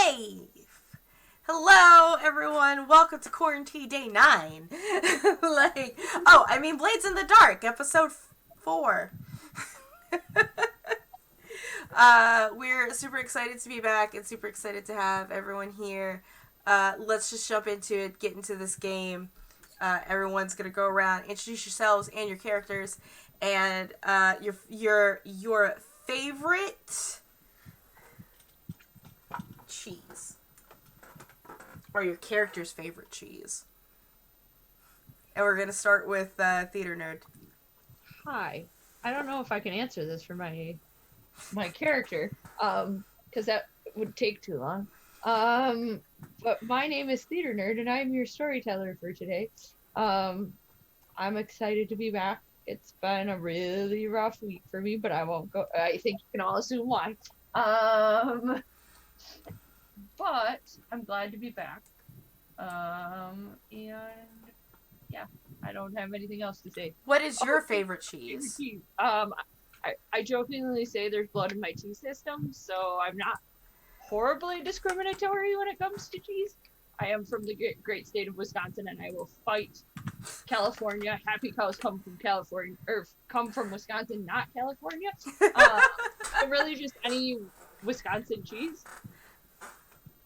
safe. Hello, everyone. Welcome to Quarantine Day 9. Blades in the Dark, episode 4. We're super excited to be back and super excited to have everyone here. Let's just jump into it, get into this game. Everyone's gonna go around, introduce yourselves and your characters, and your favorite cheese, or your character's favorite cheese. And we're gonna start with Theater Nerd. Hi. I don't know if I can answer this for my character, because that would take too long. But my name is Theater Nerd, and I'm your storyteller for today. I'm excited to be back. It's been a really rough week for me, but I won't go. I think you can all assume why. But I'm glad to be back. And yeah, I don't have anything else to say. What is your Oh, favorite cheese? cheese. I jokingly say there's blood in my cheese system, so I'm not horribly discriminatory when it comes to cheese. I am from the great state of Wisconsin, and I will fight California. Happy cows come from California, or come from Wisconsin, not California. So really just any Wisconsin cheese.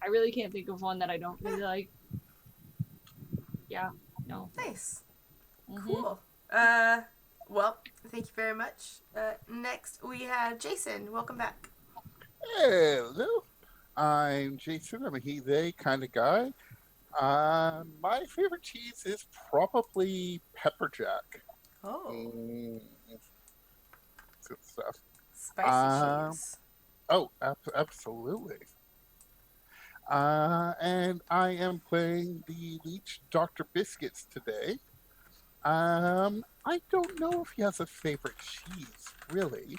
I really can't think of one that I don't really like. Yeah, no. Nice. Mm-hmm. Cool. Well, thank you very much. Next, we have Jason. Welcome back. Hello, I'm Jason. I'm a he, they kind of guy. My favorite cheese is probably pepper jack. Oh, Good stuff. spicy cheese. Oh, absolutely. And I am playing the Leech Dr. Biscuits today. I don't know if he has a favorite cheese, really.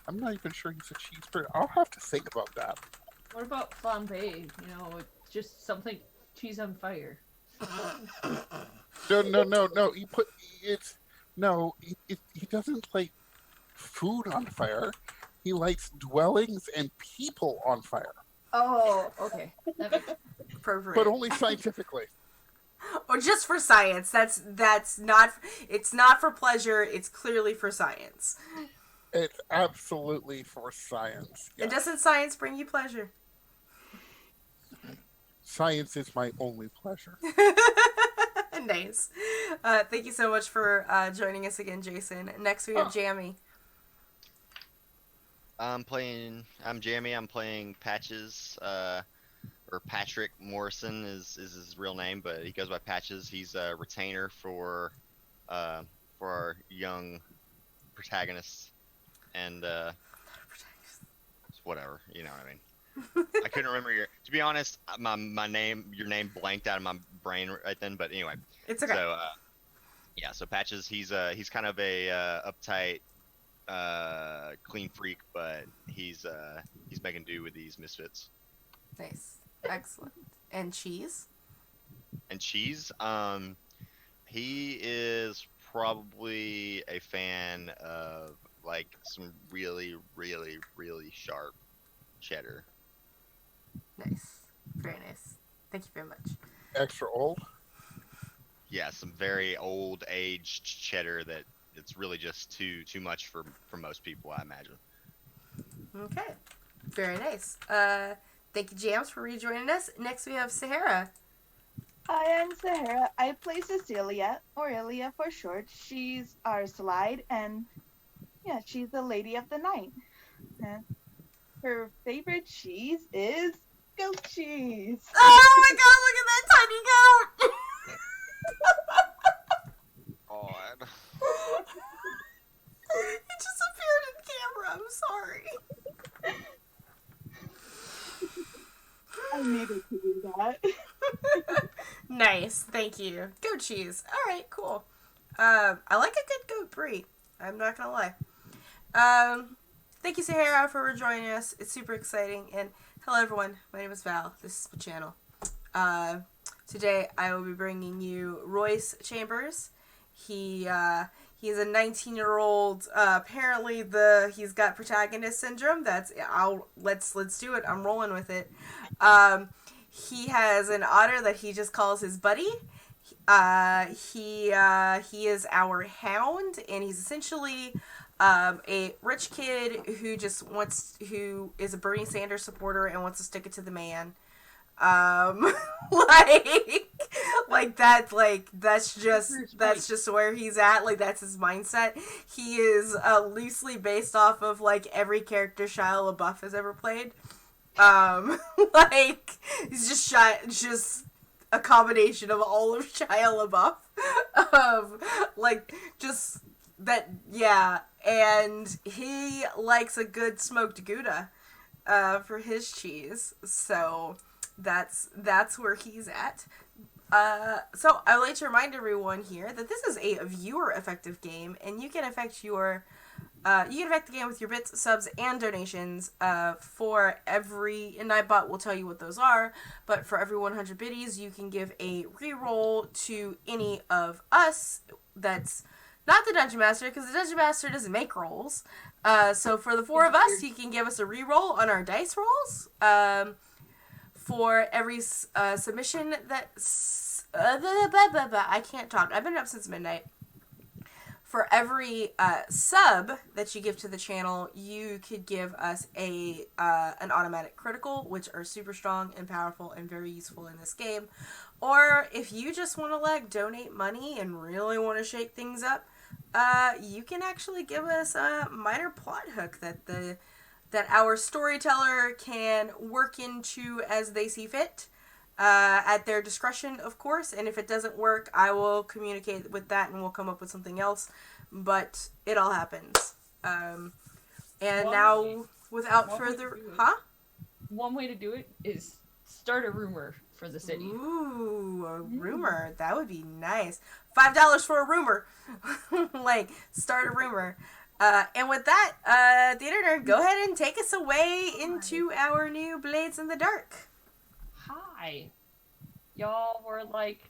I'm not even sure he's a cheese person. I'll have to think about that. What about flambe? It's just something cheese on fire. No. He doesn't light food on fire. He lights dwellings and people on fire. Oh, okay. Appropriate. But only scientifically. Or just for science. That's not. It's not for pleasure. It's clearly for science. It's absolutely for science. Yes. And doesn't science bring you pleasure? Science is my only pleasure. Nice. Thank you so much for joining us again, Jason. Next we have Jamie. I'm Jamie. I'm playing Patches, or Patrick Morrison is his real name, but he goes by Patches. He's a retainer for our young protagonists, and whatever, you know what I mean. I couldn't remember to be honest, your name blanked out of my brain right then, but anyway. It's okay. So, so Patches, he's kind of a uptight, clean freak, but he's making do with these misfits. Nice. Excellent. And Cheese? And Cheese, he is probably a fan of like some really, really, really sharp cheddar. Nice. Very nice. Thank you very much. Extra old? Yeah, some very old aged cheddar that it's really just too much for most people, I imagine. Okay. Very nice. Thank you, Jams, for rejoining us. Next we have Sahara. Hi, I'm Sahara. I play Cecilia, or Ilya for short. She's our slide, and yeah, she's the lady of the night. And her favorite cheese is goat cheese. Oh my god, look at that tiny goat! God. It just appeared in camera, I'm sorry. I needed to do that. Nice, thank you. Goat cheese. Alright, cool. I like a good goat brie. I'm not gonna lie. Thank you, Sahara, for rejoining us. It's super exciting. And hello, everyone. My name is Val. This is my channel. Today, I will be bringing you Royce Chambers. He He's a 19-year-old. Apparently, he's got protagonist syndrome. Let's do it. I'm rolling with it. He has an otter that he just calls his buddy. He is our hound, and he's essentially a rich kid who is a Bernie Sanders supporter and wants to stick it to the man. like that's just where he's at. Like, that's his mindset. He is loosely based off of like every character Shia LaBeouf has ever played. Like, he's just a combination of all of Shia LaBeouf. Like, just that, yeah. And he likes a good smoked Gouda for his cheese. So that's where he's at. So I would like to remind everyone here that this is a viewer effective game, and you can affect the game with your bits, subs, and donations. For every, and Nightbot will tell you what those are, but for every 100 biddies, you can give a reroll to any of us. That's not the Dungeon Master, because the Dungeon Master doesn't make rolls. So for the four of us, you can give us a reroll on our dice rolls. For every submission that... I can't talk. I've been up since midnight. For every sub that you give to the channel, you could give us an automatic critical, which are super strong and powerful and very useful in this game. Or if you just want to like donate money and really want to shake things up, you can actually give us a minor plot hook that our storyteller can work into as they see fit. At their discretion, of course, and if it doesn't work, I will communicate with that and we'll come up with something else, but it all happens. Without further... Huh? One way to do it is start a rumor for the city. Ooh, a rumor. That would be nice. $5 for a rumor. Like, start a rumor. And with that, Theater Nerd, go ahead and take us away into our new Blades in the Dark. Hi. Y'all were like,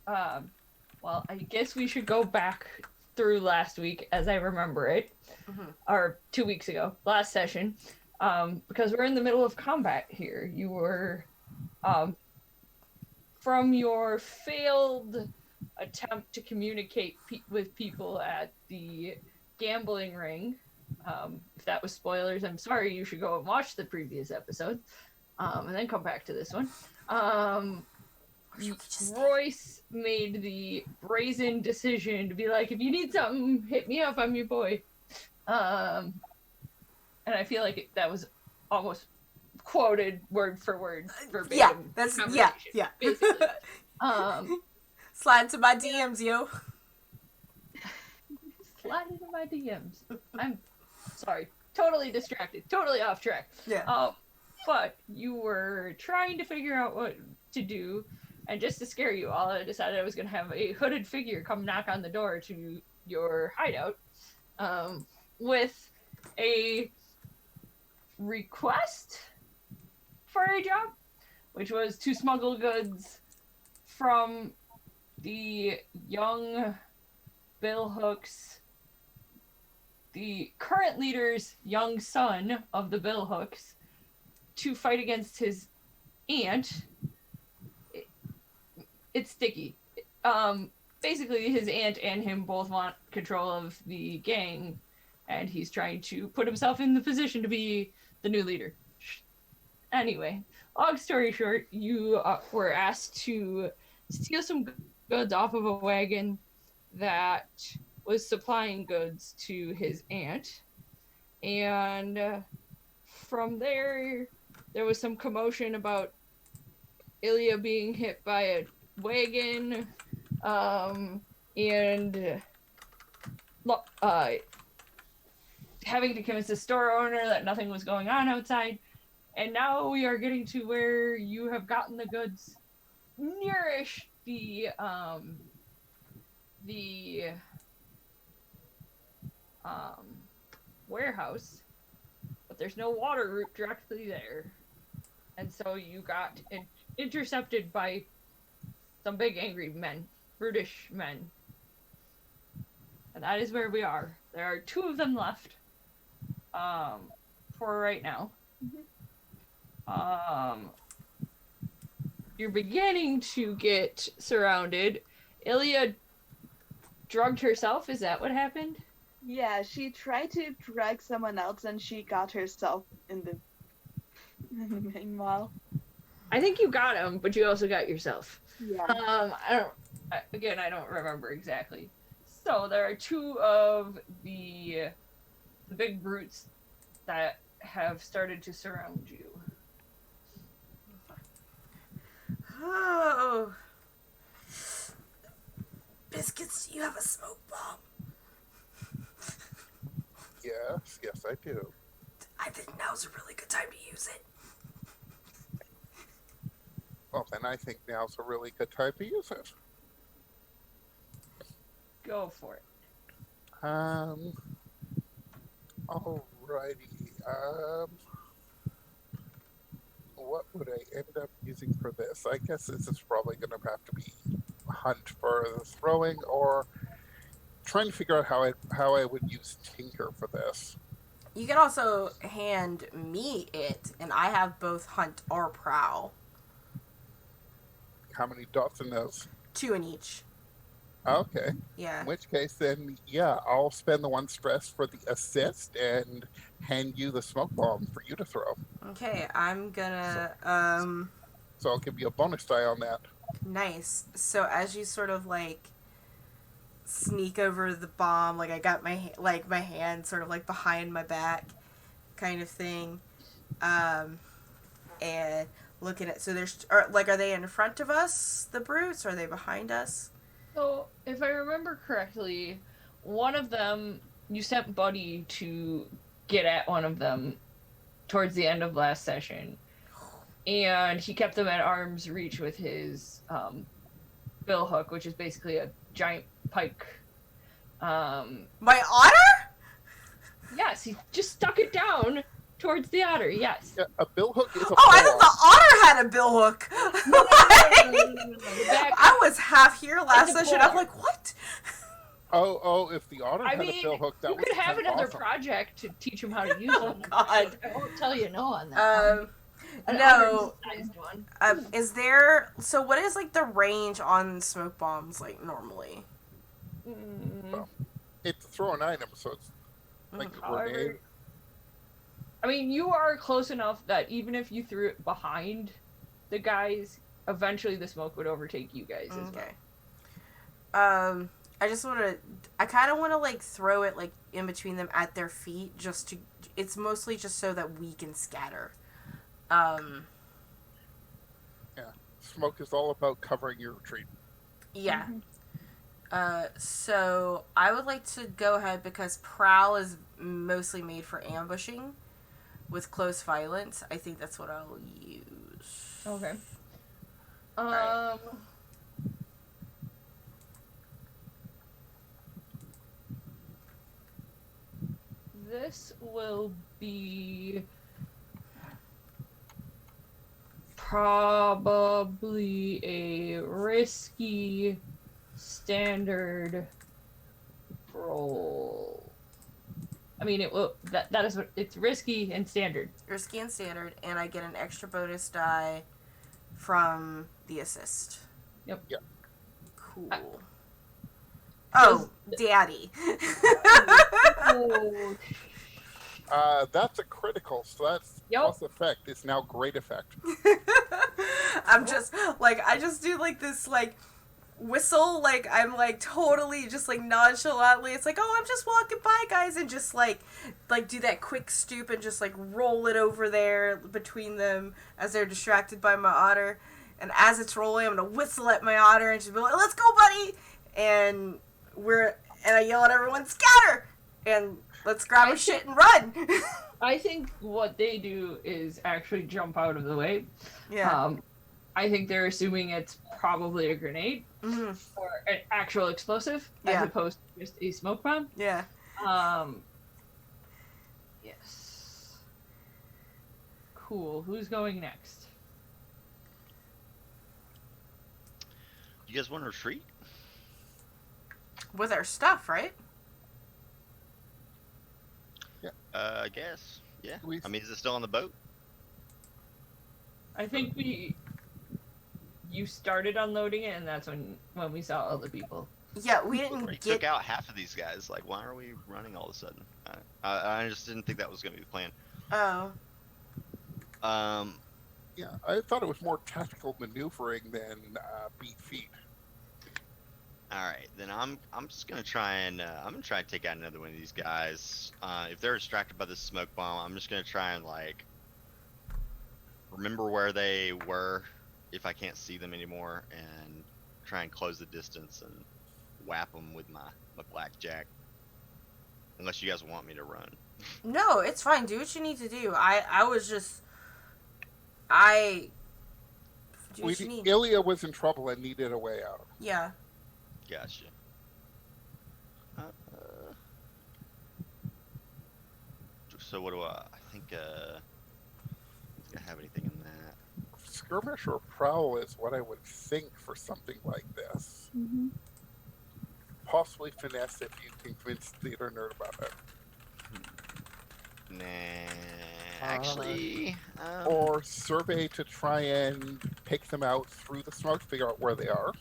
well, I guess we should go back through last week as I remember it, or 2 weeks ago, last session, because we're in the middle of combat here. You were, from your failed attempt to communicate with people at the gambling ring, if that was spoilers, I'm sorry, you should go and watch the previous episode. And then come back to this one. Royce made the brazen decision to be like, if you need something, hit me up, I'm your boy. And I feel like that was almost quoted word for word verbatim. Yeah, that's, yeah. Basically. Slide into my DMs, yo. Slide into my DMs. I'm sorry. Totally distracted. Totally off track. Yeah. But you were trying to figure out what to do, and just to scare you all, I decided I was going to have a hooded figure come knock on the door to your hideout, with a request for a job, which was to smuggle goods from the young Bill Hooks, the current leader's young son of the Bill Hooks, to fight against his aunt. It's sticky. Basically, his aunt and him both want control of the gang, and he's trying to put himself in the position to be the new leader. Anyway, long story short, you were asked to steal some goods off of a wagon that was supplying goods to his aunt, and from there was some commotion about Ilya being hit by a wagon, and having to convince the store owner that nothing was going on outside. And now we are getting to where you have gotten the goods nearish the warehouse, but there's no water route directly there. And so you got intercepted by some big angry men, brutish men. And that is where we are. There are 2 of them left. For right now. You're beginning to get surrounded. Ilya drugged herself. Is that what happened? Yeah, she tried to drag someone else and she got herself in the meanwhile. I think you got him, but you also got yourself. Yeah. I don't remember exactly. So there are 2 of the big brutes that have started to surround you. Oh. Biscuits, do you have a smoke bomb? Yes, I do. I think now's a really good time to use it. Well, then I think now's a really good time to use it. Go for it. Alrighty. What would I end up using for this? I guess this is probably going to have to be hunt for the throwing, or trying to figure out how I would use Tinker for this. You can also hand me it, and I have both hunt or prowl. How many dots in those? 2 in each. Okay. Yeah. In which case, then, yeah, I'll spend the 1 stress for the assist and hand you the smoke bomb for you to throw. Okay, I'm gonna, So I'll give you a bonus die on that. Nice. So as you sort of, like, sneak over the bomb, like, I got my hand sort of, like, behind my back kind of thing, and looking at, so are they in front of us, the brutes, or are they behind us? So, if I remember correctly, one of them, you sent Buddy to get at one of them towards the end of last session. And he kept them at arm's reach with his bill hook, which is basically a giant pike. My otter? Yes, he just stuck it down towards the otter, yes. Yeah, a bill hook is a I thought the otter had a bill hook. No, the back, I was half here last It's a session. I'm boar. like, what? Oh, if the otter I had mean, a bill hook, that you would could be have kind of another awesome. project to teach him how to use Oh, them. God. I won't tell you no on that. An No. otter-sized one. Is there, so what is, like, the range on smoke bombs, like, normally? It's a throw-in item, so it's like a However, grenade. I mean, you are close enough that even if you threw it behind the guys, eventually the smoke would overtake you guys as well. Okay. I kind of want to, like, throw it, like, in between them at their feet, it's mostly just so that we can scatter. Smoke is all about covering your retreat. Yeah. So I would like to go ahead, because Prowl is mostly made for ambushing with close violence. I think that's what I'll use. Okay. Right. This will be probably a risky standard roll. I mean, it will. That is what it's risky and standard. Risky and standard, and I get an extra bonus die from the assist. Yep. Yep. Cool. Oh, daddy. That's a critical, so that's Yep. plus effect. It's now great effect. I'm just, like, I just do, like, this, like, whistle, like, I'm, like, totally just, like, nonchalantly, it's like, oh, I'm just walking by, guys, and just, like, do that quick stoop and just, like, roll it over there between them as they're distracted by my otter, and as it's rolling, I'm gonna whistle at my otter and just be like, let's go, buddy, and I yell at everyone, scatter, and let's grab our shit and run. I think what they do is actually jump out of the way. Yeah. I think they're assuming it's probably a grenade Mm-hmm. or an actual explosive Yeah. as opposed to just a smoke bomb. Yeah. Yes. Cool. Who's going next? You guys want to retreat? With our stuff, right? I guess. Yeah. We- I mean, is it still on the boat? I think you started unloading it, and that's when we saw all the people. Yeah, we Already didn't took get. out half of these guys. Like, why are we running all of a sudden? I just didn't think that was gonna be the plan. Oh, Yeah, I thought it was more tactical maneuvering than beat feet. All right, then I'm just gonna try and take out another one of these guys. If they're distracted by this smoke bomb, I'm just gonna try and like remember where they were if I can't see them anymore, and try and close the distance and whap them with my blackjack. Unless you guys want me to run. no, it's fine. Do what you need to do. I was just. I. Do what you need. Ilya was in trouble and needed a way out. Yeah. Gotcha. So what do I think? I have anything in that? Skirmish or prowl is what I would think for something like this. Possibly finesse if you convince theater nerd about it. Nah, actually, Or survey to try and pick them out through the smoke, figure out where they are.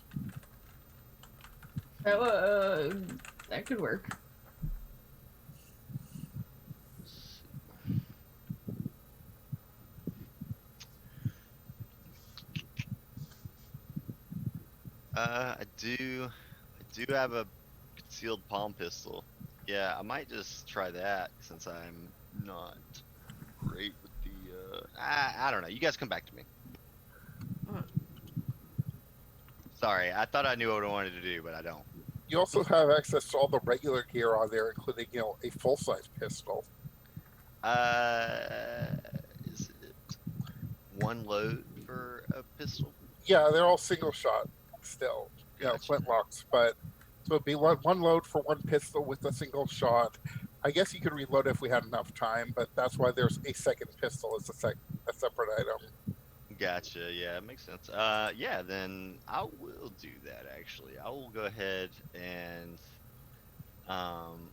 That could work. I do have a concealed palm pistol. Yeah, I might just try that since I'm not great with the. I don't know. You guys come back to me. Mhm. Sorry, I thought I knew what I wanted to do, but I don't. You also have access to all the regular gear on there, including, a full-size pistol. Is it one load for a pistol? Yeah, they're all single shot still, Gotcha. flintlocks, but so it'd be one load for one pistol with a single shot. I guess you could reload if we had enough time, but that's why there's a second pistol as a separate item. Gotcha. Yeah, it makes sense. Yeah, then I will do that. Actually, I will go ahead and I'm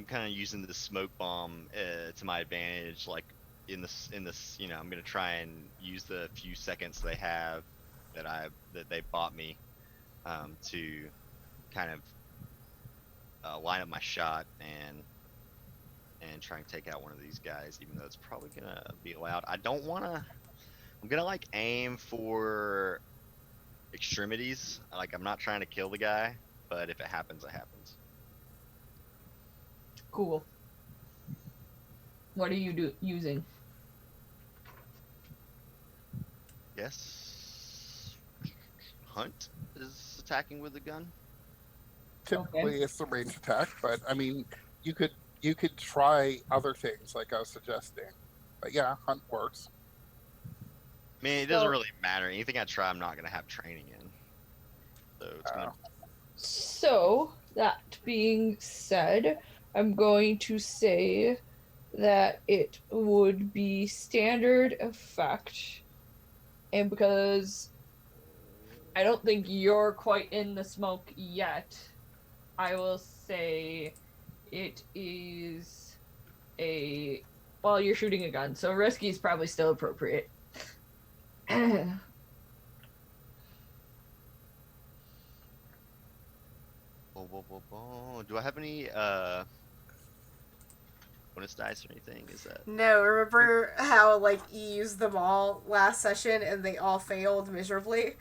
kind of using the smoke bomb to my advantage. Like in this, I'm gonna try and use the few seconds they have that they bought me to kind of line up my shot and try and take out one of these guys, even though it's probably gonna be loud. I don't wanna. I'm gonna like aim for extremities. Like I'm not trying to kill the guy, but if it happens, it happens. Cool. What are you using? Yes. Hunt is attacking with a gun. Typically, it's the range attack, but I mean, you could try other things like I was suggesting. But yeah, hunt works. I mean, it doesn't really matter. Anything I try, I'm not gonna have training in. So it's gonna. So, that being said, I'm going to say that it would be standard effect. And because I don't think you're quite in the smoke yet, I will say it is well, you're shooting a gun, so risky is probably still appropriate. Do I have any bonus dice or anything? Is that No, remember how like you used them all last session and they all failed miserably?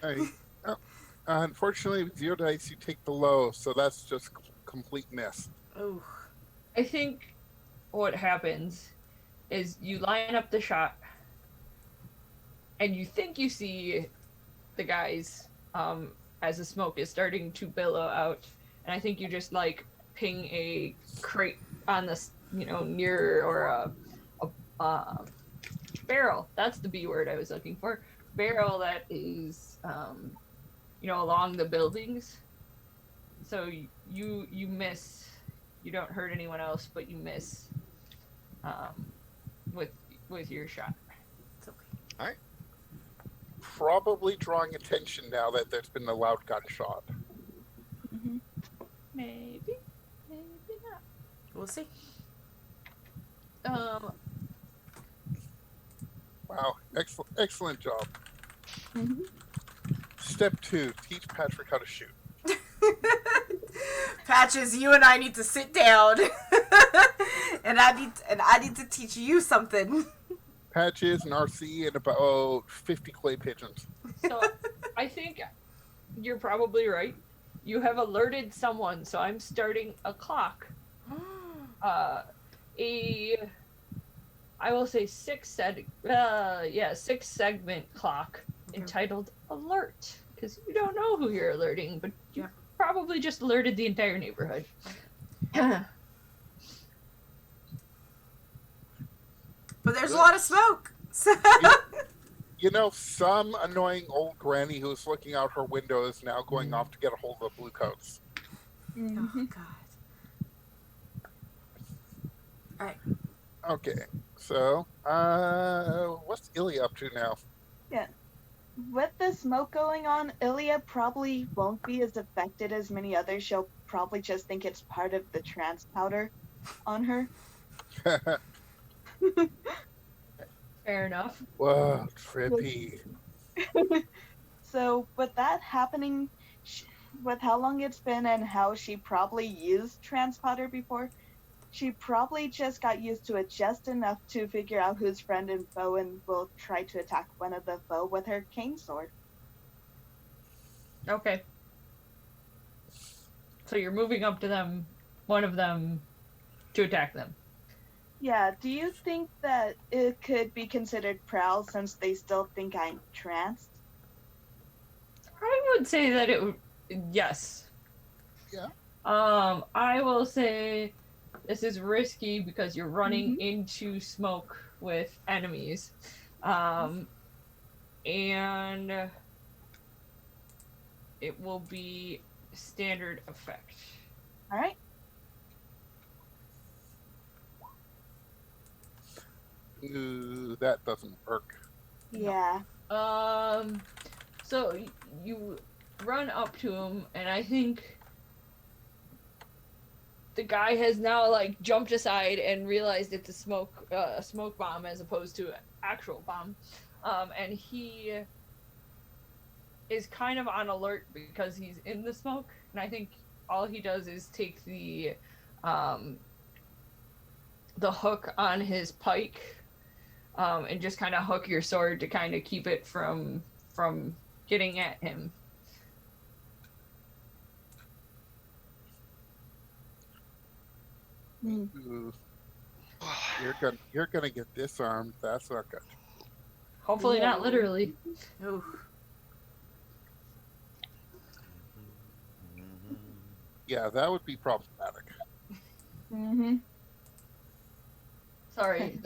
okay? Unfortunately, with zero dice, you take the low, so that's just complete miss. Ooh. I think what happens is you line up the shot and you think you see the guys as the smoke is starting to billow out, and I think you just like ping a crate on this, near or a barrel. That's the B word I was looking for. Barrel that is along the buildings. So you miss. You don't hurt anyone else, but you miss with your shot. It's okay. Probably drawing attention now that there's been a loud gunshot. Maybe. We'll see. Um, Wow, excellent job. Mhm. Step 2: teach Patrick how to shoot. Patches, you and I need to sit down, and I need to teach you something. Patches and RC and about 50 clay pigeons. so I think you're probably right. You have alerted someone, so I'm starting a clock. I will say six segment clock Okay. entitled Alert, because you don't know who you're alerting, but you Yep. probably just alerted the entire neighborhood. But there's a lot of smoke. You know, some annoying old granny who's looking out her window is now going off to get a hold of the blue coats. Oh Mhm. God. Okay, so what's Ilya up to now? With the smoke going on, Ilya probably won't be as affected as many others. She'll probably just think it's part of the trance powder on her. Fair enough. Whoa, trippy. So with that happening, with how long it's been and how she probably used trance powder before, she probably just got used to it just enough to figure out who's friend and foe and will try to attack one of the foe with her cane sword. Okay. So you're moving up to them, one of them, to attack them. Yeah, do you think that it could be considered prowl since they still think I'm tranced? I would say that it would, yes. Yeah. I will say this is risky because you're running into smoke with enemies. And it will be standard effect. All right. Ooh, that doesn't work. Yeah. So you run up to him, and I think the guy has now like jumped aside and realized it's a smoke bomb as opposed to an actual bomb, and he is kind of on alert because he's in the smoke, and I think all he does is take the hook on his pike, and just kind of hook your sword to kind of keep it from getting at him. Ooh, you're gonna get disarmed. That's not good. Hopefully Yeah. not literally. Ooh. Yeah, that would be problematic. Mm-hmm. Sorry.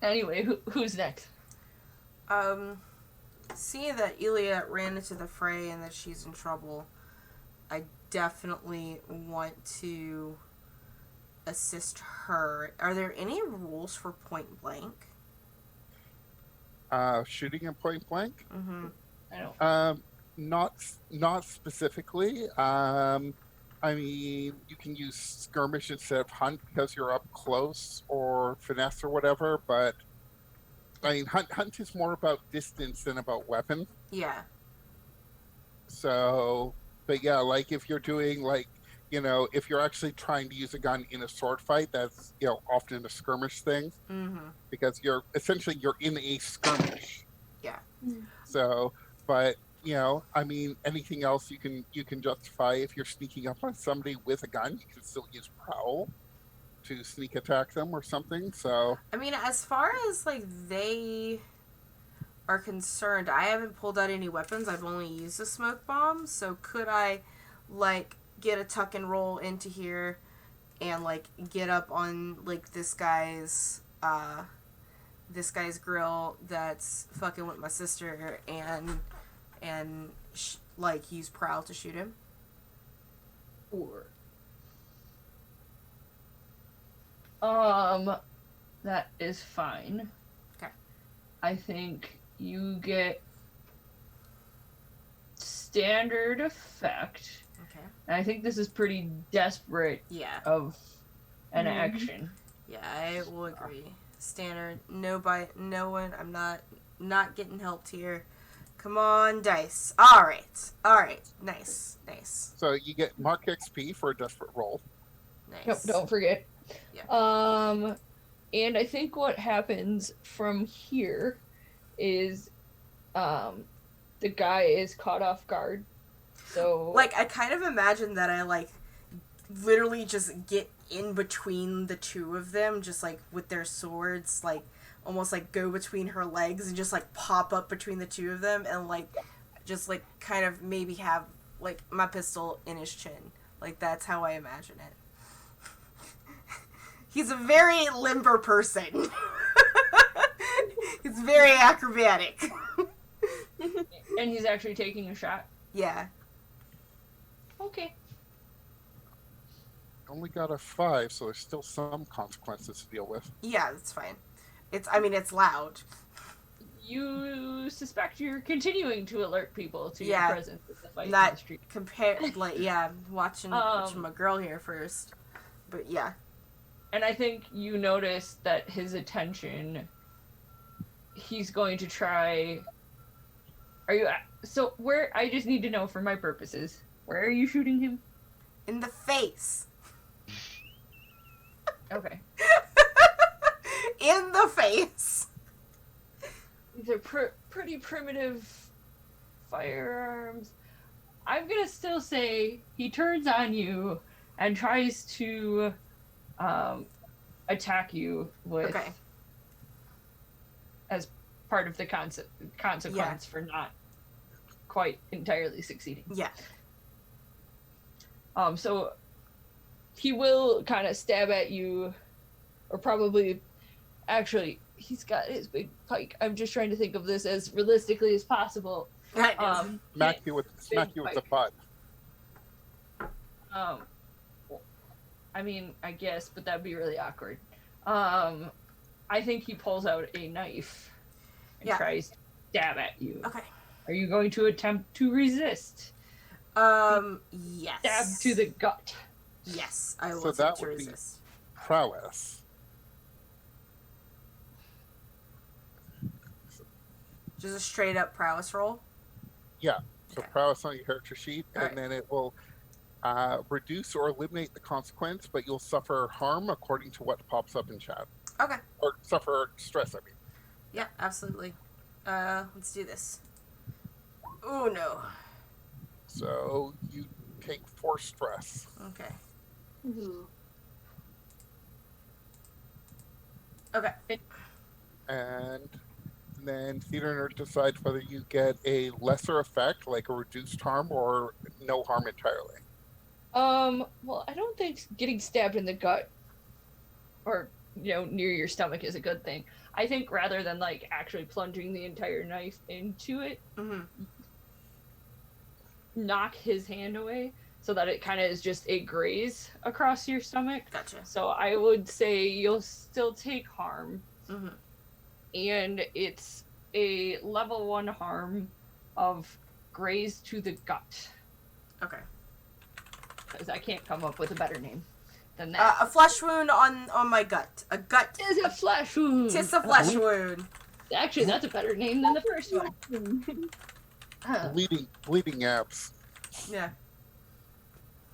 Anyway, who's next? Seeing that Ilya ran into the fray and that she's in trouble, I definitely want to assist her. Are there any rules for point blank? Shooting at point blank? Mm-hmm. I don't. Not specifically. I mean, you can use skirmish instead of hunt because you're up close, or finesse or whatever. But I mean, hunt is more about distance than about weapon. Yeah. So, but yeah, like if you're doing if you're actually trying to use a gun in a sword fight, that's often a skirmish thing Mm-hmm. because you're in a skirmish. Yeah. So, but I mean, anything else you can justify. If you're sneaking up on somebody with a gun, you can still use prowl to sneak attack them or something. So, I mean, as far as like they are concerned, I haven't pulled out any weapons. I've only used a smoke bomb. So could I like get a tuck and roll into here and like get up on like this guy's grill that's fucking with my sister and like use prowl to shoot him? Or that is fine. Okay. I think you get standard effect. Okay. And I think this is pretty desperate Yeah. of an Mhm. action. Yeah, I will agree. Standard. No bite. No one. I'm not getting helped here. Come on, dice. All right. All right. Nice. Nice. So you get mark XP for a desperate roll. Nice. Don't forget. Yeah. And I think what happens from here is, the guy is caught off guard. So Like, I kind of imagine that I, like, literally just get in between the two of them, just, like, with their swords, like, almost, like, go between her legs and just, like, pop up between the two of them and, like, just, like, kind of maybe have, like, my pistol in his chin. Like, that's how I imagine it. He's a very limber person. He's very acrobatic. and he's actually taking a shot. Yeah. Okay. Only got a 5, so there's still some consequences to deal with. Yeah, that's fine. It's loud. You suspect you're continuing to alert people to Yeah. your presence at the fight in Not the street. compared, like, yeah, watching my girl here first. But yeah. And I think you notice that his attention, he's going to try. Are you so where? I just need to know for my purposes. Where are you shooting him? In the face. Okay. In the face. These are pretty primitive firearms. I'm gonna still say he turns on you and tries to attack you with Okay. as part of the consequence for not quite entirely succeeding. Yeah. So he will kind of stab at you, or probably, actually, he's got his big pike. I'm just trying to think of this as realistically as possible. Smack you with the butt. I mean, I guess, but that'd be really awkward. I think he pulls out a knife and Yeah. tries to stab at you. Okay. Are you going to attempt to resist? Yes. Stab to the gut. Yes, I will So that attempt to would be- resist. Prowess. Just a straight up prowess roll. So Okay. prowess on your character sheet, and Alright. then it will reduce or eliminate the consequence, but you'll suffer harm according to what pops up in chat. Okay. Or suffer stress, I mean. Yeah, absolutely. Let's do this. Oh no. So you take 4 stress. Okay. Ooh. Okay. And then Theater Nerd decides whether you get a lesser effect, like a reduced harm, or no harm entirely. Well, I don't think getting stabbed in the gut or, near your stomach is a good thing. I think rather than, like, actually plunging the entire knife into it, Mm-hmm. knock his hand away so that it kind of is just a graze across your stomach. Gotcha. So I would say you'll still take harm, Mm-hmm. and it's a level 1 harm of graze to the gut. Okay. Because I can't come up with a better name than that. A flesh wound on my gut. A gut. It's a flesh wound. Tis a flesh wound. Actually, that's a better name than the first one. Huh. Bleeding abs. Yeah.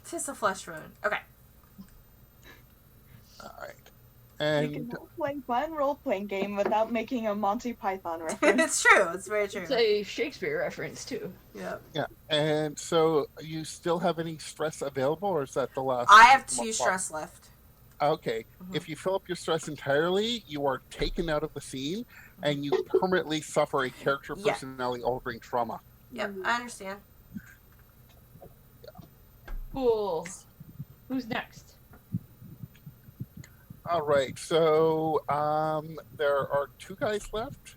Tis a flesh wound. Okay. Alright. You And cannot play one role-playing game without making a Monty Python reference. It's true. It's very true. It's a Shakespeare reference too. Yep. yeah, and so you still have any stress available, or is that the last? I have mo- 2 stress left. Okay, Mhm. if you fill up your stress entirely, you are taken out of the scene, and you permanently suffer a character Yeah. personality altering trauma. Yep, I understand. Cool. Who's next? All right, so there are 2 guys left,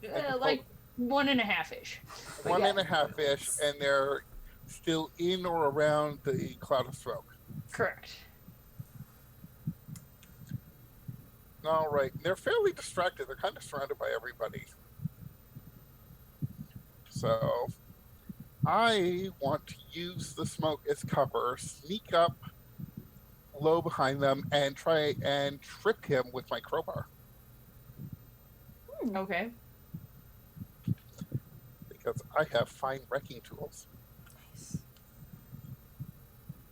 Like 1.5-ish. But one yeah. and a half ish, and they're still in or around the cloud of smoke. Correct. All right, they're fairly distracted. They're kind of surrounded by everybody. So I want to use the smoke as cover, sneak up, low behind them and try and trip him with my crowbar Okay. because I have fine wrecking tools, Nice.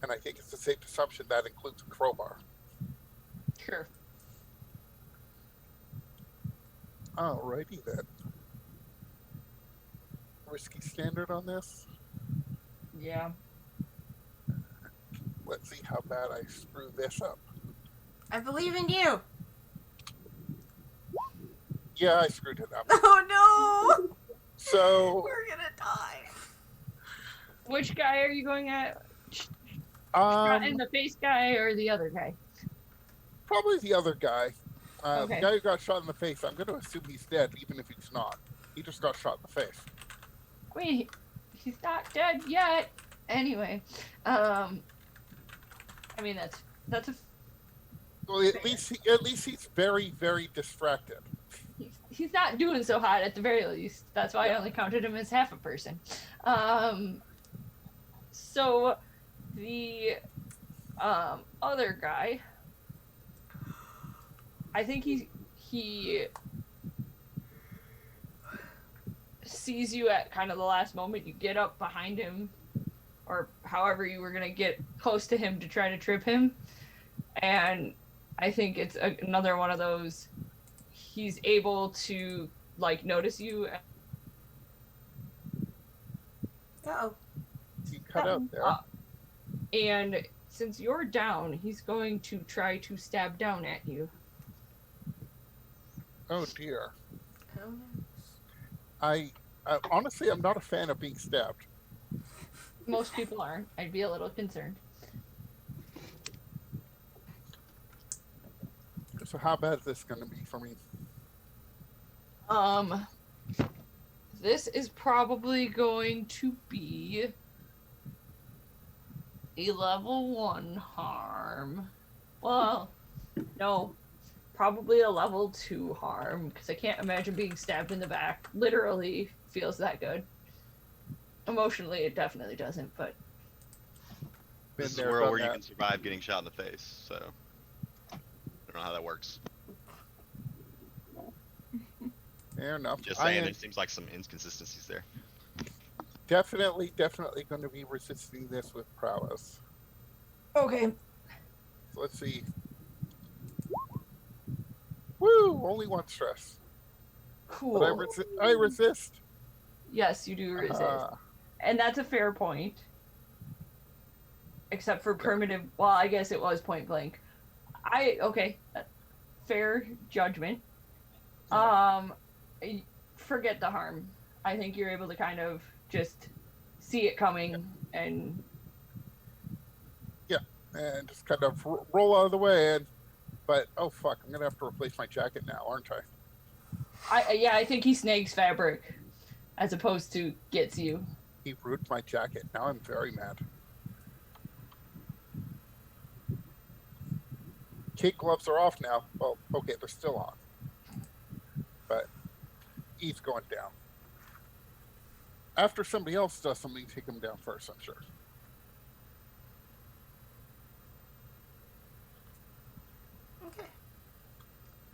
and I think it's a safe assumption that includes a crowbar. Sure. Alrighty then. Risky standard on this. Yeah. Let's see how bad I screw this up. I believe in you. Yeah, I screwed it up. Oh no! So, We're gonna die. Which guy are you going at? Shot in the face guy or the other guy? probably the other guy. Okay. The guy who got shot in the face. I'm going to assume he's dead, even if he's not. He just got shot in the face. I mean, he's not dead yet. Anyway, I mean that's a Well, at least he's very, very distracted. he's not doing so hot at the very least. That's why I only counted him as half a person. So the other guy, I think he sees you at kind of the last moment. You get up behind him, or however you were gonna get close to him to try to trip him, and I think it's another one of those. He's able to like notice you. Uh-oh. He cut out there. And since you're down, he's going to try to stab down at you. Oh dear. Oh, no. I honestly, I'm not a fan of being stabbed. Most people aren't. I'd be a little concerned. So how bad is this going to be for me? This is probably going to be a level 1 harm. Well, no, probably a level 2 harm, because I can't imagine being stabbed in the back. Literally feels that good. Emotionally, it definitely doesn't, but Been This is a there, world done where you that. can survive getting shot in the face, so I don't know how that works. Fair enough. Just I saying, am there seems like some inconsistencies there. definitely going to be resisting this with prowess. okay. So let's see. Woo! Only one stress. Cool. But I resist. Yes, you do resist. Ah, And that's a fair point. Except for primitive, well, I guess it was point blank. Okay, fair judgment. Forget the harm. I think you're able to kind of just see it coming and and just kind of roll out of the way. But oh fuck, I'm gonna have to replace my jacket now, aren't I? I think he snags fabric as opposed to gets you. He ruined my jacket. Now I'm very mad. Kid gloves are off now. Well, okay, they're still on. But he's going down. After somebody else does something, take him down first, I'm sure. Okay.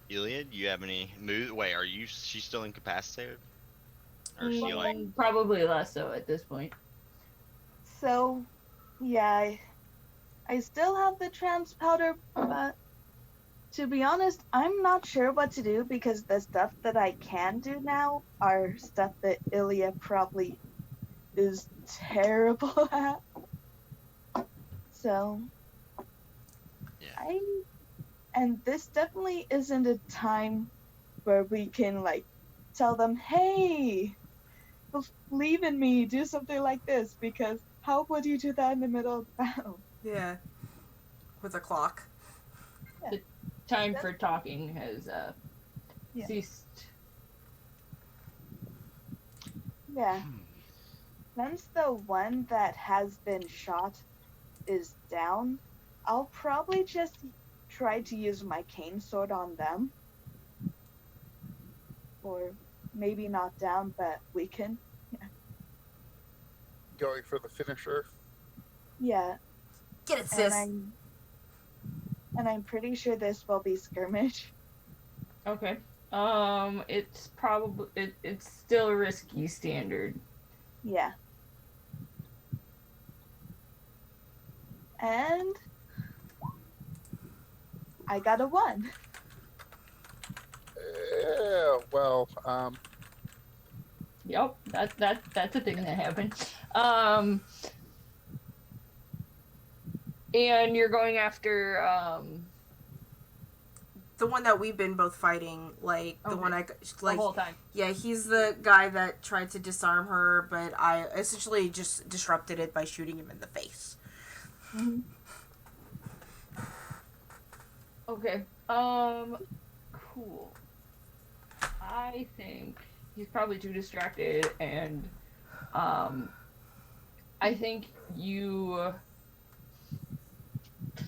Iliad, you have any move? Wait, she's still incapacitated? Or is she like, Probably less so at this point. So, yeah, I still have the trans powder, but to be honest, I'm not sure what to do because the stuff that I can do now are stuff that Ilya probably is terrible at. So, Yeah. and this definitely isn't a time where we can like tell them, hey, believe in me, do something like this, because how would you do that in the middle of the battle? Yeah. With a clock. Time for talking has Yeah. ceased. Yeah. Since the one that has been shot is down, I'll probably just try to use my cane sword on them. Or maybe not down, but weaken. Going for the finisher. Yeah. Get it, And sis. and I'm pretty sure this will be skirmish. Okay. It's probably it's still a risky standard. Yeah. And I got a 1. Yeah, well, Yep, that's a thing that happened. And you're going after The one that we've been both fighting, like the Okay. one I the like. whole time. Yeah, he's the guy that tried to disarm her, but I essentially just disrupted it by shooting him in the face. Mhm. Okay. Cool. I think he's probably too distracted, and I think you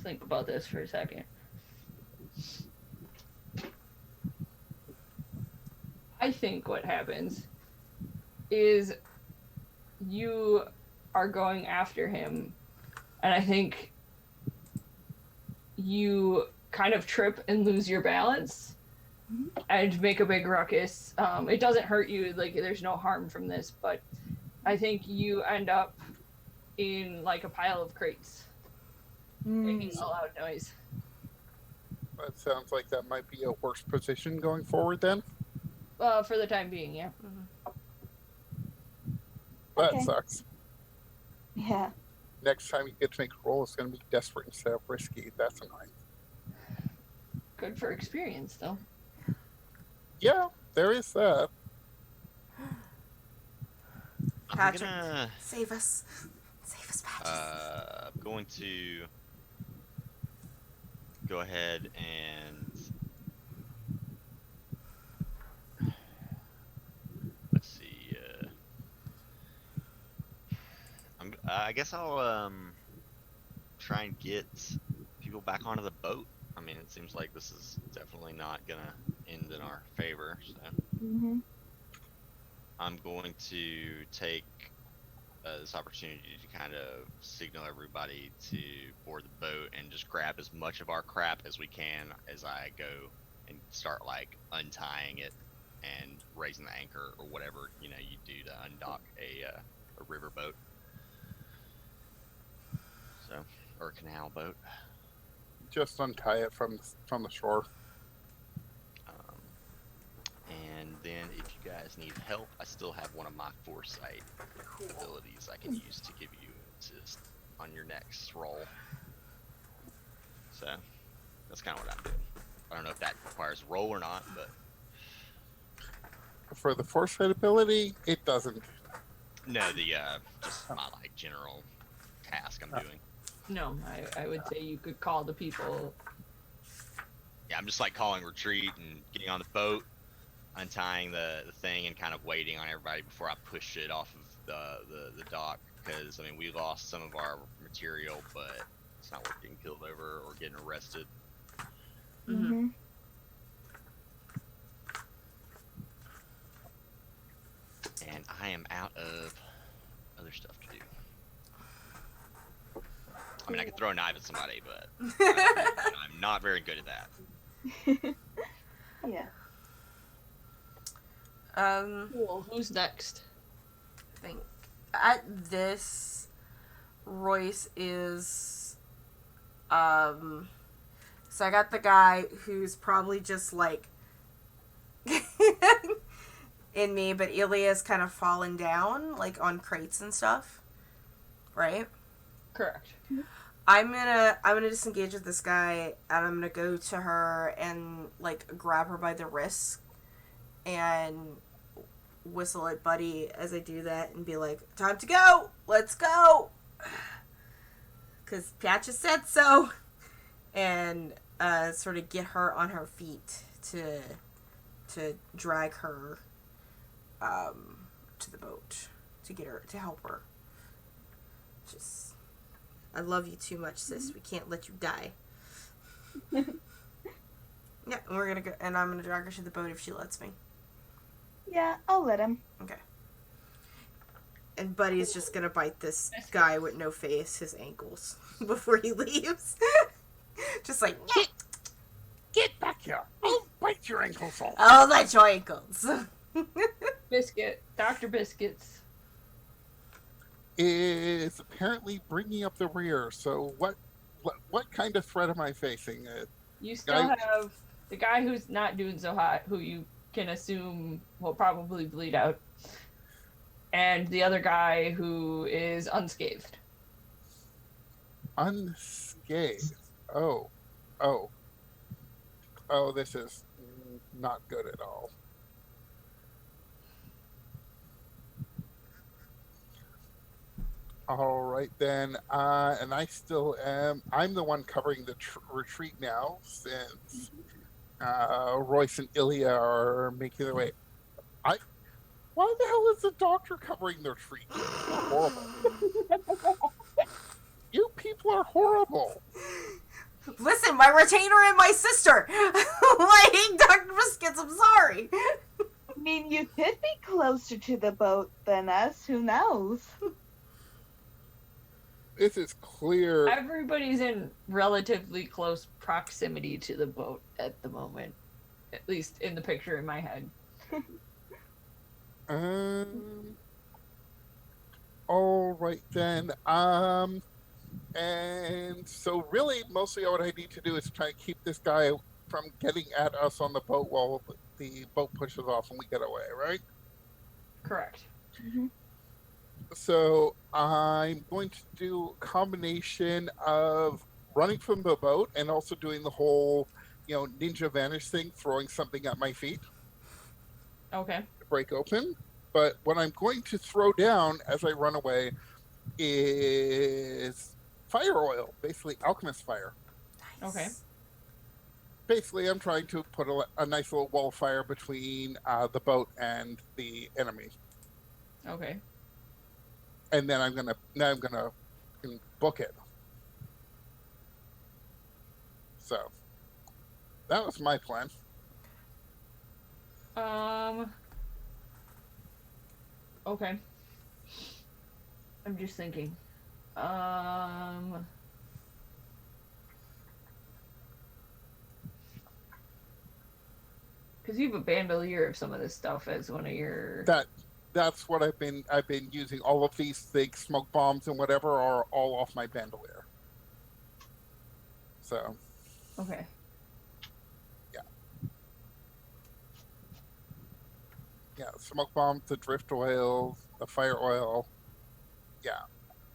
think about this for a second. I think what happens is you are going after him, and I think you kind of trip and lose your balance and make a big ruckus. It doesn't hurt you, like there's no harm from this, but I think you end up in like a pile of crates making a loud noise. that sounds like that might be a worse position going forward then. For the time being, yeah. That Okay. sucks. Yeah. Next time you get to make a roll, it's going to be desperate instead of risky. That's annoying. Good for experience, though. Yeah, there is that. I'm Patrick. gonna. Save us. Save us, Patches. I'm going to go ahead and let's see. I guess I'll try and get people back onto the boat. I mean, it seems like this is definitely not gonna end in our favor, so Mhm. I'm going to take this opportunity to kind of signal everybody to board the boat and just grab as much of our crap as we can as I go and start like untying it and raising the anchor or whatever you do to undock a river boat, so or a canal boat. Just untie it from the shore. And then if you guys need help, I still have one of my foresight abilities I can use to give you assist on your next roll. So that's kind of what I'm doing. I don't know if that requires a roll or not, but For the foresight ability, it doesn't. no, the just my like general task I'm doing. No, I would say you could call the people. Yeah, I'm just like calling retreat and getting on the boat, untying the thing and kind of waiting on everybody before I push it off of the dock, because I mean we lost some of our material, but it's not worth getting killed over or getting arrested. Mhm. And I am out of other stuff to do. I mean I could throw a knife at somebody, but I'm not very good at that. Yeah. Cool. Who's next? I think at this, Royce is, so I got the guy who's probably just like in me, but Ilia's kind of fallen down, like on crates and stuff, right? Correct. I'm gonna disengage with this guy, and I'm gonna go to her and like grab her by the wrist and whistle at Buddy as I do that and be like, "Time to go, let's go," because Patches said so, and sort of get her on her feet to drag her to the boat to help her. Just, I love you too much, sis. We can't let you die. Yeah, and we're gonna go, and I'm gonna drag her to the boat if she lets me. Yeah, I'll let him. Okay. And Buddy's just gonna bite this guy with no face, his ankles, before he leaves. Just like, Get back here! I'll bite your ankles off. oh, that's your ankles. Biscuit, Dr. Biscuits. Is apparently bringing up the rear. So what kind of threat am I facing? You still Guy- have the guy who's not doing so hot, who you can assume will probably bleed out, and the other guy who is unscathed. Unscathed. Oh, this is not good at all. All right then, and I still am. I'm the one covering the retreat now, since Royce and Ilya are making their way. Why the hell is the doctor covering the retreat? You people are horrible. You people are horrible. Listen, my retainer and my sister. I hate Dr. Biscuits. I'm sorry. I mean, you could be closer to the boat than us. Who knows? This is clear. Everybody's in relatively close proximity to the boat at the moment, at least in the picture in my head. All right then. And so really, mostly what I need to do is try to keep this guy from getting at us on the boat while the boat pushes off and we get away, right? Correct. So I'm going to do a combination of running from the boat and also doing the whole, ninja vanish thing, throwing something at my feet Okay. to break open. But what I'm going to throw down as I run away is fire oil, basically alchemist fire. Nice. Okay. Basically, I'm trying to put a nice little wall of fire between the boat and the enemy, Okay. and then I'm gonna book it. So that was my plan. Okay. I'm just thinking. Because you have a bandolier of some of this stuff as one of your. That's what I've been using. All of these big smoke bombs and whatever are all off my bandolier. So Okay. yeah, smoke bombs, the drift oil, the fire oil. Yeah,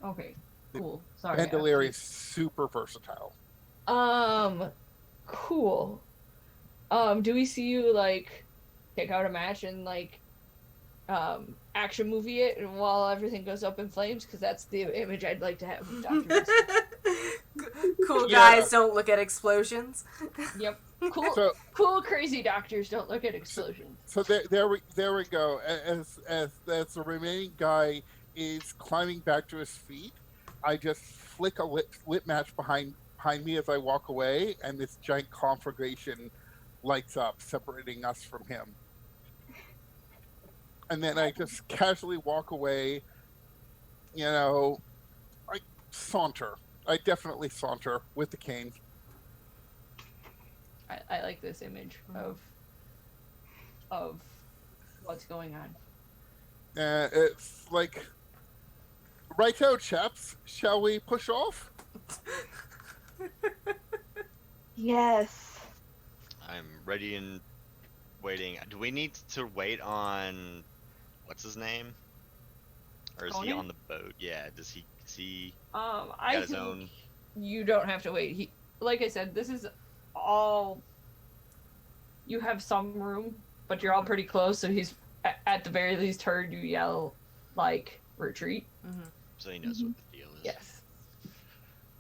Okay. The Cool. Sorry. bandolier is super versatile. Cool. Do we see you take out a match and action movie it and while everything goes up in flames? Because that's the image I'd like to have of Dr. Biscuit. Cool Yeah. guys don't look at explosions. Yep. Cool. So Cool, crazy doctors don't look at explosions. So there we go. As the remaining guy is climbing back to his feet, I just flick a lit match behind me as I walk away, and this giant conflagration lights up, separating us from him. And then I just casually walk away. I saunter. I definitely saunter with the cane. I like this image of what's going on. It's like, righto, chaps. Shall we push off? Yes. I'm ready and waiting. Do we need to wait on what's his name? Or is he Conan? on the boat? Yeah, does he I got his think own? you don't have to wait. Like I said, this is all. You have some room, but you're all pretty close. So he's at the very least heard you yell retreat. So he knows what the deal is. Yes.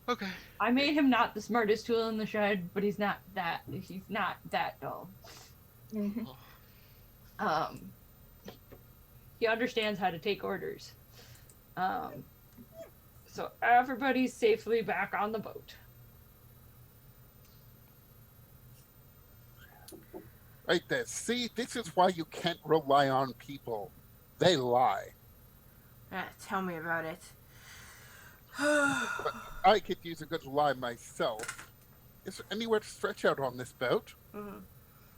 Okay. I made him not the smartest tool in the shed, but he's not that dull. Mhm. He understands how to take orders. So everybody's safely back on the boat. Right there. See, this is why you can't rely on people. They lie. Tell me about it. I could use a good lie myself. is there anywhere to stretch out on this boat? Mm-hmm.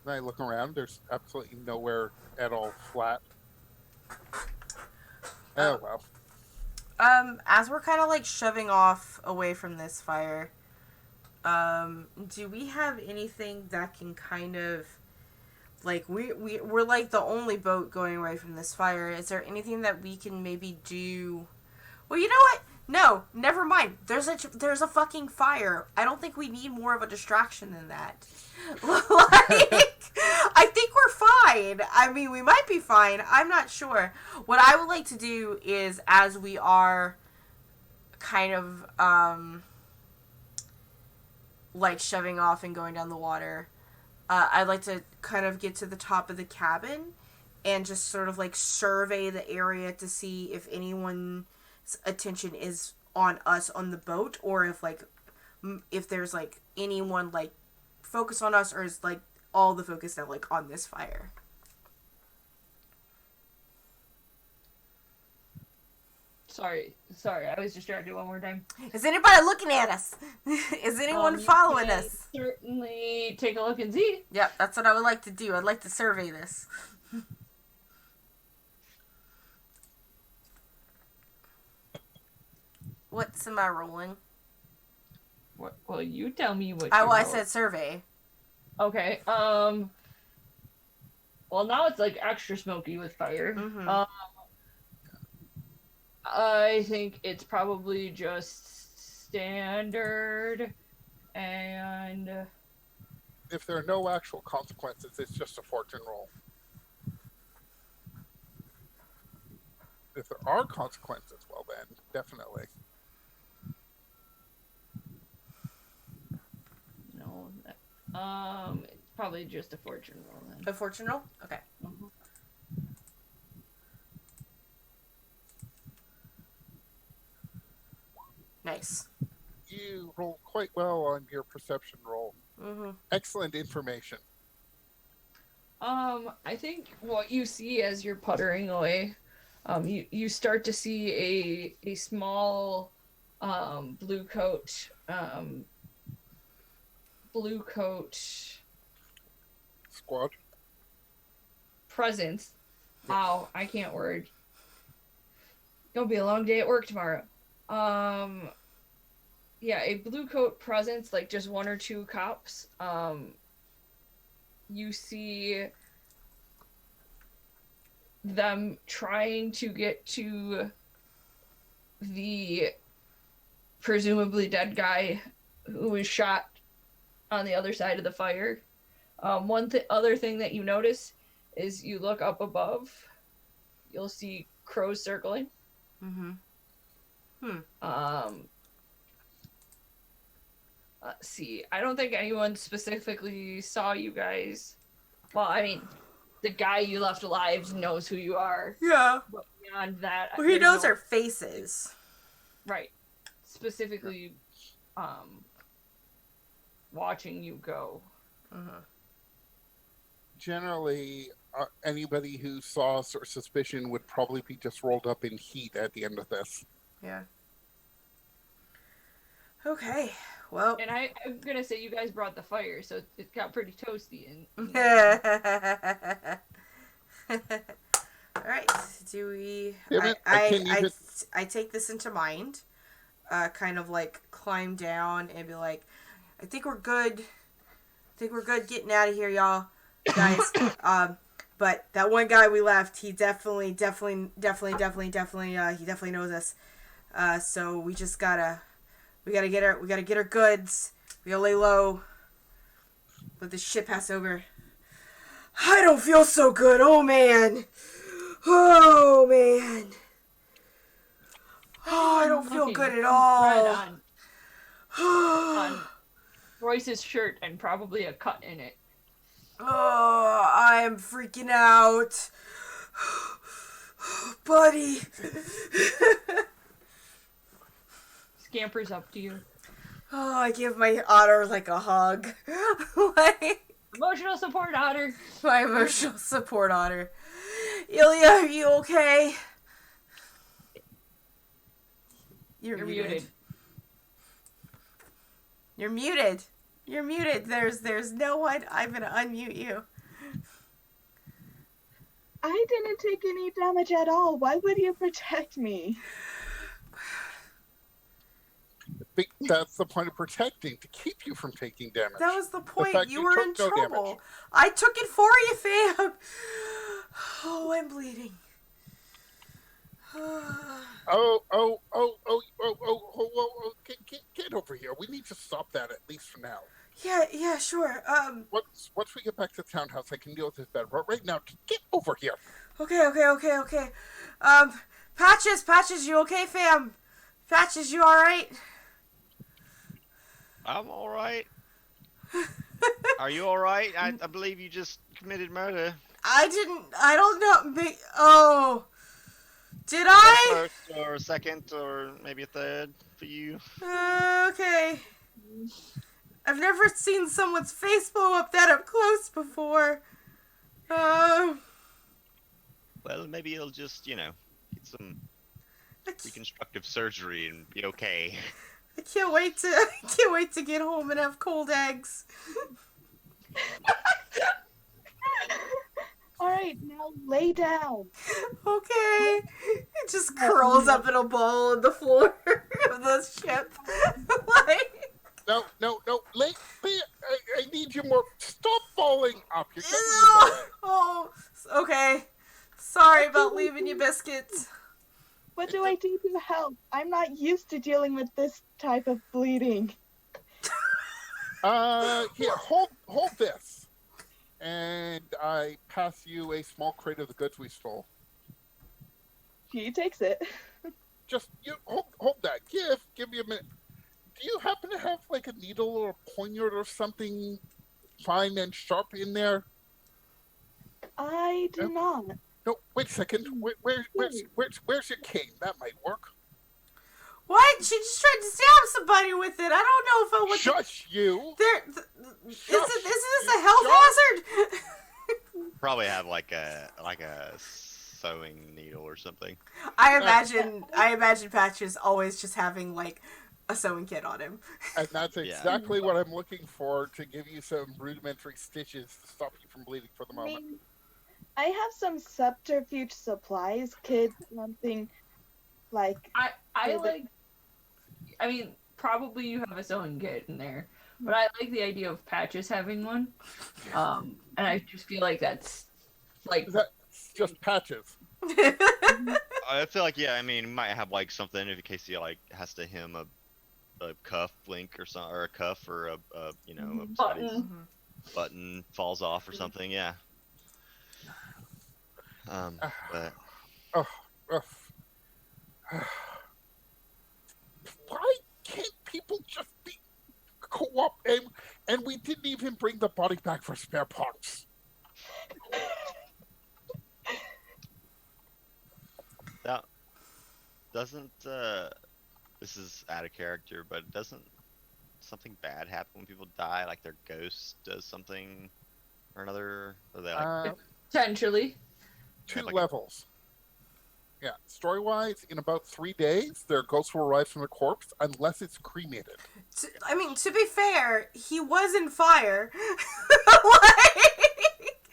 And I look around. There's absolutely nowhere at all flat. Oh, well. As we're kind of like shoving off away from this fire, do we have anything that can kind of like we're like the only boat going away from this fire? Is there anything that we can maybe do? Well, you know what? No, never mind. There's a fucking fire. I don't think we need more of a distraction than that. Like, I think we're fine. I mean, we might be fine. I'm not sure. What I would like to do is, as we are kind of like shoving off and going down the water, I'd like to kind of get to the top of the cabin and just sort of like survey the area to see if anyone's attention is on us on the boat, or if like if there's like anyone like focus on us, or is like all the focus now like on this fire. Sorry, I was distracted one more time. Is anybody looking at us? Is anyone You following can us? Certainly take a look and see. Yep, that's what I would like to do. I'd like to survey this. What's am I rolling? What? Well, you tell me what. I said survey. Okay. Well, now it's like extra smoky with fire. Mhm. I think it's probably just standard, and If there are no actual consequences, it's just a fortune roll. If there are consequences, well then, definitely. no, it's probably just a fortune roll then. A fortune roll? Okay. Mhm. Nice. You roll quite well on your perception roll. Mm-hmm. Excellent information. I think what you see as you're puttering away, you start to see a small, blue coat Squad. presence. Wow, I can't word. Gonna be a long day at work tomorrow. Yeah, a blue coat presence, like just one or two cops. You see them trying to get to the presumably dead guy who was shot on the other side of the fire. Other thing that you notice is you look up above, you'll see crows circling. Mm-hmm. Let's see. I don't think anyone specifically saw you guys. Well, I mean, the guy you left alive knows who you are. Yeah. But beyond that, Well, he there's knows no- our faces. Right. Specifically, watching you go. Mm-hmm. Generally, anybody who saw us or suspicion would probably be just rolled up in heat at the end of this. Yeah. Okay. Well. And I'm gonna say you guys brought the fire, so it got pretty toasty. And All right. Do we? Damn it, I can't use it. I take this into mind. Kind of like climb down and be like, I think we're good. Getting out of here, y'all, guys. But that one guy we left, he definitely, he definitely knows us. So we just gotta get our goods. We gotta lay low. Let this shit pass over. I don't feel so good. Oh man. Oh man. Oh, I don't feel good at all. On Royce's shirt and probably a cut in it. Oh, I'm freaking out. Buddy. Scampers up to you. Oh, I give my otter like a hug. Like, Emotional support, Otter. my emotional support otter. Ilya, are you okay? You're muted. muted. You're muted. You're muted. There's no one. I'm gonna unmute you. I didn't take any damage at all. Why would you protect me? That's the point of protecting, to keep you from taking damage. That was the point. fact You you were in took no trouble. damage. I took it for you, fam. Oh, I'm bleeding. Get over here. We need to stop that at least for now. Yeah, sure. Once we get back to the townhouse, I can deal with this better. But right now, get over here. Okay. Patches, you okay, fam? Patches, you alright? I'm all right. Are you all right? I believe you just committed murder. I don't know. Oh. Did I? First or second or maybe a third for you. Okay. I've never seen someone's face blow up that up close before. Well, maybe it'll just, get some reconstructive surgery and be okay. I can't wait to get home and have cold eggs. All right, now lay down. Okay. It just curls up in a ball on the floor of the ship. Like, No. I need you more. Stop falling up. You're getting ew. in the way. Oh, okay. Sorry about leaving you biscuits. What do I do to help? I'm not used to dealing with this type of bleeding. Here, hold this. And I pass you a small crate of the goods we stole. He takes it. Just, you hold that. Give me a minute. Do you happen to have like a needle or a poniard or something fine and sharp in there? I do not. No, wait a second. Where's your cane? That might work. What? She just tried to stab somebody with it. I don't know if I would. Shush, you! Isn't this a health hazard? Probably have like a sewing needle or something. I imagine Patches always just having like a sewing kit on him. And that's exactly what I'm looking for, to give you some rudimentary stitches to stop you from bleeding for the I moment. mean, I have some subterfuge supplies. Could something like I mean, probably you have a sewing kit in there, but I like the idea of Patches having one. And I just feel like that's like That's just Patches. I feel like he might have like something in case he like has to hem a cuff link or something, or a cuff or a somebody's button falls off or something. Yeah. But Why can't people just be co-op? And we didn't even bring the body back for spare parts. that doesn't. This is out of character, but doesn't something bad happen when people die? Like their ghost does something or another? Or they like potentially. Two like levels. Yeah, story-wise, in about 3 days, their ghost will rise from the corpse unless it's cremated. To be fair, he was in fire.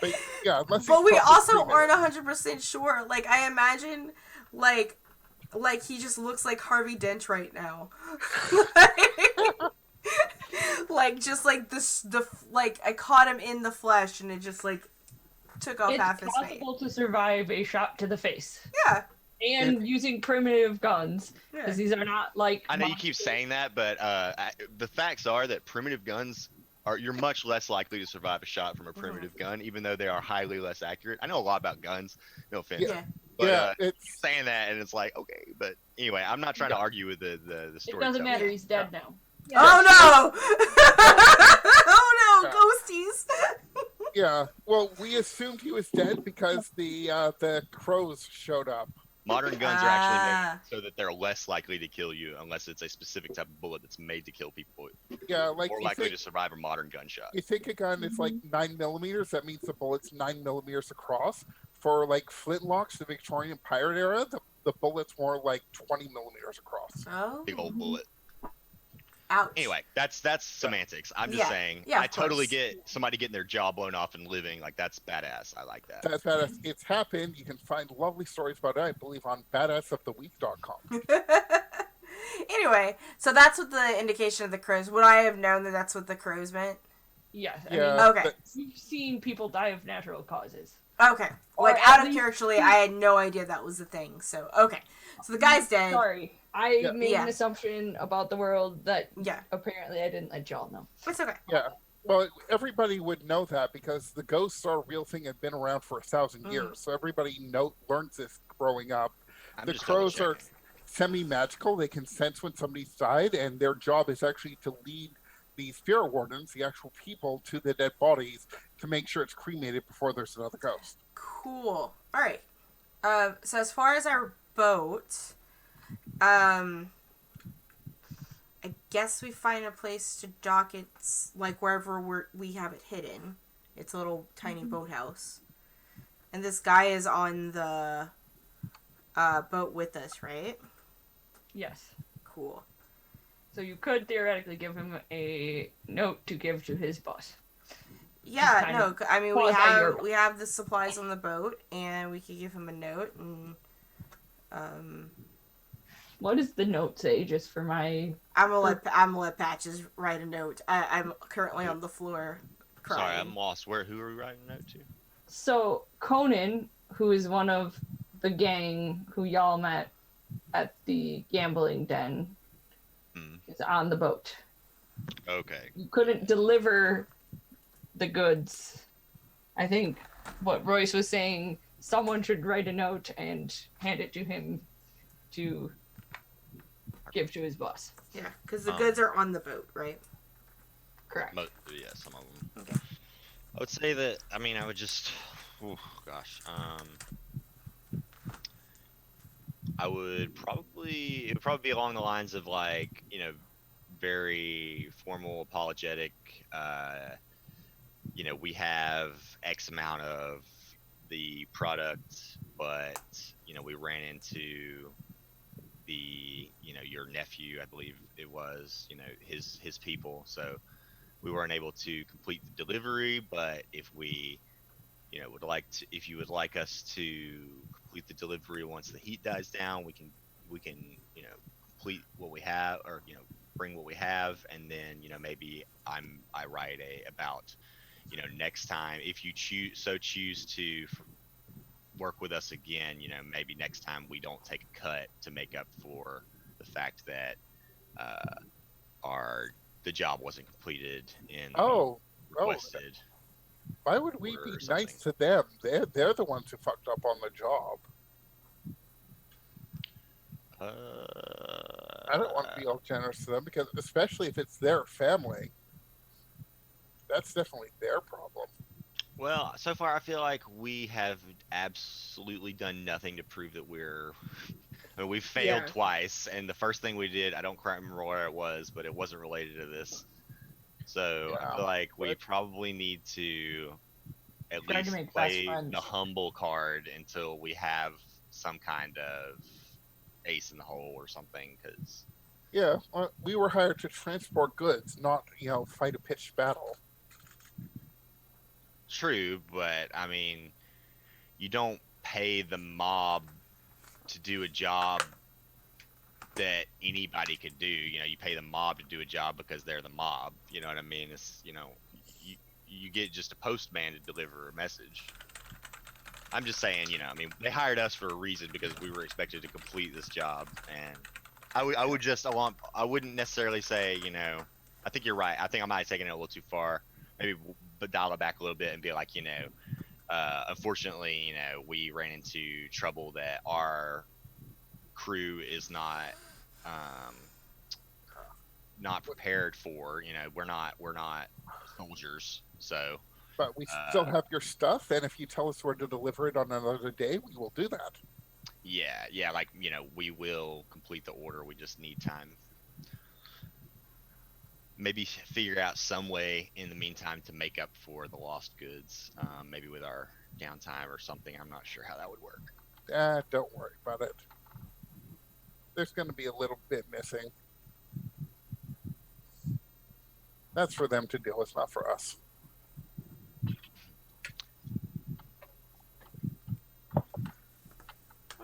But, yeah, unless But it's we properly also cremated. aren't 100% sure. Like, I imagine, like he just looks like Harvey Dent right now. Like, just like like I caught him in the flesh and it just like took off half It's his face. possible to survive a shot to the face. Yeah. And using primitive guns, Yeah. because these are not like. I know you keep saying that, but the facts are that primitive guns you're much less likely to survive a shot from a primitive gun, even though they are highly less accurate. I know a lot about guns, no offense. Yeah. But it's saying that and it's like, okay, but anyway, I'm not trying to argue with the It story. doesn't matter. He's dead now. Oh no! Oh no, Yeah. ghosties! yeah. Well, we assumed he was dead because the crows showed up. Modern guns are actually made so that they're less likely to kill you unless it's a specific type of bullet that's made to kill people. Yeah, like More you likely think, to survive a modern gunshot. you think a gun is like 9mm. That means the bullet's 9mm across. For like flintlocks, the Victorian pirate era, the bullet's more like 20mm across. Oh. Big old bullet. Ouch. Anyway, that's semantics. I'm just Yeah, saying. yeah, of I totally course. get somebody getting their jaw blown off and living. Like that's badass. I like that. That's badass. It's happened. You can find lovely stories about it, I believe, on badassoftheweek.com. Anyway, so that's what the indication of the crows. Would I have known that that's what the crows meant? Yes. I Yeah. mean, Okay. we've seen people die of natural causes. Okay. Or Like, at out of least- character, I had no idea that was the thing. So, okay. So the guy's dead. Sorry, I Yeah. made Yeah. an assumption about the world that Yeah. apparently I didn't let y'all know. It's okay. Yeah. Well, everybody would know that because the ghosts are a real thing and been around for 1,000 years. So everybody learns this growing up. I'm The just crows are double-checking. semi-magical. They can sense when somebody's died, and their job is actually to lead the spirit wardens, the actual people, to the dead bodies to make sure it's cremated before there's another ghost. Cool. All right. So as far as our boat, I guess we find a place to dock it, like wherever we have it hidden. It's a little tiny boathouse. And this guy is on the boat with us, right? Yes. Cool. So you could theoretically give him a note to give to his boss. Yeah, kind no, of I mean quasi-your- we have the supplies on the boat, and we could give him a note, and What does the note say, just for my... I'm gonna let Patches write a note. I'm currently on the floor crying. Sorry, I'm lost. Who are we writing a note to? So, Conan, who is one of the gang who y'all met at the gambling den, Hmm. is on the boat. Okay. You couldn't deliver the goods. I think what Royce was saying, someone should write a note and hand it to him to give to his boss. Yeah, because the Um, goods are on the boat, right? Correct. Yeah, some of them. Okay. I would say that. I mean, I would just. Oh gosh. I would probably. It would probably be along the lines of like very formal, apologetic. We have X amount of the product, but we ran into your nephew, I believe it was, his people, so we weren't able to complete the delivery. But if we if you would like us to complete the delivery once the heat dies down, we can complete what we have, or bring what we have, and then maybe I write about next time, if you choose to work with us again, maybe next time we don't take a cut to make up for the fact that the job wasn't completed in Oh, requested. why would we Or be nice something. to them? They're the ones who fucked up on the job. I don't want to be all generous to them because, especially if it's their family, that's definitely their problem. Well, so far I feel like we have absolutely done nothing to prove that we failed Yeah. twice, and the first thing we did, I don't quite remember where it was, but it wasn't related to this. So I Yeah, feel like we but- probably need to at Try to least make best play friends. the humble card until we have some kind of ace in the hole or something, because Yeah, well, we were hired to transport goods, not fight a pitched battle. true, but I mean, you don't pay the mob to do a job that anybody could do. You pay the mob to do a job because they're the mob. You know what I mean? It's you get just a postman to deliver a message. I'm just saying, I mean, they hired us for a reason because we were expected to complete this job, and I wouldn't necessarily say, I think you're right. I think I might have taken it a little too far. Maybe but dial it back a little bit and be like, unfortunately, we ran into trouble that our crew is not prepared for. We're not soldiers, so But we still have your stuff, and if you tell us where to deliver it on another day, we will do that. yeah, like we will complete the order. We just need time. Maybe figure out some way in the meantime to make up for the lost goods, maybe with our downtime or something. I'm not sure how that would work. Don't worry about it. There's going to be a little bit missing. That's for them to deal with, not for us. All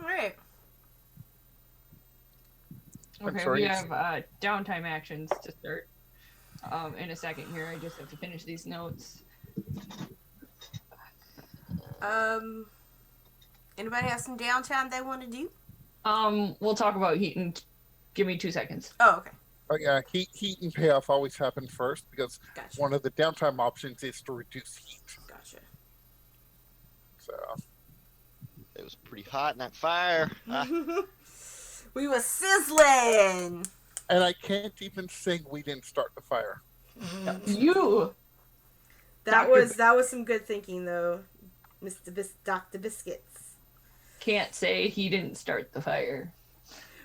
right. I'm Okay, sorry, we it's- have downtime actions to start in a second here. I just have to finish these notes. Anybody have some downtime they want to do? We'll talk about heat and give me 2 seconds. Oh, okay. Oh yeah, heat and payoff always happen first because Gotcha. one of the downtime options is to reduce heat. Gotcha. So It was pretty hot in that fire. We were sizzling. and I can't even sing "We Didn't Start the Fire." You! That Dr. was some good thinking though, Dr. Biscuits. Can't say he didn't start the fire.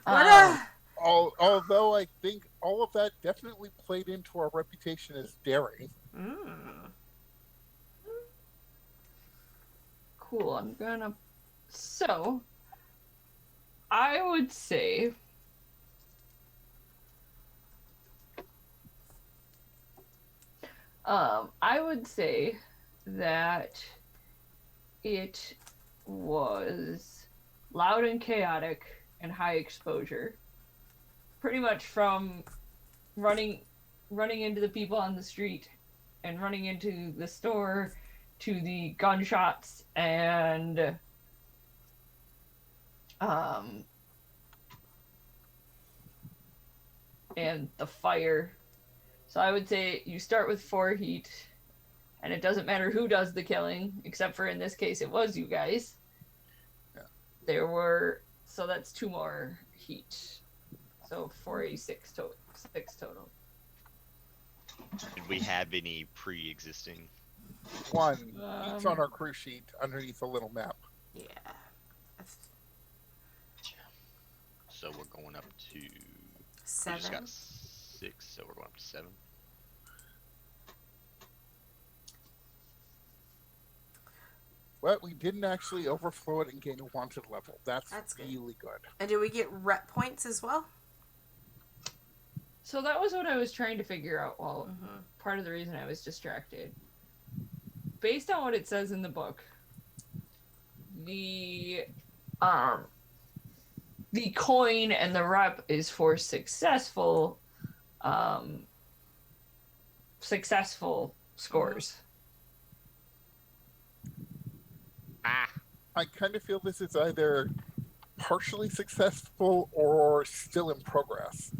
What Although I think all of that definitely played into our reputation as daring. Cool, So, I would say... I would say that it was loud and chaotic and high exposure. Pretty much from running into the people on the street and running into the store to the gunshots and the fire. So I would say you start with 4 heat, and it doesn't matter who does the killing, except for in this case it was you guys. Yeah. So that's 2 more heat. So 6 total. Did we have any pre-existing? One, heat's on our crew sheet underneath a little map. Yeah. So we're going up to. We just 7. got 6, so we're going up to 7. But we didn't actually overflow it and gain a wanted level. That's good. really good. And did we get rep points as well? So that was what I was trying to figure out. Well, part of the reason I was distracted. Based on what it says in the book, the coin and the rep is for successful scores. I kind of feel this is either partially successful or still in progress.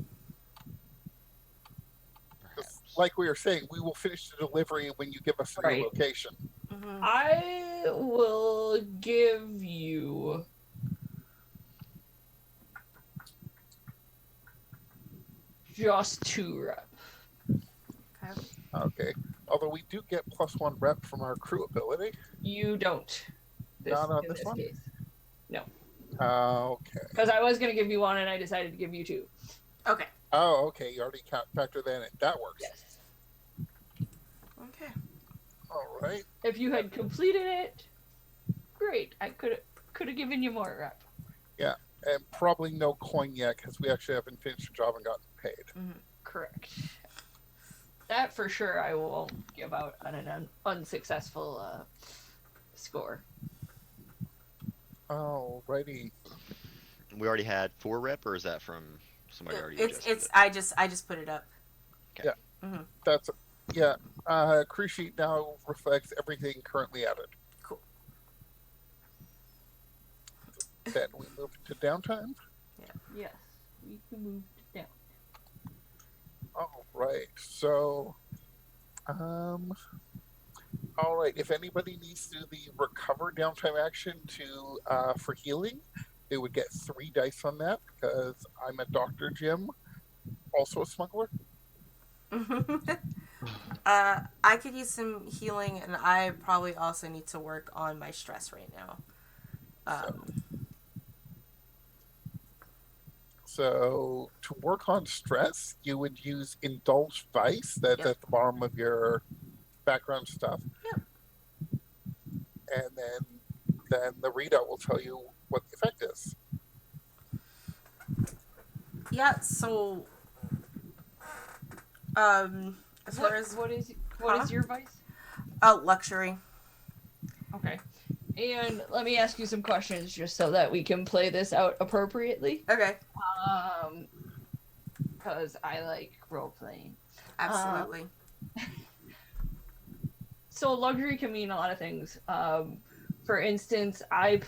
Like we were saying, we will finish the delivery when you give us your location. I will give you just 2 rep. Okay. Although we do get +1 rep from our crew ability. You don't. Not on this one? Case. No. Okay. Because I was going to give you 1 and I decided to give you 2. Okay. Oh, okay. You already factored that in. That works. Yes. Okay. All right. If you had completed it, great. I could have given you more rep. Yeah, and probably no coin yet because we actually haven't finished the job and gotten paid. Correct. That for sure I will give out on an unsuccessful score. Alrighty. We already had 4 rep, or is that from somebody already? It's I just put it up. Okay. Yeah. That's crew sheet now reflects everything currently added. Cool. Then we move to downtime. Yes, we can move down. All right. So, all right. If anybody needs to do the recover downtime action to for healing, they would get 3 dice on that because I'm a Dr. Jim, also a smuggler. I could use some healing, and I probably also need to work on my stress right now. So to work on stress, you would use Indulge Vice. That's at the bottom of your background stuff. Yep. And then the readout will tell you what the effect is. Yeah, so As far as what is Huh? your vice? luxury. Okay. And let me ask you some questions just so that we can play this out appropriately. Okay, Because I like role playing. absolutely. So luxury can mean a lot of things. For instance, I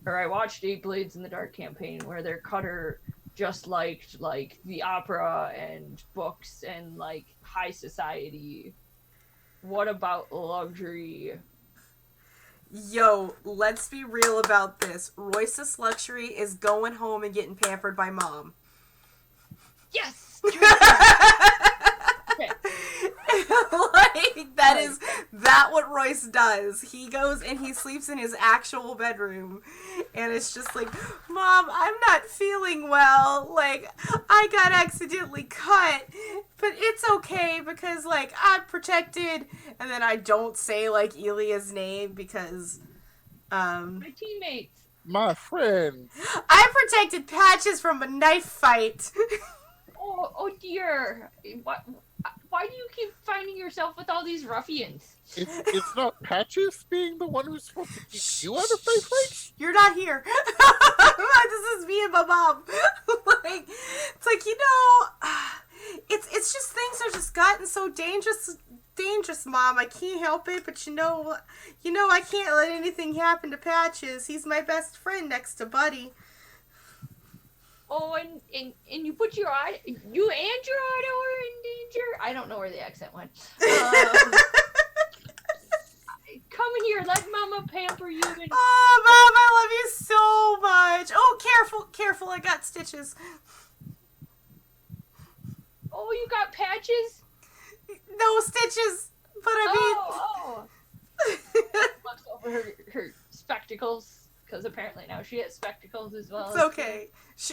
watched Eight Blades in the Dark campaign where their cutter just liked like the opera and books and like high society. What about luxury? Yo, let's be real about this. Royce's luxury is going home and getting pampered by mom. Yes. Like that is what Royce does. He goes and he sleeps in his actual bedroom, and it's just like, Mom, I'm not feeling well. Like I got accidentally cut, but it's okay because like I'm protected. And then I don't say like Elia's name because My teammates. My friend. I protected Patches from a knife fight. Oh dear. Why do you keep finding yourself with all these ruffians? It's not Patches being the one who's supposed to keep you out of my fights? You're not here. This is me and my mom. Like, it's like, it's just things are just gotten so dangerous, Mom. I can't help it, but I can't let anything happen to Patches. He's my best friend next to Buddy. Oh, and you put you and your auto are in danger? I don't know where the accent went. Come in here, let Mama pamper you. And... Oh, Mom, I love you so much. Oh, careful, I got stitches. Oh, you got patches? No stitches, but I Looks over her spectacles, because apparently now she has spectacles as well. It's okay.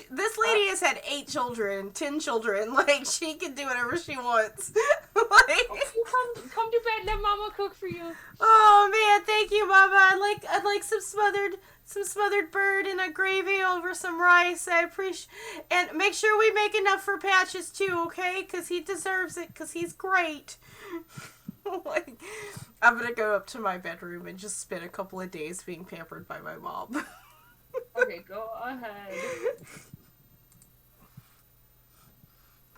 This lady has had 8 children, 10 children. Like, she can do whatever she wants. Like, You come to bed, let Mama cook for you. oh man, thank you, Mama. I'd like some smothered bird and a gravy over some rice. I appreciate, and make sure we make enough for Patches too, okay? Cause he deserves it. Cause he's great. Like, I'm gonna go up to my bedroom and just spend a couple of days being pampered by my mom. Okay, go ahead.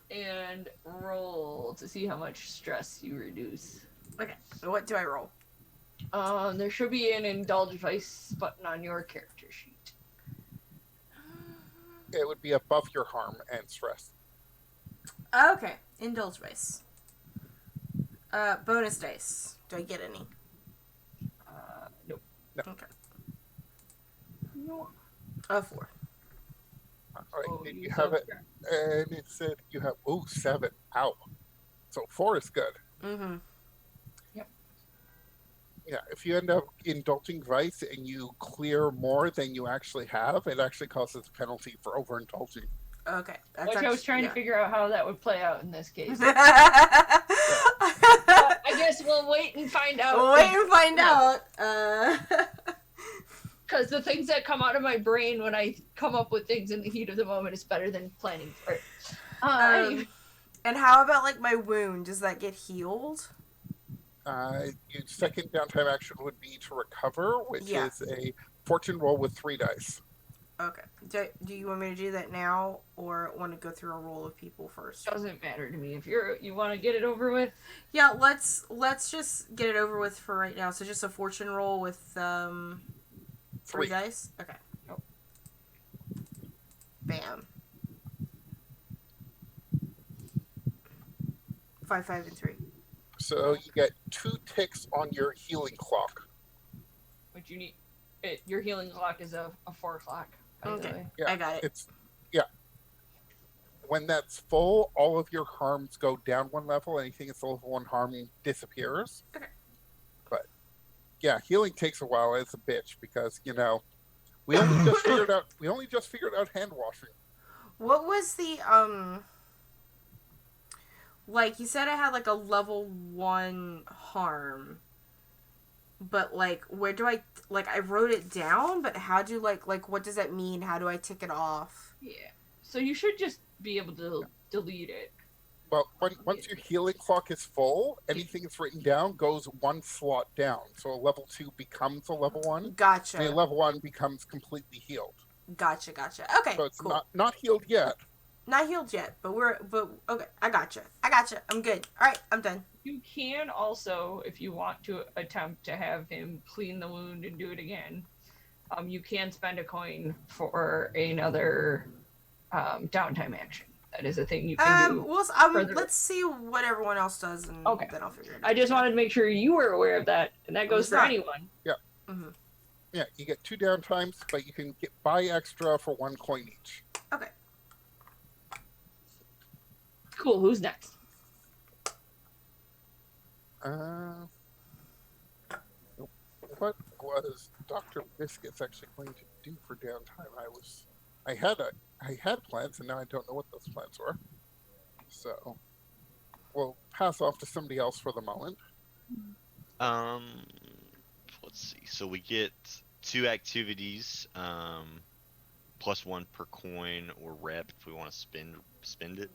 And roll to see how much stress you reduce. Okay, so what do I roll? There should be an indulge vice button on your character sheet. It would be above your harm and stress. Okay, indulge dice. Bonus dice. Do I get any? Nope. Okay. No. 4. All right, Oh, did you you have it? subtract. And it said you have 7. Ow. So 4 is good. Mm-hmm. Yeah, if you end up indulging vice and you clear more than you actually have, it actually causes a penalty for overindulging. Okay. Which I was trying to figure out how that would play out in this case. But I guess we'll wait and find out. we'll wait and find out. Because the things that come out of my brain when I come up with things in the heat of the moment is better than planning for it. And how about like my wound? Does that get healed? Your second downtime action would be to recover, which Yeah. is a fortune roll with 3 dice. Okay. Do you want me to do that now, or want to go through a roll of people first? Doesn't matter to me. If you want to get it over with. Yeah, let's just get it over with for right now. So just a fortune roll with 3 3. dice. Okay. Nope. Bam. 5, 5, and 3. So you get 2 ticks on your healing clock. Which you need. Your healing clock is a 4 o'clock. By the Okay. way. Yeah, I got it. When that's full, all of your harms go down 1 level. Anything that's level 1 harm disappears. Okay. But yeah, healing takes a while. It's a bitch because we only just figured out hand washing. What was the like you said I had like a level 1 harm, but like where do I I wrote it down, but how do like what does that mean? How do I tick it off? Yeah. So you should just be able to delete it. Well, once your healing clock is full, anything that's written down goes one slot down. So a level 2 becomes a level 1, and a Gotcha. level 1 becomes completely healed. Gotcha. Okay, So it's cool. not healed yet. Not healed yet, but okay. I gotcha. I'm good. All right, I'm done. You can also, if you want to attempt to have him clean the wound and do it again, you can spend a coin for another downtime action. That is a thing you can do. further- Let's see what everyone else does, and Okay. then I'll figure it out. I just wanted to make sure you were aware of that, and that goes it's for not. anyone. Mm-hmm. Yeah, you get 2 downtimes, but you can buy extra for 1 coin each. Okay. Cool. Who's next? What was Dr. Biscuits actually going to do for downtime? I had plans, and now I don't know what those plans were. So we'll pass off to somebody else for the moment. Let's see. So we get 2 activities, plus 1 per coin or rep if we want to spend it.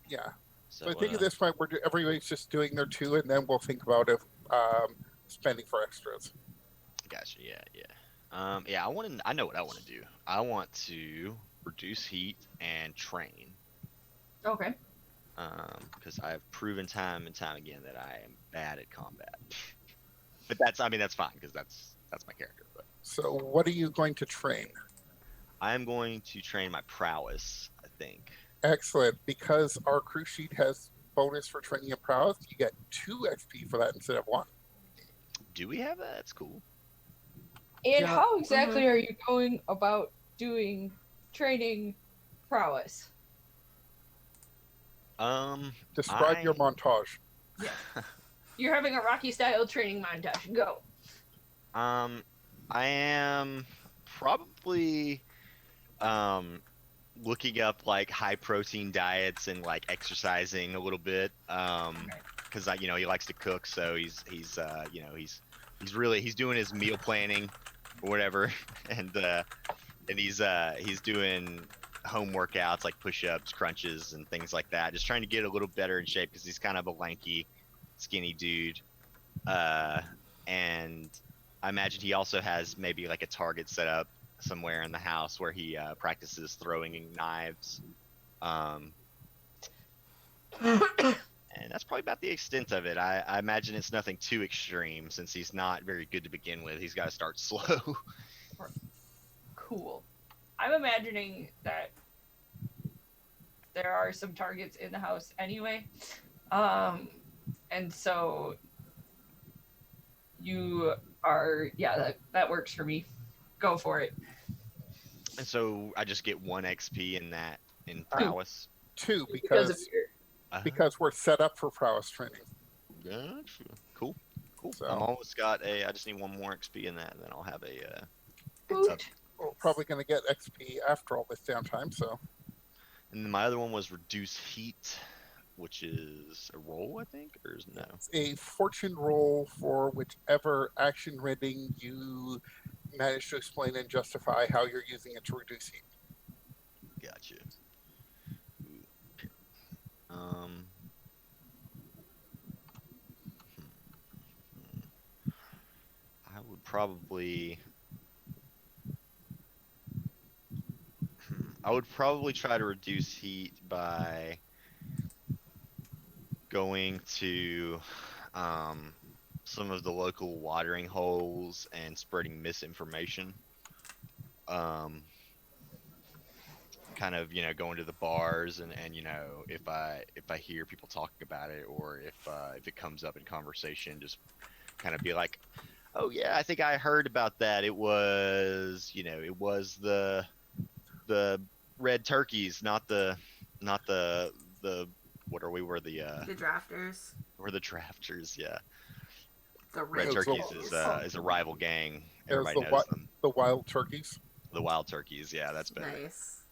Yeah. So, So I think at this point everybody's just doing their 2, and then we'll think about spending for extras. Gotcha. Yeah. I know what I want to do. I want to reduce heat and train. Okay. Because I've proven time and time again that I am bad at combat. But that's fine because that's my character. But So what are you going to train? I am going to train my prowess, I think. Excellent, because our crew sheet has bonus for training and prowess. You get 2 XP for that instead of 1. Do we have that? That's cool. And Yeah. how exactly are you going about doing training prowess? Describe your montage. You're having a Rocky style training montage. Go. I am probably looking up like high protein diets and like exercising a little bit because he likes to cook, so he's doing his meal planning or whatever and he's doing home workouts like push-ups, crunches, and things like that, just trying to get a little better in shape because he's kind of a lanky, skinny dude, and I imagine he also has maybe like a target set up somewhere in the house where he practices throwing knives. And that's probably about the extent of it. I imagine it's nothing too extreme since he's not very good to begin with. He's got to start slow. Cool. I'm imagining that there are some targets in the house anyway. And so you are, that works for me. Go for it. And so I just get 1 XP in prowess. 2, Because of because we're set up for prowess training. Gotcha. Cool. So I'm almost got I just need 1 more XP in that, and then I'll have a. Boot. we're probably going to get XP after all this downtime. So And then my other one was reduce heat, which is a roll, I think, or is no? it's a fortune roll for whichever action rating you manage to explain and justify how you're using it to reduce heat. Gotcha. I would probably. I would probably try to reduce heat by going to some of the local watering holes and spreading misinformation. Kind of, going to the bars and if I hear people talking about it, or if it comes up in conversation, just kind of be like, oh yeah, I think I heard about that. It was the red turkeys, not the what are we? We're the drafters. we're the drafters, yeah. The Red Red Turkeys Turkeys. is a rival gang. There's Everybody the knows them. The wild turkeys. The Wild Turkeys, yeah, that's better. Nice.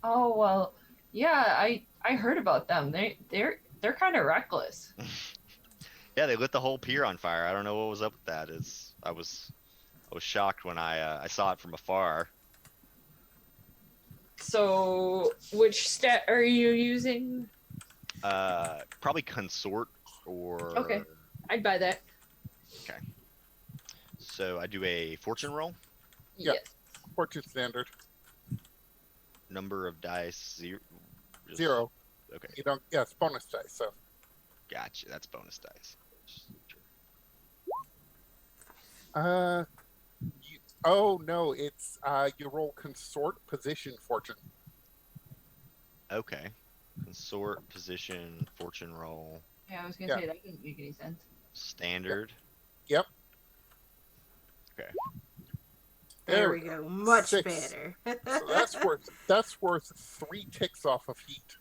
Oh well, yeah, I heard about them. They're kind of reckless. Yeah, they lit the whole pier on fire. I don't know what was up with that. I was shocked when I saw it from afar. So, which stat are you using? Probably consort or. Okay. I'd buy that. So I do a fortune roll. Yeah. Yes. Fortune standard. Number of dice zero. 0. Okay, You don't. Yeah, it's bonus dice. So gotcha. That's bonus dice. oh no, it's you roll consort position fortune. Okay. Consort position fortune roll Yeah, I was gonna Yeah. say that didn't make any sense. standard. Yep. There we go. Much 6. better. So that's worth 3 ticks off of heat.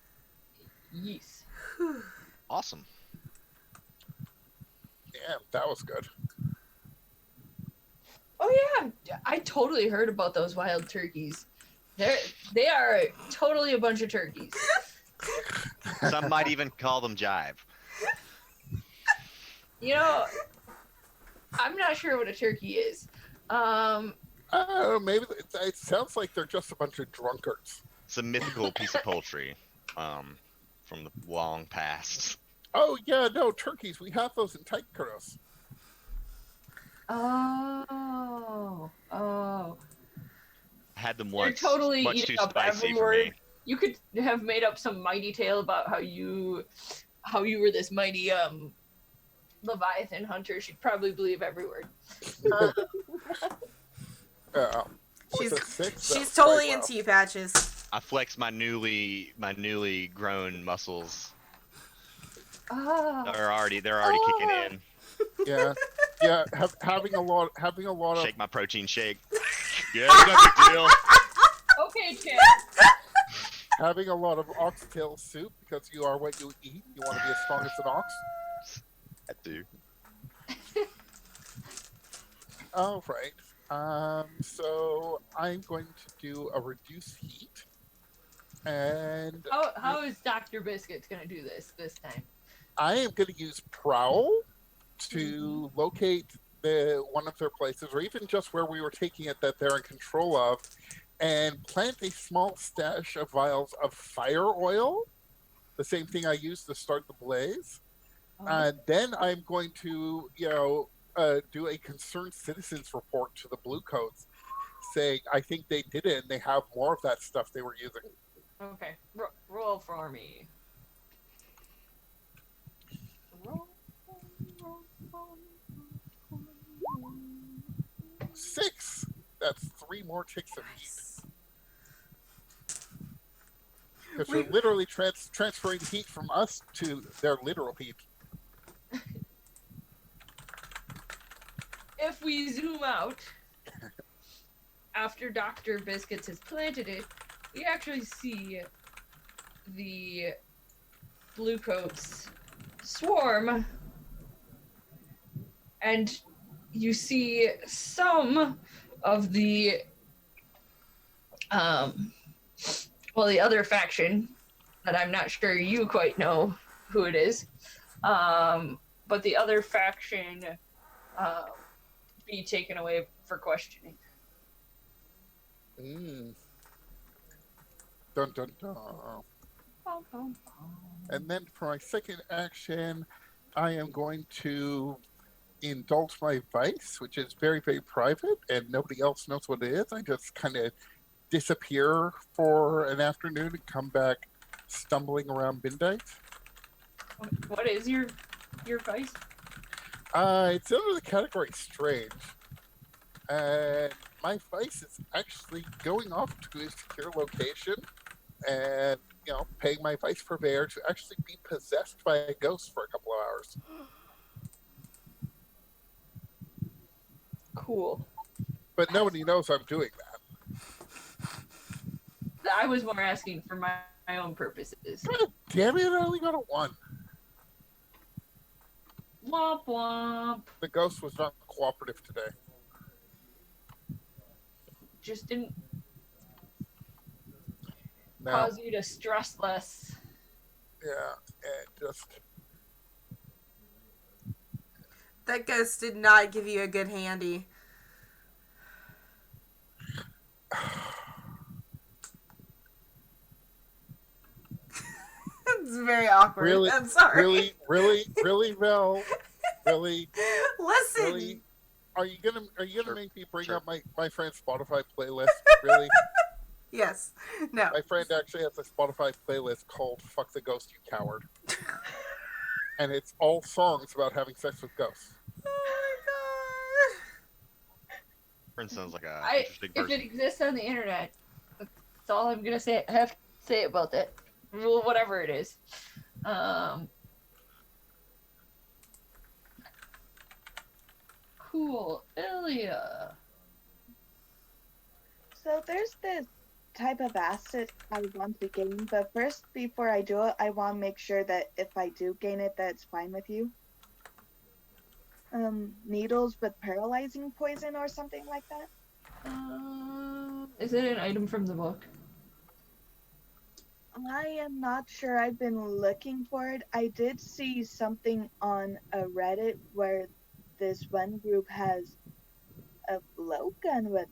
Yes. Awesome. Yeah, that was good. Oh yeah, I totally heard about those wild turkeys. They are totally a bunch of turkeys. Some might even call them jive. You know, I'm not sure what a turkey is. Maybe it sounds like they're just a bunch of drunkards. It's a mythical piece of poultry, from the long past. Oh yeah, no turkeys. We have those in Tychros. Oh. I had them They're once. totally much eating too up spicy every for word. me. You could have made up some mighty tale about how you were this mighty Leviathan hunter. She'd probably believe every word. She's What's a 6? she's That's totally quite into you, Patches. I flex my newly grown muscles. Oh. They're already kicking in. well. Yeah. Having a lot of Shake my protein shake. Yeah, it's no big deal. Okay, Chad. having a lot of oxtail soup because you are what you eat. You want to be as strong as an ox. I do. All right. So I'm going to do a reduce heat, and How is Dr. Biscuits gonna do this time? I am going to use prowl to locate one of their places, or even just where we were taking it that they're in control of, and plant a small stash of vials of fire oil, the same thing I used to start the blaze. And then I'm going to, do a concerned citizens report to the Bluecoats, saying I think they did it and they have more of that stuff they were using. Okay, roll for me. Roll. 6. That's 3 more ticks of heat. Because you're literally transferring heat from us to their literal heat. If we zoom out, after Dr. Biscuits has planted it, you actually see the Bluecoats swarm, and you see some of the the other faction that I'm not sure you quite know who it is, but the other faction be taken away for questioning. Dun dun dun. And then for my second action, I am going to indulge my vice, which is very, very private, and nobody else knows what it is. I just kind of disappear for an afternoon and come back stumbling around midnight. What is your vice? It's under the category strange. And my vice is actually going off to a secure location and, paying my vice purveyor to actually be possessed by a ghost for a couple of hours. Cool. But nobody knows I'm doing that. I was more asking for my own purposes. God damn it, I only got a 1. Womp womp. The ghost was not cooperative today. Just didn't No. cause you to stress less. Yeah, and just... That ghost did not give you a good handy. awkward. Really, I'm sorry. really, Vel, really, Listen. really. Are you gonna Sure, make me bring sure. up my friend's Spotify playlist? Really? Yes. No. My friend actually has a Spotify playlist called "Fuck the Ghost, You Coward," and it's all songs about having sex with ghosts. Oh Friend sounds like a I interesting if it person. exists on the internet, that's all I'm gonna say. Have to say about that. Well, whatever it is. Cool, Ilya. So there's this type of asset I want to gain, but first, before I do it, I want to make sure that if I do gain it, that it's fine with you. Needles with paralyzing poison or something like that. Is it an item from the book? I am not sure. I've been looking for it. I did see something on a Reddit where this one group has a blowgun with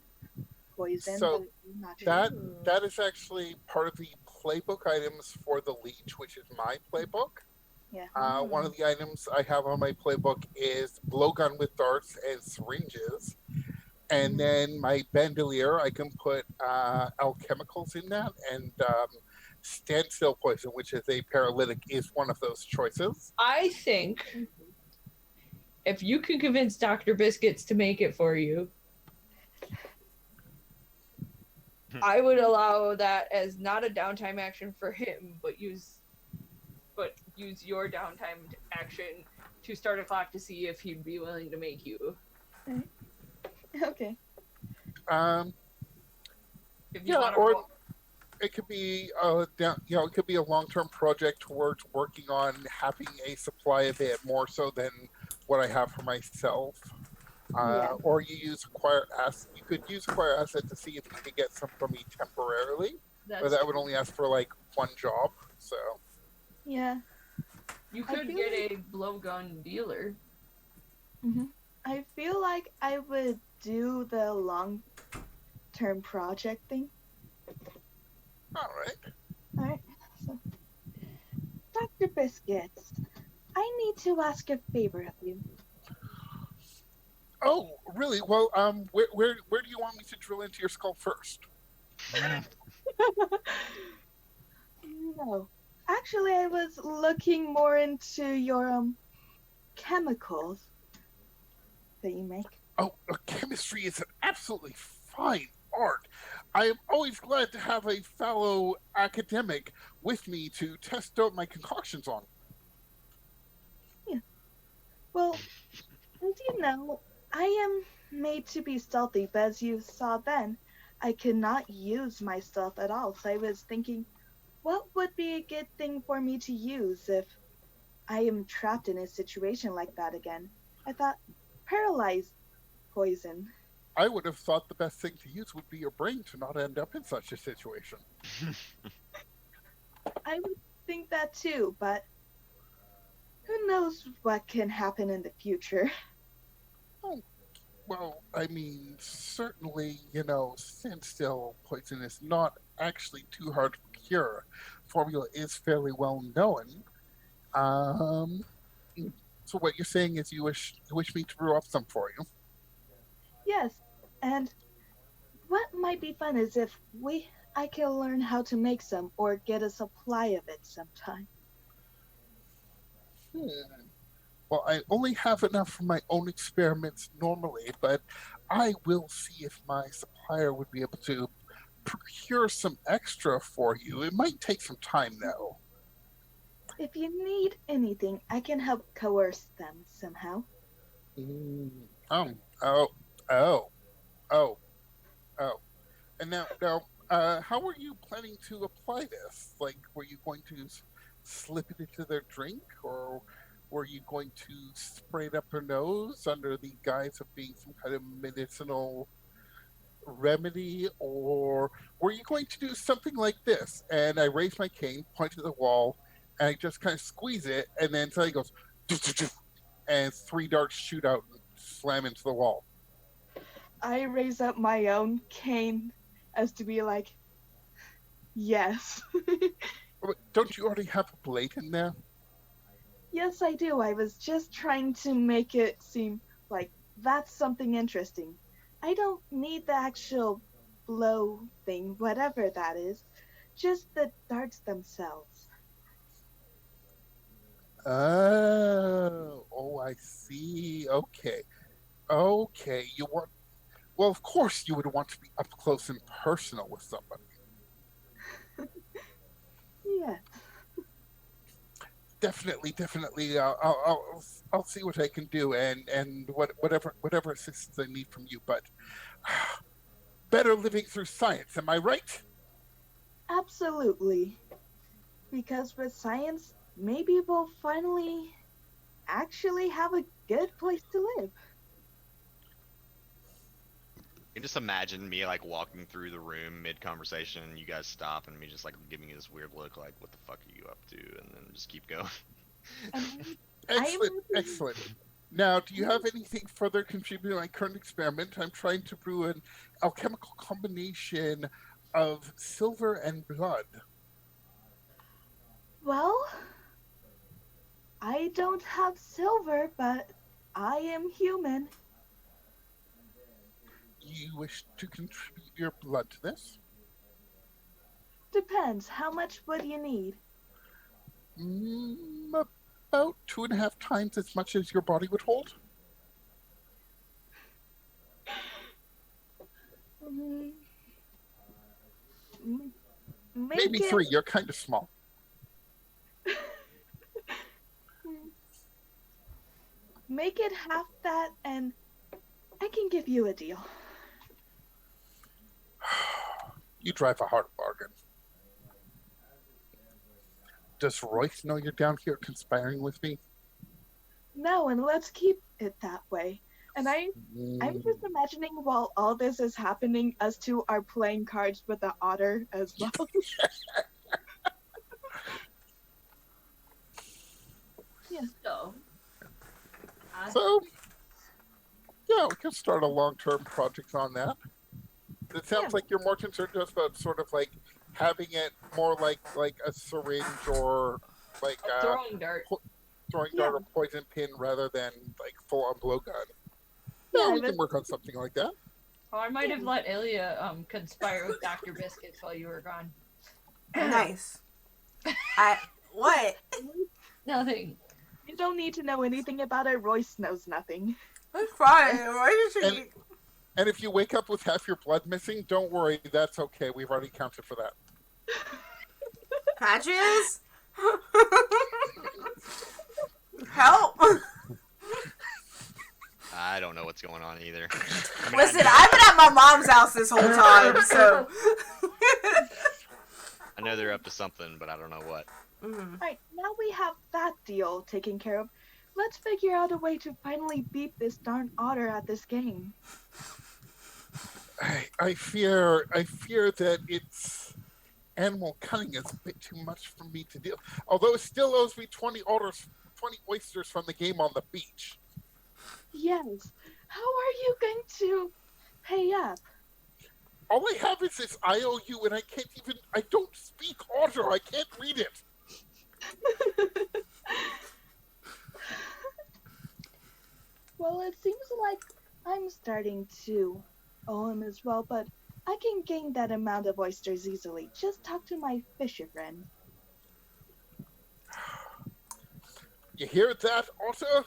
poison, So but I'm not sure. that is actually part of the playbook items for the Leech, which is my playbook. Yeah. One of the items I have on my playbook is blowgun with darts and syringes. And then my bandolier, I can put alchemicals in that, and standstill poison, which is a paralytic, is one of those choices. I think if you can convince Dr. Biscuits to make it for you, I would allow that as not a downtime action for him, but use your downtime action to start a clock to see if he'd be willing to make you. Okay. If you Yeah, wanna or roll- it could be it could be a long-term project towards working on having a supply of it more so than what I have for myself. Yeah. Or you use acquire asset. You could use acquire asset to see if you could get some from me temporarily, but that's that would only ask for like one job. So Yeah. you I could feel get like- a blowgun dealer. I feel like I would do the long-term project thing. all right. Alright, so Dr. Biscuits, I need to ask a favor of you. Oh, really? Well, where do you want me to drill into your skull first? No. Actually, I was looking more into your chemicals that you make. Oh, chemistry is an absolutely fine art. I am always glad to have a fellow academic with me to test out my concoctions on. Well, as you know, I am made to be stealthy, but as you saw then, I could not use my stealth at all. So I was thinking, what would be a good thing for me to use if I am trapped in a situation like that again? I thought, paralyzed poison. I would have thought the best thing to use would be your brain to not end up in such a situation. I would think that too, but who knows what can happen in the future? Well, I mean, certainly, standstill poison is not actually too hard to procure. Formula is fairly well known. So what you're saying is you wish me to brew up some for you. Yes, and what might be fun is if I can learn how to make some or get a supply of it sometime. Well, I only have enough for my own experiments normally, but I will see if my supplier would be able to procure some extra for you. It might take some time, though. If you need anything, I can help coerce them somehow. Oh. And now, how were you planning to apply this? Like, were you going to slip it into their drink, or were you going to spray it up their nose under the guise of being some kind of medicinal remedy, or were you going to do something like this? And I raise my cane, point to the wall, and I just kind of squeeze it, and then suddenly goes, and 3 darts shoot out and slam into the wall. I raise up my own cane as to be like, yes. Don't you already have a blade in there? Yes, I do. I was just trying to make it seem like that's something interesting. I don't need the actual blow thing, whatever that is, just the darts themselves. Oh, I see. Okay. Okay, you want. Well, of course you would want to be up close and personal with somebody. Yeah. Definitely. I'll see what I can do, and whatever assistance I need from you. But better living through science, am I right? Absolutely. Because with science, maybe we'll finally actually have a good place to live. You can just imagine me like walking through the room mid conversation, and you guys stop, and me just like giving you this weird look, like, "What the fuck are you up to?" And then just keep going. And Excellent. Now, do you have anything further to contribute to my current experiment? I'm trying to brew an alchemical combination of silver and blood. well, I don't have silver, but I am human. You wish to contribute your blood to this? Depends. How much would you need? About 2.5 times as much as your body would hold. Mm, m- Make Maybe it, 3. You're kind of small. make it half that, and I can give you a deal. You drive a hard bargain. Does Royce know you're down here conspiring with me? No, and let's keep it that way. And I'm just imagining while all this is happening, us two are playing cards with the otter as well. So, So, yeah, we can start a long-term project on that. It sounds Yeah. like you're more concerned just about sort of like having it more like a syringe or like throwing dart. throwing Yeah. dart or poison pin rather than like full-on blowgun. Yeah, Yeah, we but- can work on something like that. Oh, I might have let Ilya conspire with Dr. Biscuits while you were gone. Nice. What? Nothing. You don't need to know anything about it. Royce knows nothing. That's fine. Why did you? And if you wake up with half your blood missing, don't worry, that's okay. We've already counted for that. Patches? Help! I don't know what's going on either. Listen, I've been at my mom's house this whole time, so. I know they're up to something, but I don't know what. Mhm. Alright, now we have that deal taken care of. Let's figure out a way to finally beat this darn otter at this game. I fear that its animal cunning is a bit too much for me to deal. Although it still owes me 20 oysters from the game on the beach. Yes. How are you going to pay up? All I have is this IOU, and I don't speak Otter. I can't read it. Well, it seems like I'm starting to owe him as well, but I can gain that amount of oysters easily. Just talk to my fisher friend. You hear that, Otter?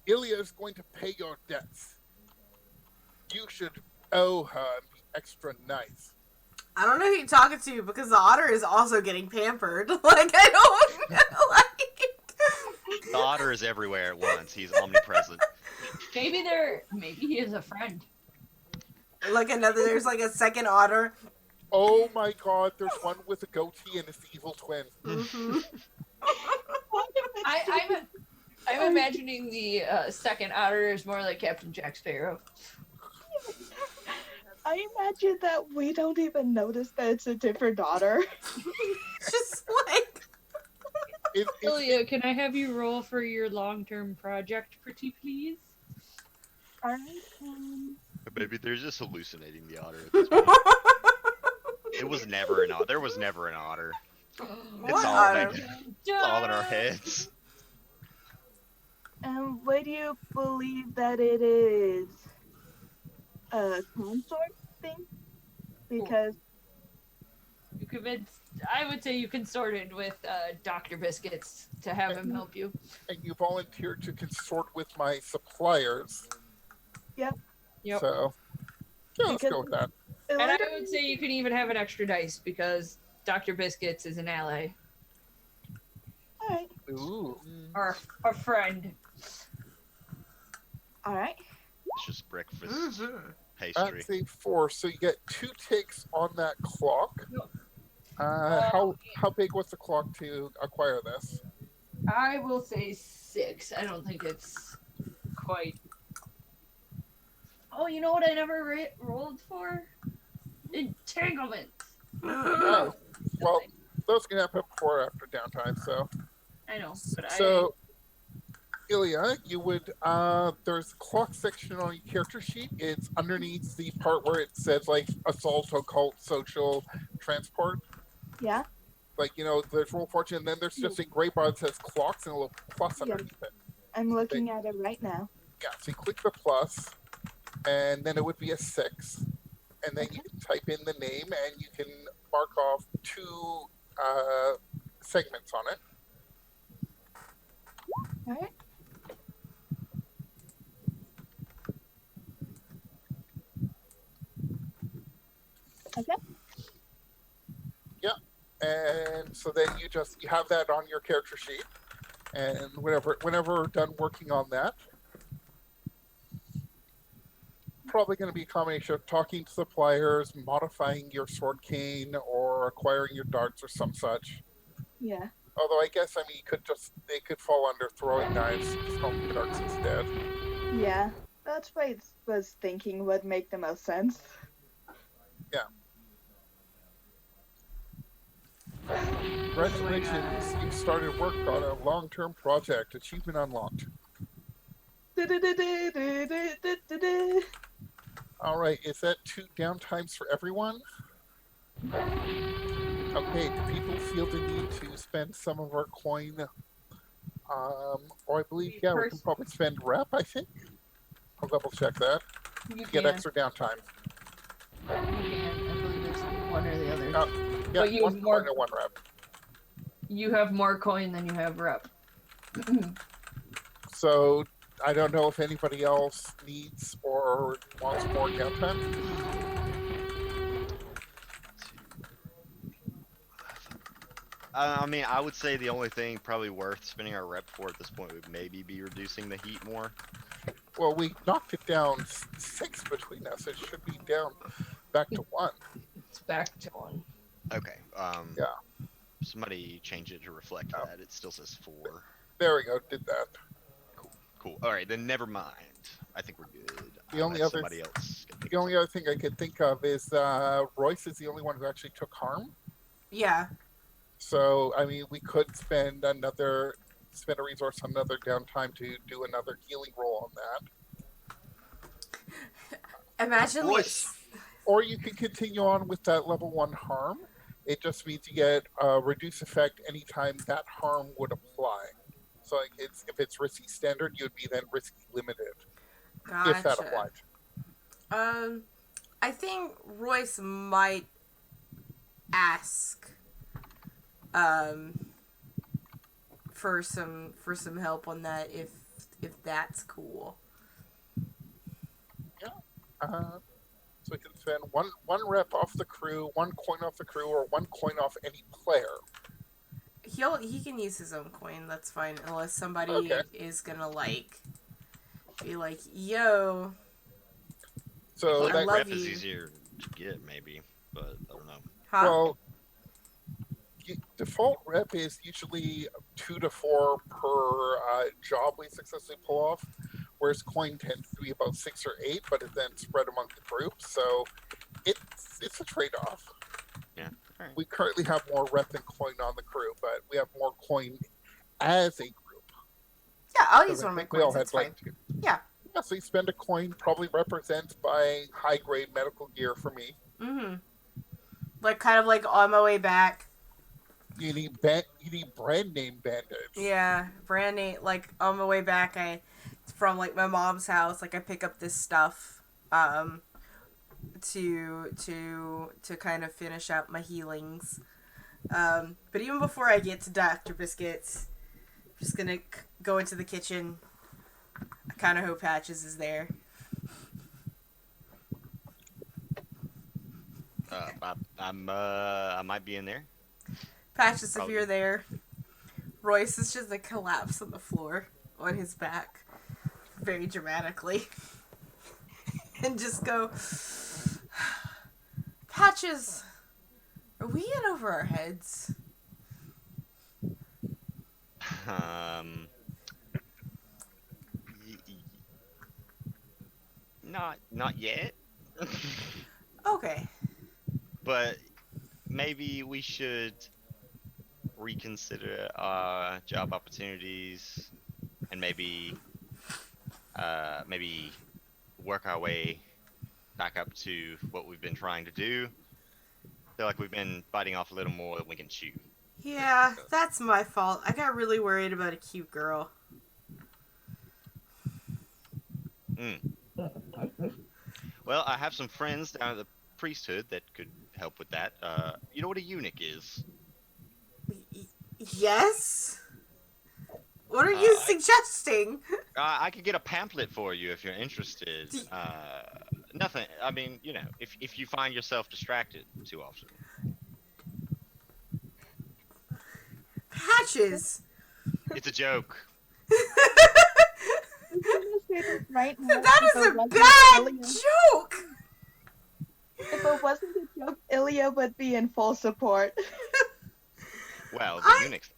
Ilya is going to pay your debts. You should owe her and be extra nice. I don't know who you're talking to because the otter is also getting pampered. Like, I don't know. The otter is everywhere at once. He's omnipresent. Maybe he is a friend. Like there's like a second otter. Oh my god, there's one with a goatee and his evil twin. Mm-hmm. I'm imagining the second otter is more like Captain Jack Sparrow. I imagine that we don't even notice that it's a different otter. Just like. Ilya, can I have you roll for your long-term project, pretty please? Alright, Maybe they're just hallucinating the otter at this point. It was never an otter. There was never an otter. It's What all, otter? it's all in our heads. Would you believe that it is a consort thing? Because You convinced. I would say you consorted with Dr. Biscuits to have him help you. And you volunteered to consort with my suppliers. Yep. So, yeah, let's Because go with that. it And I literally- would say you can even have an extra dice because Dr. Biscuits is an ally all right, Ooh. or a friend. all right. It's just breakfast Mm-hmm. pastry. That's a 4, so you get 2 ticks on that clock. Yep. How big was the clock to acquire this? I will say 6. I don't think it's quite. Oh, you know what I never rolled for? Entanglement. Oh, well, those can happen before or after downtime. So, I know, but so Ilya, you would there's a clock section on your character sheet. It's underneath the part where it says like assault, occult, social, transport. Yeah. Like, you know, there's roll fortune, and then there's just a gray bar that says clocks and a little plus Yeah. underneath it. I'm looking at it right now. Yeah, so you click the plus, and then it would be a 6, and then you can type in the name, and you can mark off 2 segments on it. All right. Okay. And so then you have that on your character sheet, and whenever we're done working on that, probably going to be a combination of talking to suppliers, modifying your sword cane, or acquiring your darts or some such. Yeah. Although I guess you could they could fall under throwing knives, throwing darts instead. Yeah. That's what I was thinking would make the most sense. Congratulations, you started work on a long-term project. Achievement unlocked. All right, is that 2 downtimes for everyone? Okay, do people feel the need to spend some of our coin? Or I believe, yeah, we can probably spend rep, I think. I'll double check that. you Get can. extra downtime. You can. I believe it's one or the other. Yeah, But you have 1 more- coin and 1 rep. You have more coin than you have rep. So I don't know if anybody else needs or wants more downtime. I mean, I would say the only thing probably worth spending our rep for at this point would maybe be reducing the heat more. Well, we knocked it down 6 between us. It should be down back to 1. It's back to 1. Okay. Yeah. Somebody change it to reflect Oh. that. It still says 4. There we go. Did that. Cool. All right, then never mind. I think we're good. The only Unless other- somebody else. The only other thing I could think of is Royce is the only one who actually took harm. Yeah. So we could spend a resource on another downtime to do another healing roll on that. Imagine Royce. Or you can continue on with that level 1 harm. It just means you get a reduced effect anytime that harm would apply. So if it's risky standard, you would be then risky limited if that applied. I think Royce might ask for some help on that if that's cool. So we can spend one rep off the crew, 1 coin off the crew, or 1 coin off any player. He can use his own coin, that's fine, unless somebody Okay. is gonna be like, yo, So Like I that, love rep is you. easier to get, maybe, but I don't know. huh? well, default rep is usually 2 to 4 per job we successfully pull off, whereas coin tends to be about 6 or 8, but it's then spread among the group. So it's a trade-off. Yeah. Alright. We currently have more rep than coin on the crew, but we have more coin as a group. Yeah, I'll So use I one of my think we all coins, it's had fine. like 2. Yeah. Yeah, so you spend a coin, probably represents buying high-grade medical gear for me. Mm-hmm. Like, kind of like on my way back, You need brand name bandits. Yeah, brand name. Like on my way back, from like my mom's house. Like I pick up this stuff, to kind of finish out my healings. But even before I get to Dr. Biscuits, I'm just gonna go into the kitchen. I kind of hope Patches is there. I might be in there. Patches, if Oh. you're there. Royce is just like collapse on the floor on his back, very dramatically, and just go, Patches, are we in over our heads? Um, not yet. Okay. But maybe we should reconsider our job opportunities and maybe work our way back up to what we've been trying to do. Feel like we've been biting off a little more than we can chew. Yeah, that's my fault. I got really worried about a cute girl. Well, I have some friends down at the priesthood that could help with that. You know what a eunuch is? Yes? What are you suggesting? I could get a pamphlet for you if you're interested. Nothing. I mean, you know, if you find yourself distracted too often. Patches. It's a joke. Right now, That if is it a wasn't bad Ilya- joke. If it wasn't a joke, Ilya would be in full support. Well, the I- eunuchs.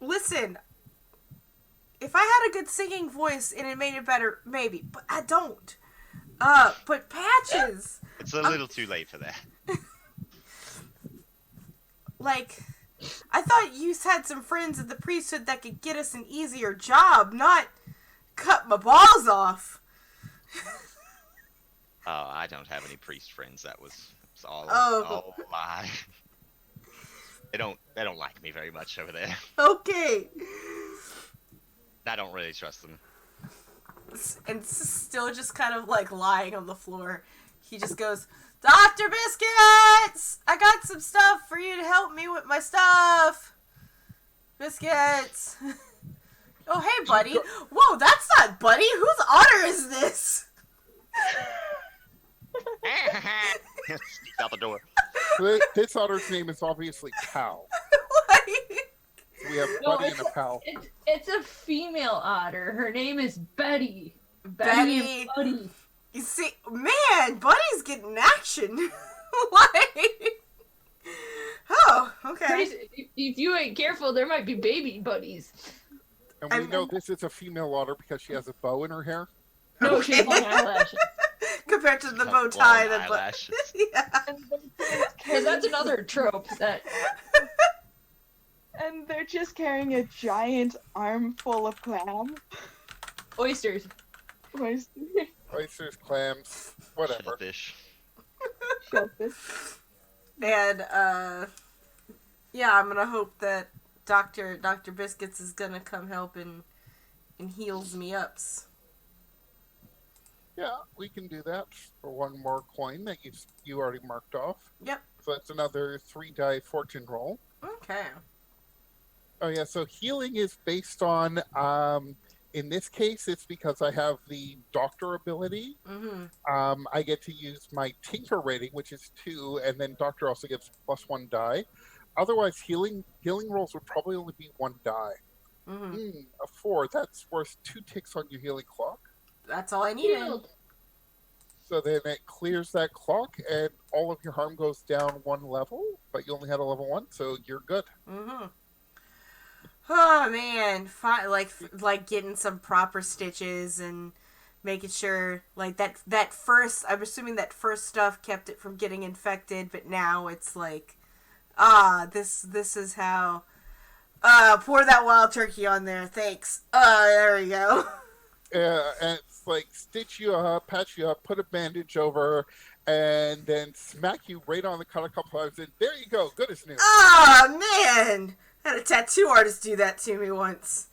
Listen, if I had a good singing voice and it made it better, maybe, but I don't. But Patches, It's a little too late for that. like, I thought you had some friends at the priesthood that could get us an easier job, not cut my balls off. Oh, I don't have any priest friends. That was all Oh. a lie. They don't like me very much over there. Okay. I don't really trust them. And still just kind of like lying on the floor. He just goes, Dr. Biscuits! I got some stuff for you to help me with my stuff. Biscuits. Oh, hey, buddy. Whoa, that's not Buddy. Whose otter is this? Sneaks out the door. This otter's name is obviously Pal. Like, So we have No, Buddy and a Pal. It's a female otter. Her name is Betty. Betty. And Buddy. you see, man, Buddy's getting action. Like, oh, okay. Pretty- If you ain't careful, there might be baby buddies. And we know this is a female otter because she has a bow in her hair. No, she's long eyelashes. Compared to the bow Long tie that eyelashes. yeah. Because that's another trope that And they're just carrying a giant armful of clams. oysters. Oysters, clams, whatever. Shellfish. Shellfish. And yeah, I'm gonna hope that Dr. Biscuits is gonna come help and heals me ups. Yeah, we can do that for one more coin that you already marked off. Yep. So that's another 3-die fortune roll. Okay. Oh yeah, so healing is based on in this case it's because I have the doctor ability. Mm-hmm. I get to use my tinker rating, which is 2, and then doctor also gets +1 die. Otherwise healing rolls would probably only be 1 die. Mm-hmm. A 4, that's worth 2 ticks on your healing clock. That's all I needed. Healed. So then it clears that clock and all of your harm goes down 1 level, but you only had a level 1, so you're good. Mm-hmm. Oh man, like getting some proper stitches and making sure like that first. I'm assuming that first stuff kept it from getting infected, but now it's like, this is how. Pour that wild turkey on there. Thanks. There we go. And it's like stitch you up, patch you up, put a bandage over, and then smack you right on the cut a couple times. And there you go, good as new. Ah, man! I had a tattoo artist do that to me once.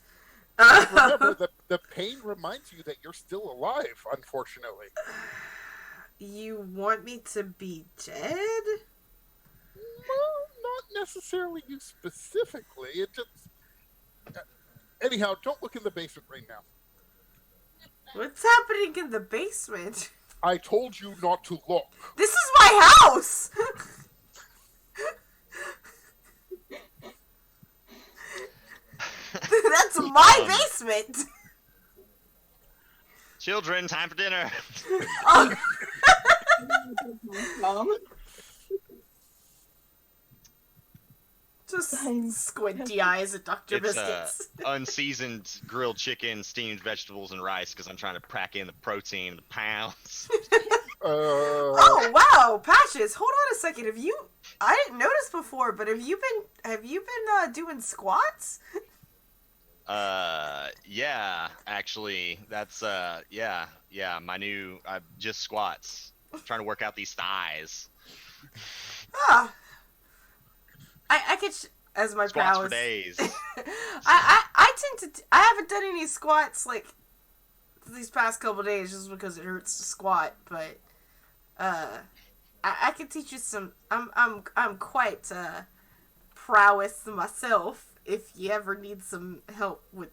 Remember, the pain reminds you that you're still alive, unfortunately. You want me to be dead? Well, not necessarily you specifically. It just. Anyhow, don't look in the basement right now. What's happening in the basement? I told you not to look. This is my house! That's my basement! Children, time for dinner. Oh, just squinty eyes at Dr. It's Biscuits. unseasoned grilled chicken, steamed vegetables, and rice because I'm trying to pack in the protein, the pounds. Oh wow, Patches! Hold on a second. I didn't notice before, but have you been doing squats? Yeah, actually, that's yeah, my new just squats. Trying to work out these thighs. Ah, I could as my Squats for prowess. days. I tend to. I haven't done any squats like these past couple days just because it hurts to squat, but I could teach you some. I'm quite prowess myself. If you ever need some help with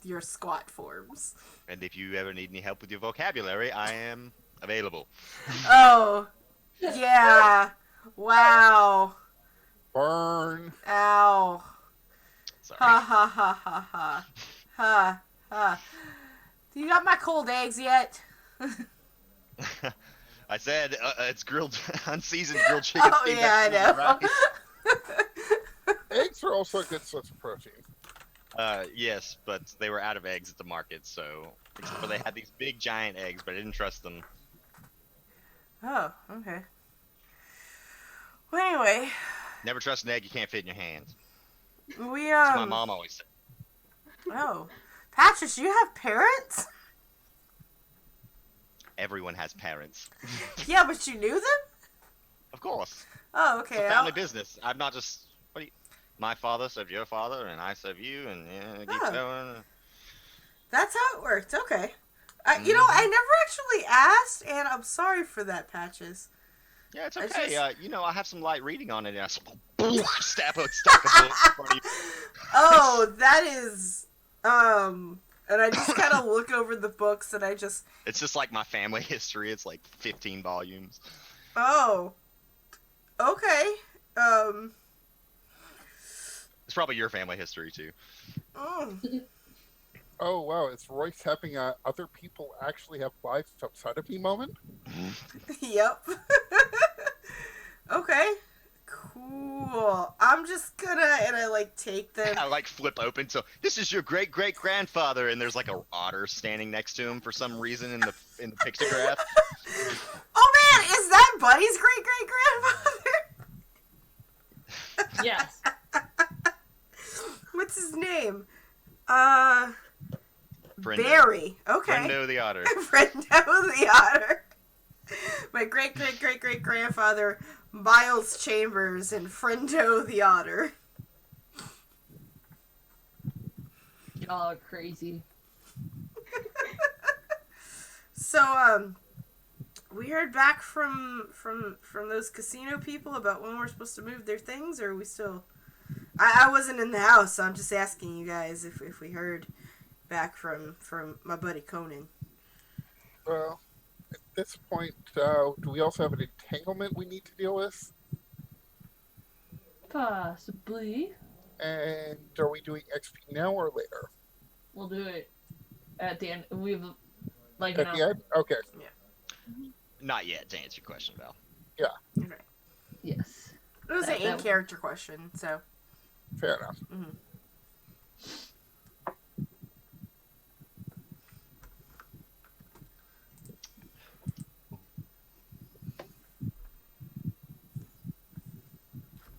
your squat forms. And if you ever need any help with your vocabulary, I am available. Oh, yeah. Wow. Burn. Ow. Sorry. Ha ha ha ha ha. Ha ha. You got my cold eggs yet? I said it's grilled, unseasoned grilled chicken. Oh steamed yeah, I vegetables, and know. rice. Eggs are also a good source of protein. Yes, but they were out of eggs at the market, so except for they had these big giant eggs, but I didn't trust them. Oh, okay. Well, anyway, Never trust an egg you can't fit in your hands. we That's what my mom always said. Oh, Patches, you have parents? Everyone has parents. Yeah, but you knew them? Of course. Oh, It's okay. a family business. I'm not just my father served your father, and I serve you, and yeah, it keeps Oh. going. That's how it worked. Okay. You know, I never actually asked, and I'm sorry for that, Patches. Yeah, it's I okay. just- You know, I have some light reading on it, and I stab a stack of books in front of you. Oh, that is, and I just kind of look over the books, and I just, It's just like my family history. It's like 15 volumes. oh, okay, It's probably your family history too. mm. Oh wow, is Royce having a other people actually have lives outside of me moment? Yep. Okay. Cool. I'm just gonna, and I like take them. I like flip open. So this is your great great grandfather, and there's like a otter standing next to him for some reason in the pictograph. Oh man, is that Buddy's great great grandfather? Yes. What's his name? Brendo. Barry. Okay. Brendo the otter. Brendo the otter. My great great great great grandfather, Miles Chambers, and Friendo the otter. Y'all are crazy. So, we heard back from those casino people about when we're supposed to move their things, or are we still? I wasn't in the house, so I'm just asking you guys if we heard back from my buddy Conan. Well, at this point, do we also have an entanglement we need to deal with? Possibly. And are we doing XP now or later? We'll do it at the end. We've like an At the hour. end? Okay. Not yet, to answer your question, Val. Yes. It was an That- in-character question, so. Fair enough.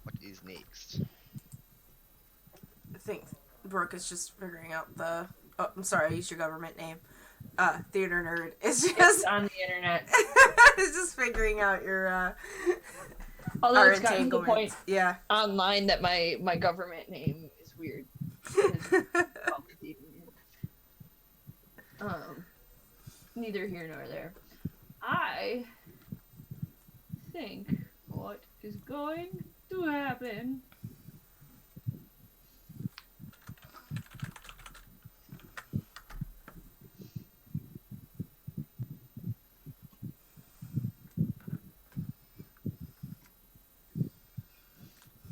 What is next? I think Brooke is just figuring out the. Oh, I'm sorry, I used your government name. theater nerd. It's It's just on the internet. it's just figuring out your Although our it's gotten to the point entanglements. Yeah. online that my government name is weird. Neither here nor there. I think what is going to happen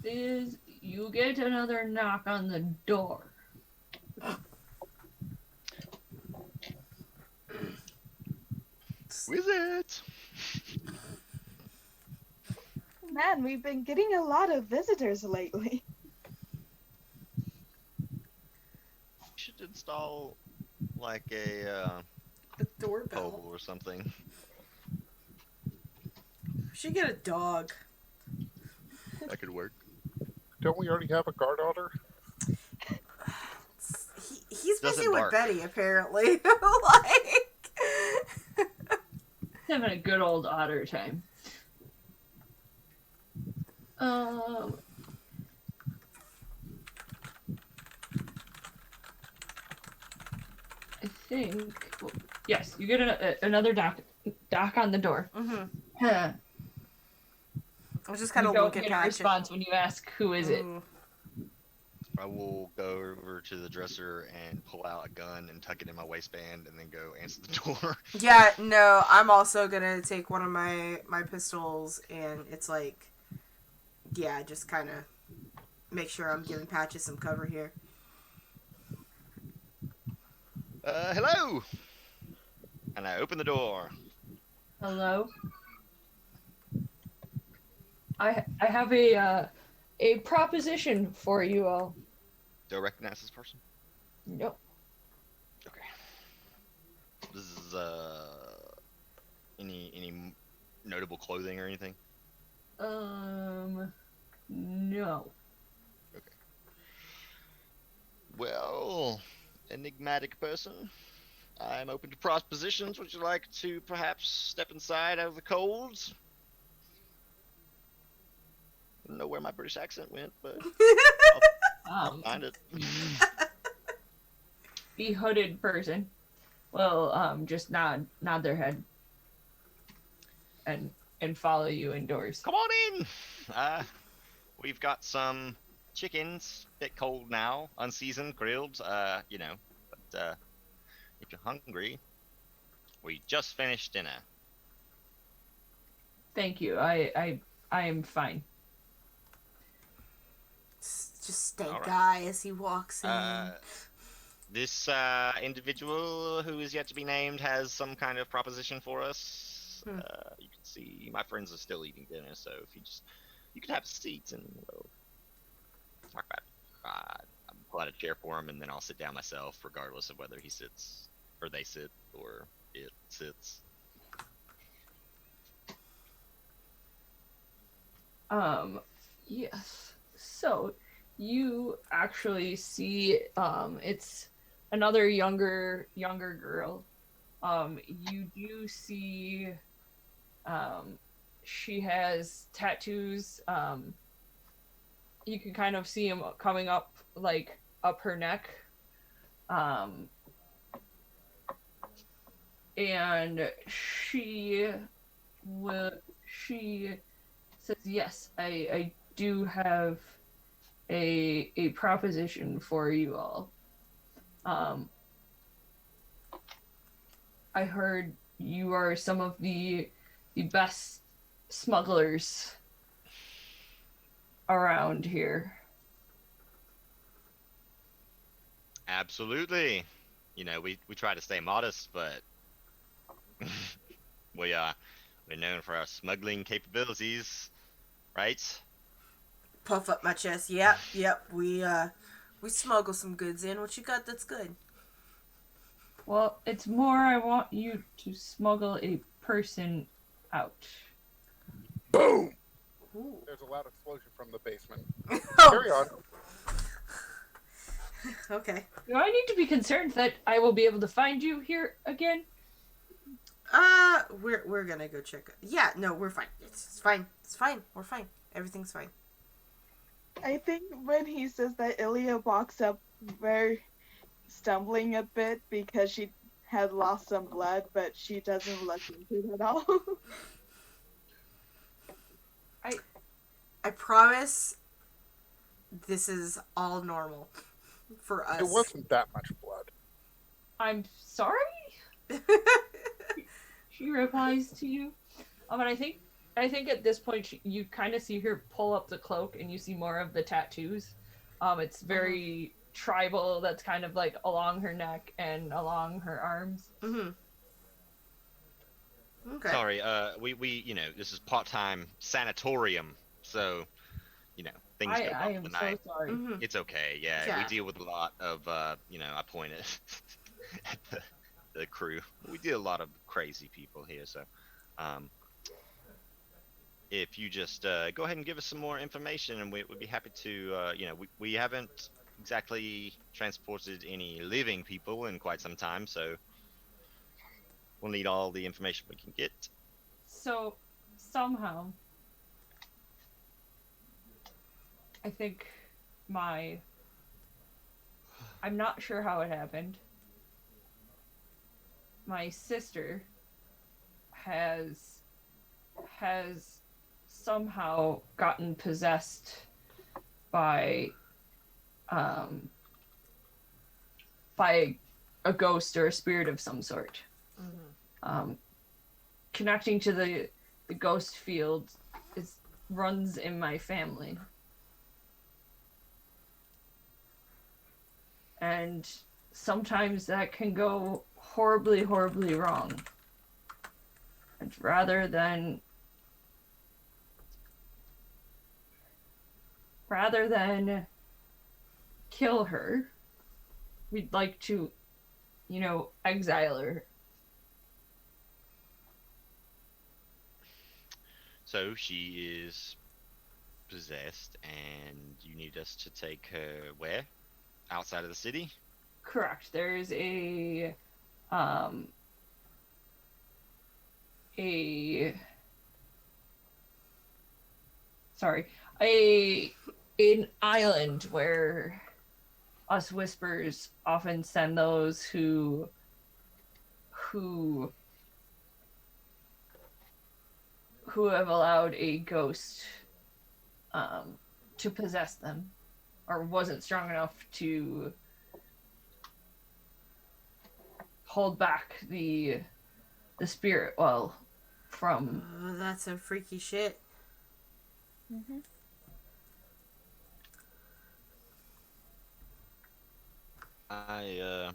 is you get another knock on the door. Who is it? Man, we've been getting a lot of visitors lately. You should install like a doorbell. pole or something. We should get a dog. That could work. Don't we already have a guard otter? He's busy Doesn't with bark. Betty, apparently. Like... Having a good old otter time. I think yes, you get another knock on the door. Mm-hmm. Huh. I just kind You of don't look at get a Patrick. response when you ask who is it. Mm. I will go over to the dresser and pull out a gun and tuck it in my waistband and then go answer the door. Yeah, no, I'm also gonna take one of my pistols and it's like, yeah, just kind of make sure I'm giving Patches some cover here. Hello! And I open the door. Hello. I have a proposition for you all. Do I recognize this person? Nope. Okay. This is any notable clothing or anything? No. Well, enigmatic person. I'm open to propositions. Would you like to perhaps step inside out of the cold? I don't know where my British accent went, but I'll find it. Be hooded person. Well, just nod their head and follow you indoors. Come on in. We've got some chickens, bit cold now, unseasoned, grilled. But if you're hungry, we just finished dinner. Thank you. I am fine. Just stank All right. guy as he walks in. This individual who is yet to be named has some kind of proposition for us. Hmm. You can see my friends are still eating dinner, so if you could have a seat and we'll talk about it. I'll pull out a chair for him, and then I'll sit down myself, regardless of whether he sits or they sit or it sits. Yes. So you actually see it's another younger girl. You do see she has tattoos. You can kind of see them coming up like up her neck. And she says, yes, I do have a proposition for you all. I heard you are some of the best smugglers around here. Absolutely. We try to stay modest, but we're known for our smuggling capabilities, right? Puff up my chest. Yep. We smuggle some goods in. What you got that's good? Well, it's more I want you to smuggle a person out. Boom! Ooh. There's a loud explosion from the basement. Oh. Carry on. Okay. Do I need to be concerned that I will be able to find you here again? We're gonna go check. Yeah, no, we're fine. It's fine. It's fine. We're fine. Everything's fine. I think when he says that, Ilya walks up very stumbling a bit because she had lost some blood, but she doesn't look into it at all. I promise this is all normal for us. It wasn't that much blood. I'm sorry? She replies to you. And I think at this point you kind of see her pull up the cloak and you see more of the tattoos. It's very tribal. That's kind of like along her neck and along her arms. Mm-hmm. Okay. Sorry, we this is part-time sanatorium, so things go I bump am the so night. sorry. Mm-hmm. It's okay. Yeah, we Yeah. deal with a lot of I pointed at the crew. We deal with a lot of crazy people here, so if you just go ahead and give us some more information, and we'd be happy to. We haven't exactly transported any living people in quite some time, so we'll need all the information we can get. So somehow I think I'm not sure how it happened. My sister has somehow gotten possessed by a ghost or a spirit of some sort. Connecting to the ghost field runs in my family. And sometimes that can go horribly, horribly wrong. And rather than kill her, we'd like to, exile her. So she is possessed, and you need us to take her where? Outside of the city? Correct. There's a an island where us whispers often send those who have allowed a ghost to possess them, or wasn't strong enough to hold back the spirit well from. Oh, that's some freaky shit. Mm-hmm. I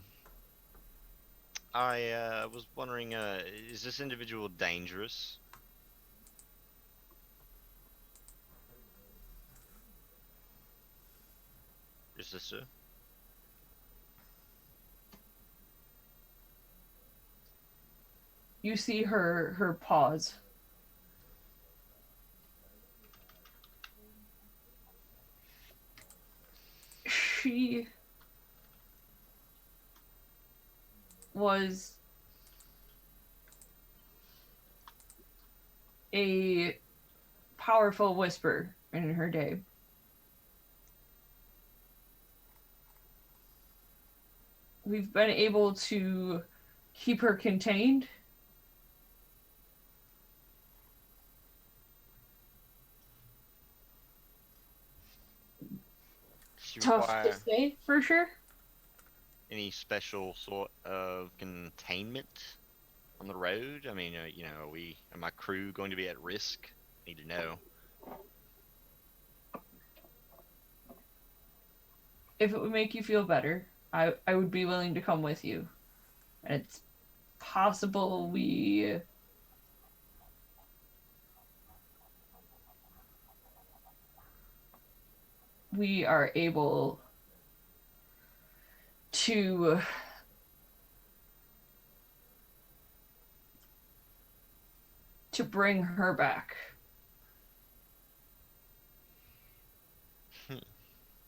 was wondering, is this individual dangerous? Your sister? You see her pause. She was a powerful whisper in her day. We've been able to keep her contained. She Tough to require say for sure. any special sort of containment on the road? I mean, are my crew going to be at risk? Need to know. If it would make you feel better, I would be willing to come with you. And it's possible we are able to bring her back.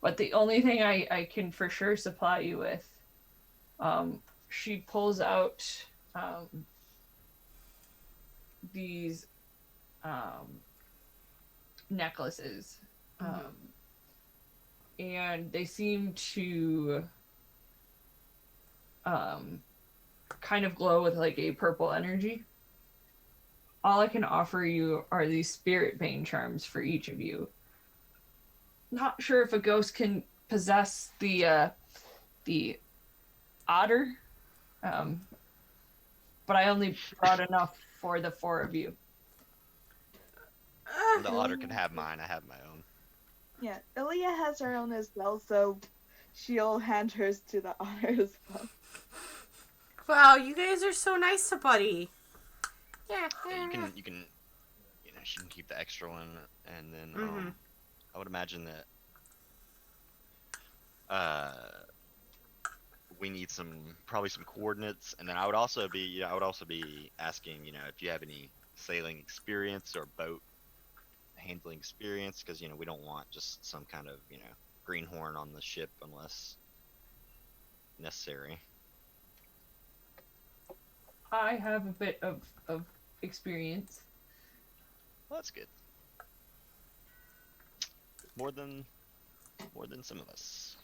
But the only thing I can for sure supply you with, she pulls out these necklaces. And they seem to kind of glow with like a purple energy. All I can offer you are these spirit bane charms for each of you. Not sure if a ghost can possess the otter, but I only brought enough for the 4 of you. The otter can have mine. I have my own. Yeah, Ilya has her own as well, so she'll hand hers to the otter as well. Wow, you guys are so nice to Buddy. Yeah. Yeah, you can, she can keep the extra one, and then I would imagine that we need probably some coordinates, and then I would also be asking, if you have any sailing experience or boat handling experience, because we don't want just some kind of greenhorn on the ship unless necessary. I have a bit of experience. Well, that's good. More than some of us.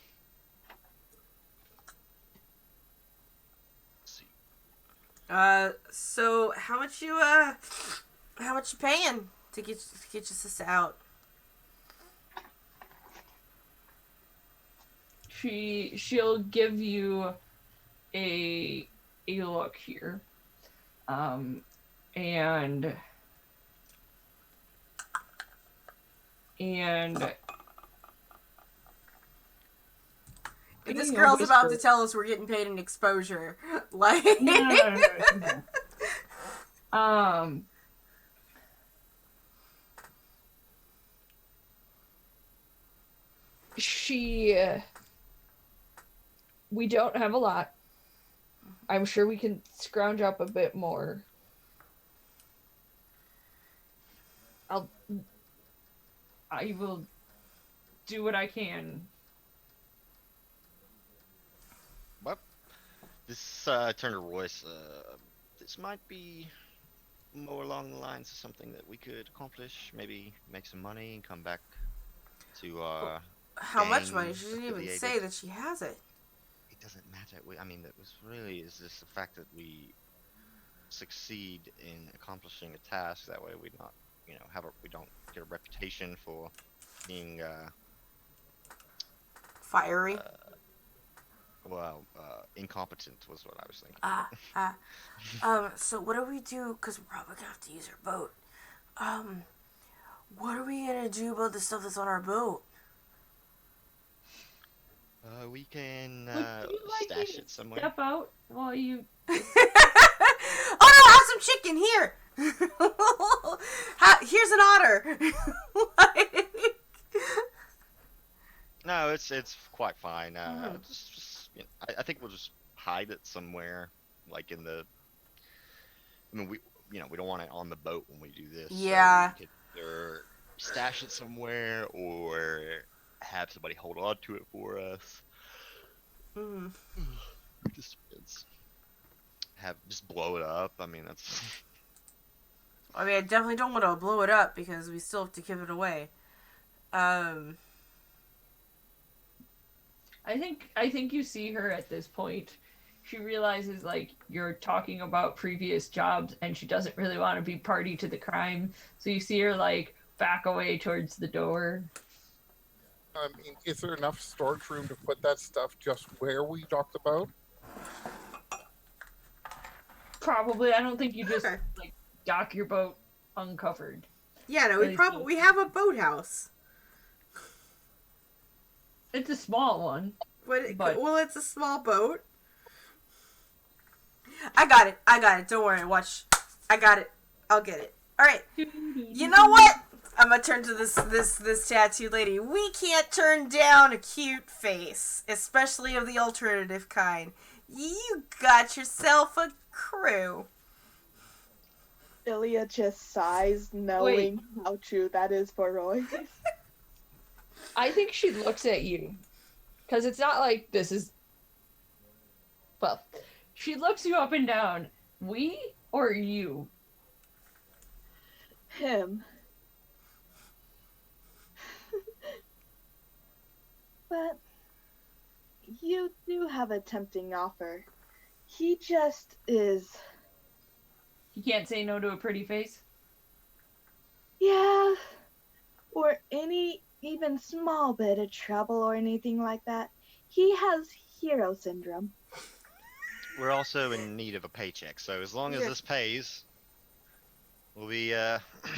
Let's see. So how much you paying to get your sister out? She'll give you a look here. And This girl's about to tell us we're getting paid in exposure. Like no. We don't have a lot. I'm sure we can scrounge up a bit more. I will do what I can. Well, this turned to Royce. This might be more along the lines of something that we could accomplish. Maybe make some money and come back to how much gang money? She didn't even affiliated. say that she has it. It doesn't matter. That was really is just the fact that we succeed in accomplishing a task. That way, we not, we don't get a reputation for being Fiery. Incompetent was what I was thinking. So what do we do? Because we're probably gonna have to use our boat. What are we gonna do about the stuff that's on our boat? We can Would you like stash me it somewhere. Step out while you. Oh no! Have some chicken here. Here's an otter. No, it's quite fine. Just I think we'll just hide it somewhere, like in the. I mean, we don't want it on the boat when we do this. Yeah. So we could either stash it somewhere or have somebody hold on to it for us. It just depends. Just blow it up. I mean, that's. I mean, I definitely don't want to blow it up because we still have to give it away. I think you see her at this point. She realizes like you're talking about previous jobs and she doesn't really want to be party to the crime. So you see her like back away towards the door. I mean, is there enough storage room to put that stuff just where we dock the boat? Probably. I don't think you just Okay. like dock your boat uncovered. Yeah, no, Really we have a boathouse. It's a small one. But- Well, it's a small boat. I got it. Don't worry. Watch. I got it. I'll get it. All right. You know what? I'm gonna turn to this tattooed lady. We can't turn down a cute face, especially of the alternative kind. You got yourself a crew. Ilya just sighs, knowing how true that is for Roy. I think she looks at you. Because it's not like this is. Well, she looks you up and down. We or you? Him. But you do have a tempting offer. He just is. You can't say no to a pretty face? Yeah. Or any even small bit of trouble or anything like that. He has hero syndrome. We're also in need of a paycheck, so as long as Yeah. this pays, we'll be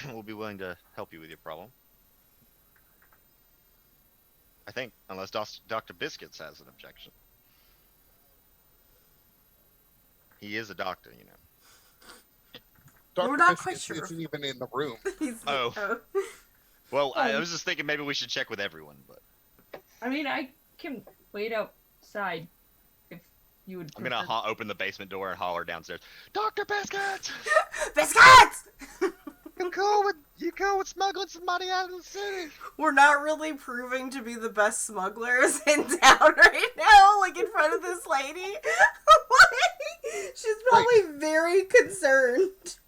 we'll be willing to help you with your problem. I think, unless Dr. Biscuits has an objection. He is a doctor, you know. Dr. We're not Biscuits quite sure. isn't even in the room. He's Oh. Well, I was just thinking maybe we should check with everyone, but I mean, I can wait outside if you would. I'm gonna prefer. open the basement door and holler downstairs, Dr. Biscuits! Biscuits! You go with smuggling somebody out of the city! We're not really proving to be the best smugglers in town right now, like in front of this lady. Like, she's probably very concerned.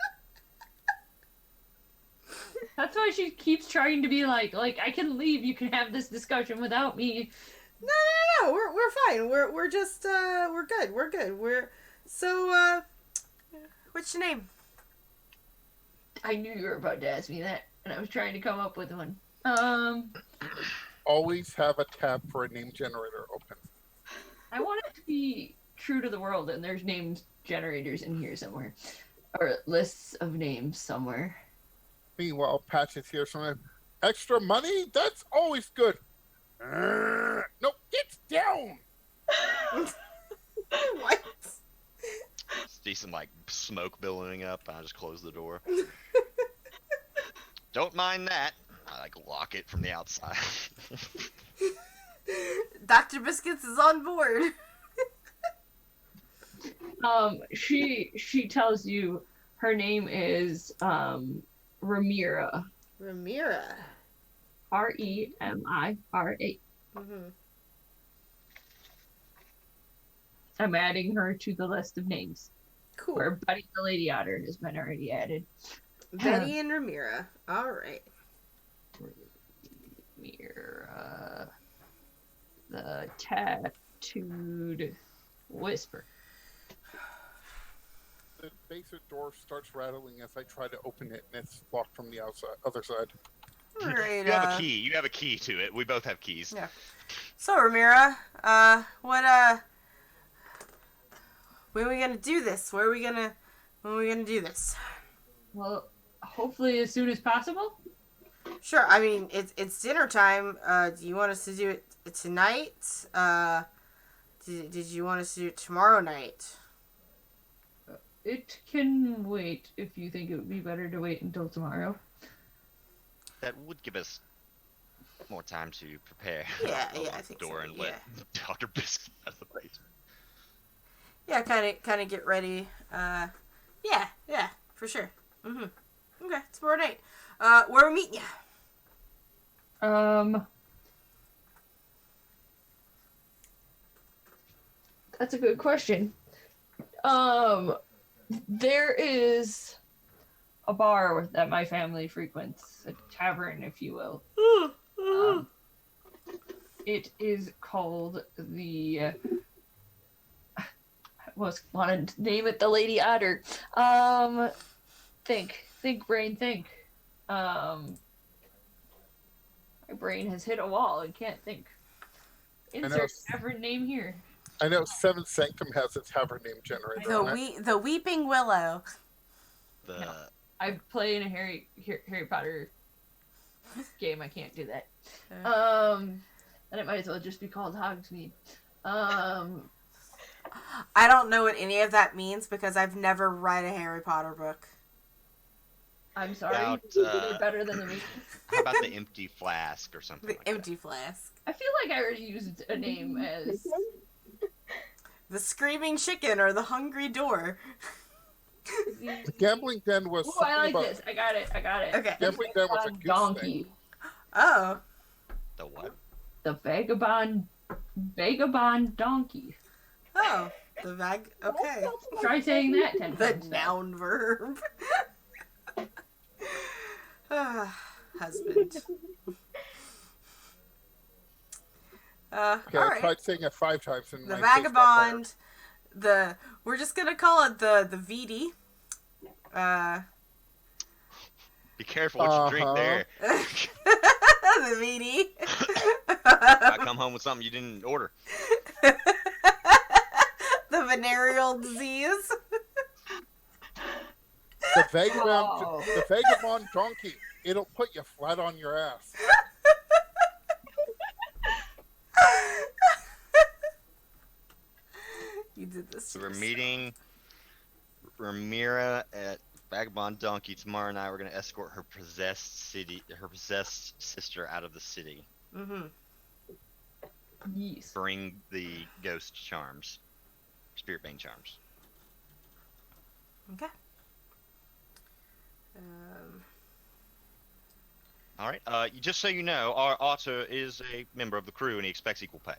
That's why she keeps trying to be like I can leave. You can have this discussion without me. No, we're fine. We're just we're good. We're good. What's your name? I knew you were about to ask me that, and I was trying to come up with one. Always have a tab for a name generator open. I want it to be true to the world, and there's names generators in here somewhere, or lists of names somewhere. Meanwhile, Patches hears from him, extra money? That's always good. No, get down! What? See some like smoke billowing up, and I just close the door. Don't mind that. I like lock it from the outside. Dr. Biscuits is on board. She tells you her name is Ramira. Ramira. Remira. Mm-hmm. I'm adding her to the list of names. Cool. Where Buddy the Lady Otter has been already added. Betty and Ramira. All right. Ramira. The tattooed whisper. The basement door starts rattling as I try to open it, and it's locked from the other side. All right. You have a key. You have a key to it. We both have keys. Yeah. So Ramira, when are we gonna do this? When are we gonna do this? Well, hopefully as soon as possible. Sure. I mean, it's dinner time. Do you want us to do it tonight? Did you want us to do it tomorrow night? It can wait if you think it would be better to wait until tomorrow. That would give us more time to prepare. Yeah, I'll yeah, lock I the think door so, and let Dr. Biscuit out of the basement. Yeah, kind of get ready. Yeah, for sure. Mhm. Okay, tomorrow night. Where we meeting ya? That's a good question. There is a bar that my family frequents, a tavern, if you will. It is called the. I was wanted to name it the Lady Otter. Think, brain, think. My brain has hit a wall and can't think. Insert tavern name here. I know Seven Sanctum has its tavern name generator on it. The Weeping Willow. I play in a Harry Potter game. I can't do that. And it might as well just be called Hogsmeade. I don't know what any of that means because I've never read a Harry Potter book. I'm sorry. About, They're better than the movie. How about the empty flask or something The like Empty Flask. I feel like I already used a name as. The Screaming Chicken or the Hungry Door. The gambling den was Ooh, I like about, this. I got it. Okay. Gambling den was a goose Donkey. thing. Oh. that? The what? the vagabond donkey. Oh, the vag. Okay. That's my Try saying that 10 The times. noun verb. Husband. Okay, all I right. tried saying it 5 times and The my face got better. vagabond. We're just gonna call it the VD. Be careful what you drink Uh-huh. there. The VD. I come home with something you didn't order. The venereal disease. The vagabond, Oh. the vagabond donkey. It'll put you flat on your ass. You did this. So to we're yourself. meeting Ramira at Vagabond Donkey tomorrow night. We're gonna escort her possessed sister out of the city. Mm-hmm. Yes. Bring the ghost charms, spirit bane charms. Okay. All right. Just so you know, our Otter is a member of the crew, and he expects equal pay.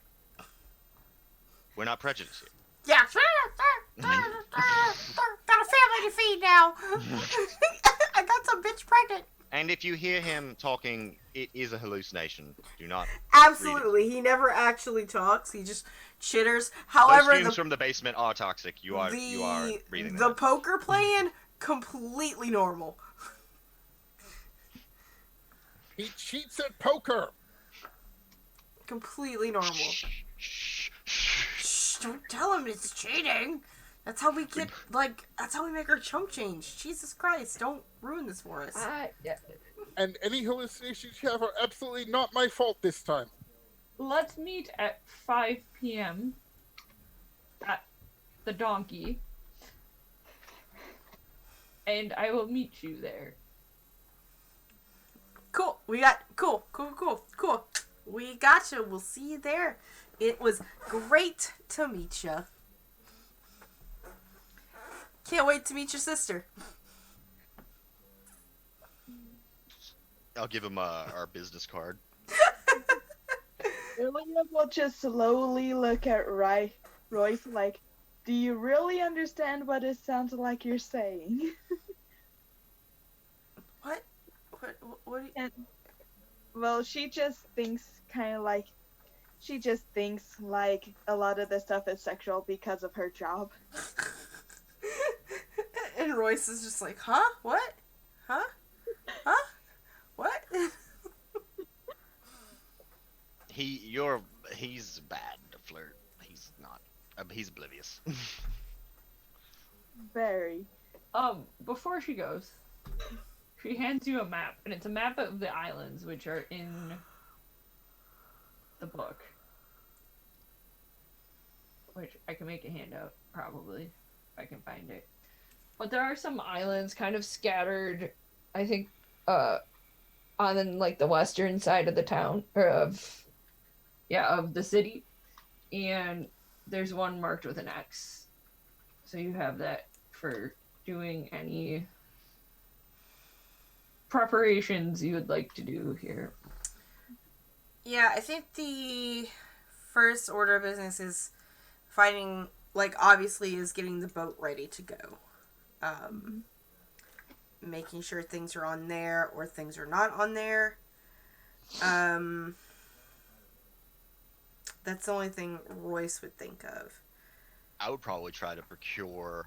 We're not prejudiced here. Yeah. Got a family to feed now. I got some bitch pregnant. And if you hear him talking, it is a hallucination. Do not. Absolutely. He never actually talks. He just chitters. However, Those fumes from the basement are toxic. You are breathing the them. poker playing completely normal. He cheats at poker. Completely normal. Shh, don't tell him it's cheating. That's how we get, that's how we make our chump change. Jesus Christ, don't ruin this for us. Yeah. And any hallucinations you have are absolutely not my fault this time. Let's meet at 5 p.m. at the donkey. And I will meet you there. Cool. Cool. We gotcha. We'll see you there. It was great to meet you. Can't wait to meet your sister. I'll give him our business card. Ilya will just slowly look at Royce like, do you really understand what it sounds like you're saying? What? What do you... Well, she just thinks a lot of the stuff is sexual because of her job. And Royce is just like, huh? What? Huh? Huh? What? He's bad to flirt. He's not. He's oblivious. Very. Before she goes, she hands you a map, and it's a map of the islands which are in the book. Which I can make a handout, probably, if I can find it. But there are some islands kind of scattered, I think, on like the western side of the town, or of the city. And there's one marked with an X. So you have that for doing any preparations you would like to do here. Yeah, I think the first order of business is finding, obviously, is getting the boat ready to go. Making sure things are on there or things are not on there. That's the only thing Royce would think of. I would probably try to procure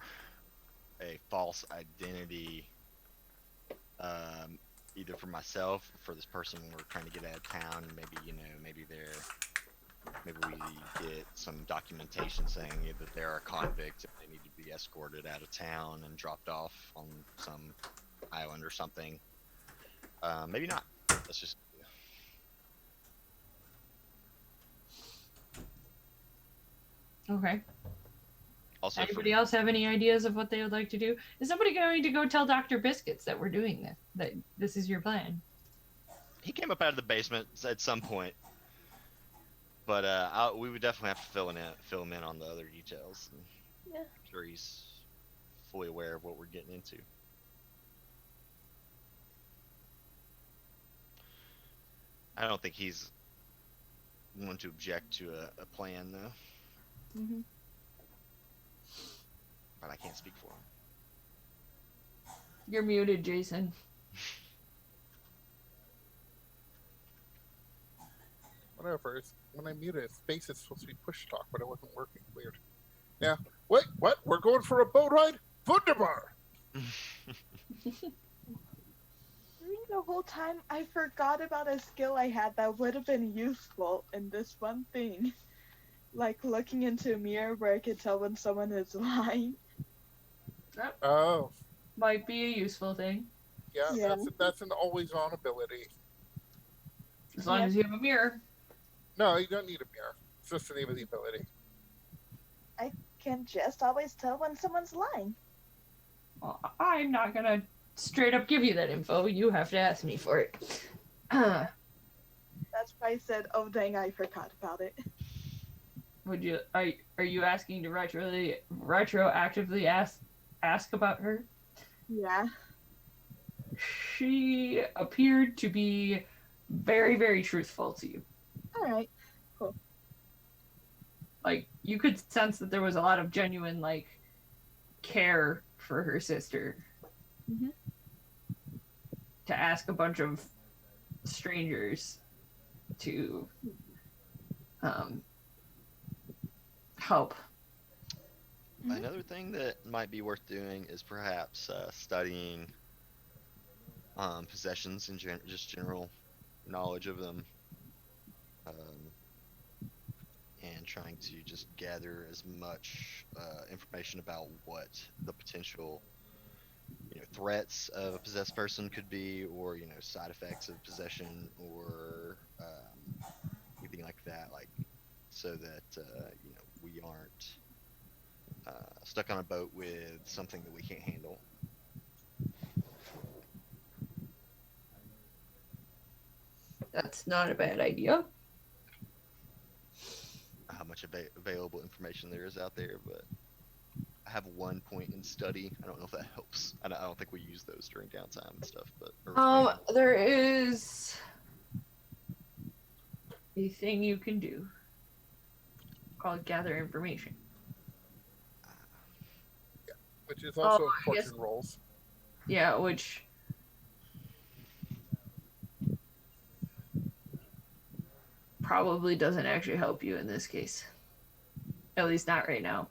a false identity, either for myself or for this person we're trying to get out of town. Maybe maybe we get some documentation saying that they're a convict and they need to be escorted out of town and dropped off on some island or something. Maybe not. Let's just. Okay. Also, Anybody else have any ideas of what they would like to do? Is somebody going to go tell Dr. Biscuits that we're doing this? That this is your plan? he came up out of the basement at some point, but we would definitely have to fill him in on the other details. Yeah. I'm sure he's fully aware of what we're getting into. I don't think he's one to object to a plan though, Hmm. but I can't speak for him. You're muted, Jason. Whatever. When I mute it, space is supposed to be push talk, but it wasn't working. Weird. Yeah. Wait, what? We're going for a boat ride? Wunderbar! The whole time, I forgot about a skill I had that would have been useful in this one thing. Like looking into a mirror where I could tell when someone is lying. Oh, Might be a useful thing. yeah, Yeah. that's an always-on ability. As long Yeah. as you have a mirror. No, you don't need a mirror. It's just the name of the ability. Can just always tell when someone's lying. Well, I'm not gonna straight up give you that info. You have to ask me for it. That's why I said, oh dang, I forgot about it. Would you? Are you asking to retroactively ask about her? Yeah. She appeared to be very, very truthful to you. Alright. Like, you could sense that there was a lot of genuine, like, care for her sister. Mhm. To ask a bunch of strangers to help. Another thing that might be worth doing is perhaps studying possessions and just general knowledge of them, and trying to just gather as much information about what the potential threats of a possessed person could be, or side effects of possession, or anything like that, like so that we aren't stuck on a boat with something that we can't handle. That's not a bad idea. How much available information there is out there, but I have 1 point in study. I don't know if that helps. I don't think we use those during downtime and stuff, but There is a thing you can do called gather information. Which is also Oh, I guess- fortune rolls. Yeah, which probably doesn't actually help you in this case. At least not right now.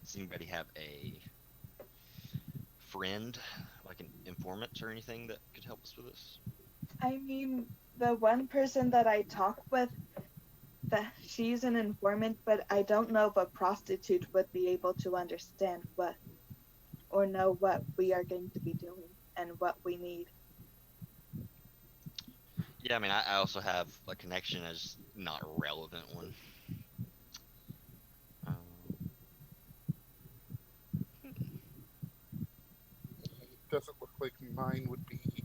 does anybody have a friend, like an informant or anything that could help us with this? I mean, the one person that I talk with, she's an informant, but I don't know if a prostitute would be able to understand what or know what we are going to be doing and what we need. Yeah, I mean, I also have a connection, as not a relevant one. It doesn't look like mine would be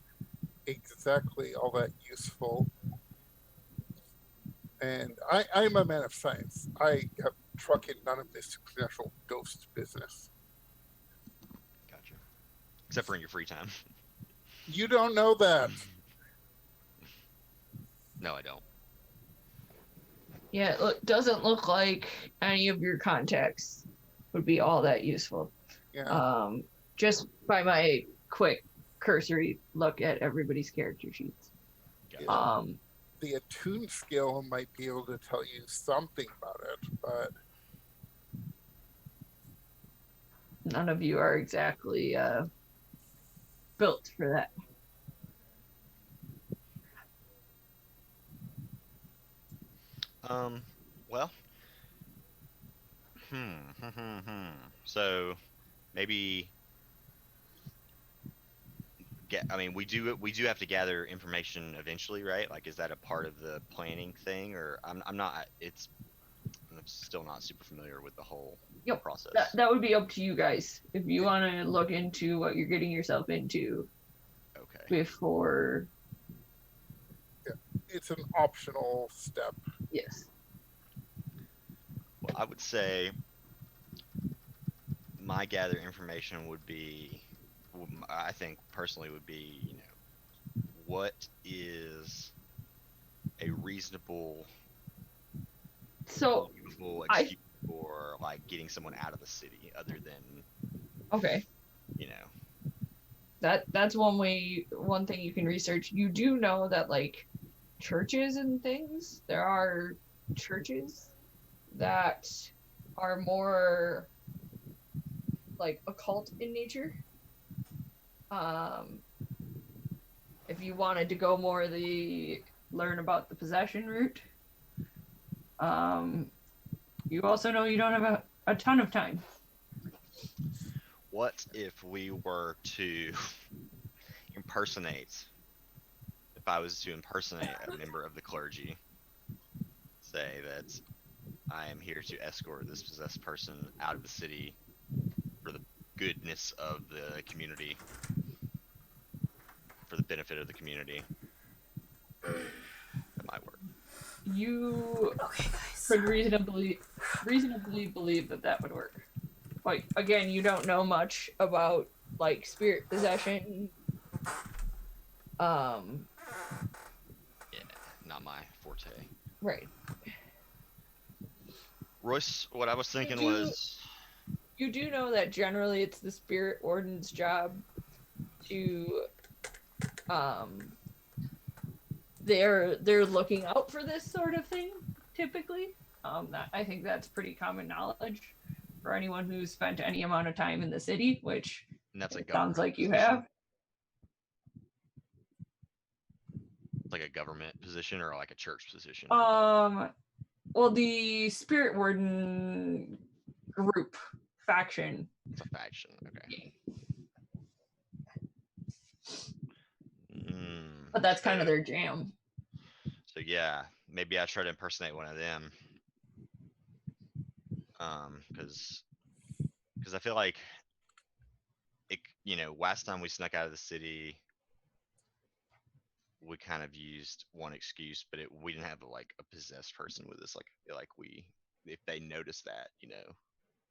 exactly all that useful. And I'm a man of science. I have trucked none of this supernatural ghost business. Gotcha. Except for in your free time. You don't know that. No, I don't. Yeah, it doesn't look like any of your contacts would be all that useful. Yeah. Just by my quick cursory look at everybody's character sheets. Gotcha. The attune skill might be able to tell you something about it, but None of you are exactly built for that. Well, so maybe I mean, we do have to gather information eventually, right? Like, is that a part of the planning thing, or I'm still not super familiar with the whole Yep. process. That would be up to you guys if you want to look into what you're getting yourself into Okay. before. it's an optional step. Yes. Well, I would say my gather information would be I think personally would be, what is a reasonable So I excuse for like getting someone out of the city other than, okay. you know, That's one thing you can research. You do know that like churches and things, there are churches that are more like occult in nature. Um, if you wanted to go more the learn about the possession route, um, you also know you don't have a ton of time. what if we were to impersonate, if I was to impersonate a member of the clergy, say that I am here to escort this possessed person out of the city for the goodness of the community, for the benefit of the community. That might work. You Okay, guys. could reasonably believe that would work. Like again, you don't know much about like spirit possession. Yeah, not my forte. Right. Royce, what I was thinking do- was, You do know that generally it's the spirit warden's job to they're looking out for this sort of thing typically. I think that's pretty common knowledge for anyone who's spent any amount of time in the city, which and that's a it sounds government like you position? have. Like a government position or like a church position? Well, the spirit warden group faction. It's a faction. Okay. But that's kind So- of their jam. So yeah, maybe I try to impersonate one of them. Because I feel like it, last time we snuck out of the city, we kind of used one excuse, but we didn't have like a possessed person with us. Like if they notice that,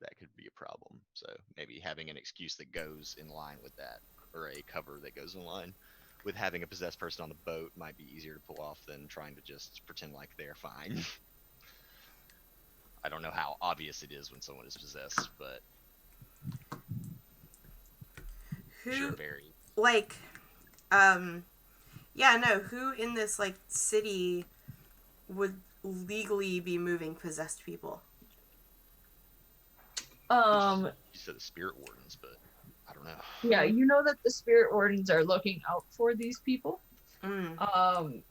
that could be a problem. So maybe having an excuse that goes in line with that, or a cover that goes in line with having a possessed person on the boat, might be easier to pull off than trying to just pretend like they're fine. I don't know how obvious it is when someone is possessed, but Who, sure very. like, yeah, no, who in this, like, city would legally be moving possessed people? You said the spirit wardens, but I don't know. Yeah, you know that the spirit wardens are looking out for these people. Mm,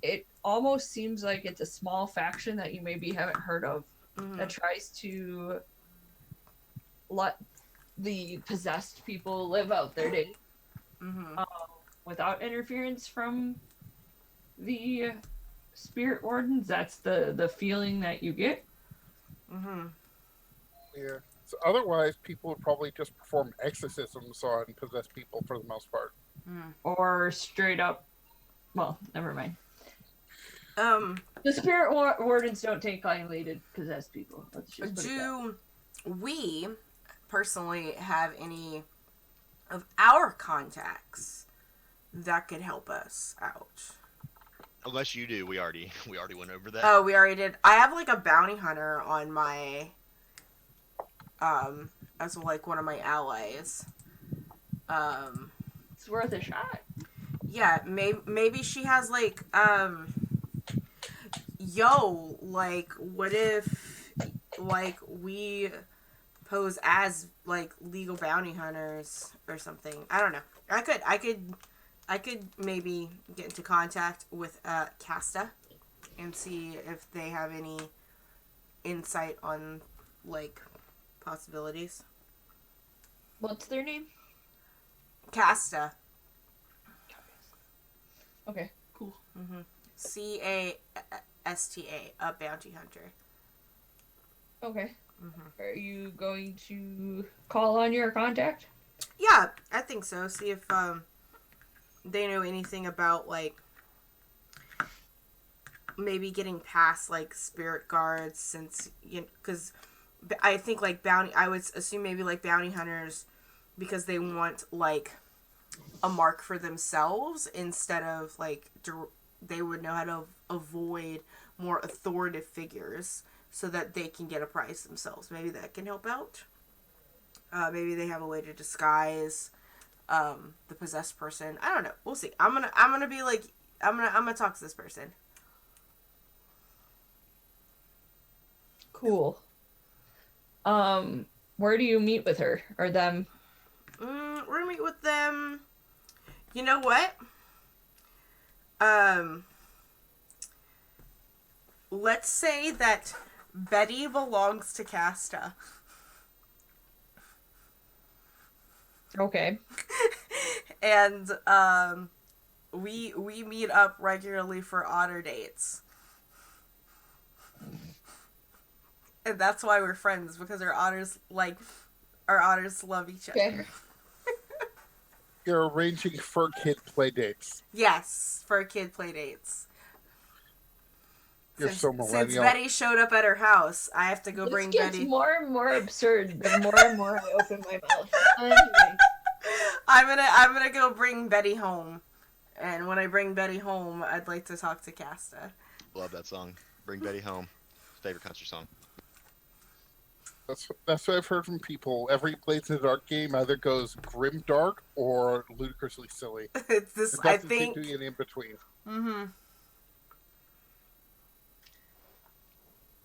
It almost seems like it's a small faction that you maybe haven't heard of that mm, tries to let the possessed people live out their day mm-hmm. without interference from the spirit wardens. That's the feeling that you get. Mm-hmm. Yeah. So otherwise, people would probably just perform exorcisms on possessed people for the most part. Mm. Or straight up, well, never mind. Um, The spirit wardens don't take kindly to possessed people. Let's just put it that way. do we personally have any of our contacts that could help us out? Unless you do, we already went over that. Oh, we already did. I have like a bounty hunter on my as like one of my allies. It's worth a shot. Yeah, maybe she has like yo, like what if like we pose as like legal bounty hunters or something? I don't know. I could maybe get into contact with Casta and see if they have any insight on like possibilities. What's their name? Casta. Okay, cool. Casta, a bounty hunter. Okay. Mm-hmm. Are you going to call on your contact? Yeah, I think so. See if they know anything about like maybe getting past like spirit guards, since because I think like I would assume maybe like bounty hunters, because they want like a mark for themselves instead of like they would know how to avoid more authoritative figures so that they can get a prize themselves. Maybe that can help out. Maybe they have a way to disguise the possessed person. I don't know. We'll see. I'm gonna be like I'm gonna talk to this person. Cool. Where do you meet with her or them? We're gonna meet with them. You know what? Let's say that Betty belongs to Casta. Okay. And we meet up regularly for otter dates. And that's why we're friends, because our otters love each Okay. other. You're arranging fur kid play dates. Yes, for kid play dates. You're so Since millennial. Betty showed up at her house, I have to go This bring gets Betty. more and more absurd the more and more I open my mouth. Anyway. I'm gonna go bring Betty home, and when I bring Betty home, I'd like to talk to Casta. Love that song. Bring Betty home. Favorite country song. That's what I've heard from people. Every Blades in the Dark game either goes grim dark or ludicrously silly. It's this. It I doesn't seem think. to be an in between. Mm-hmm.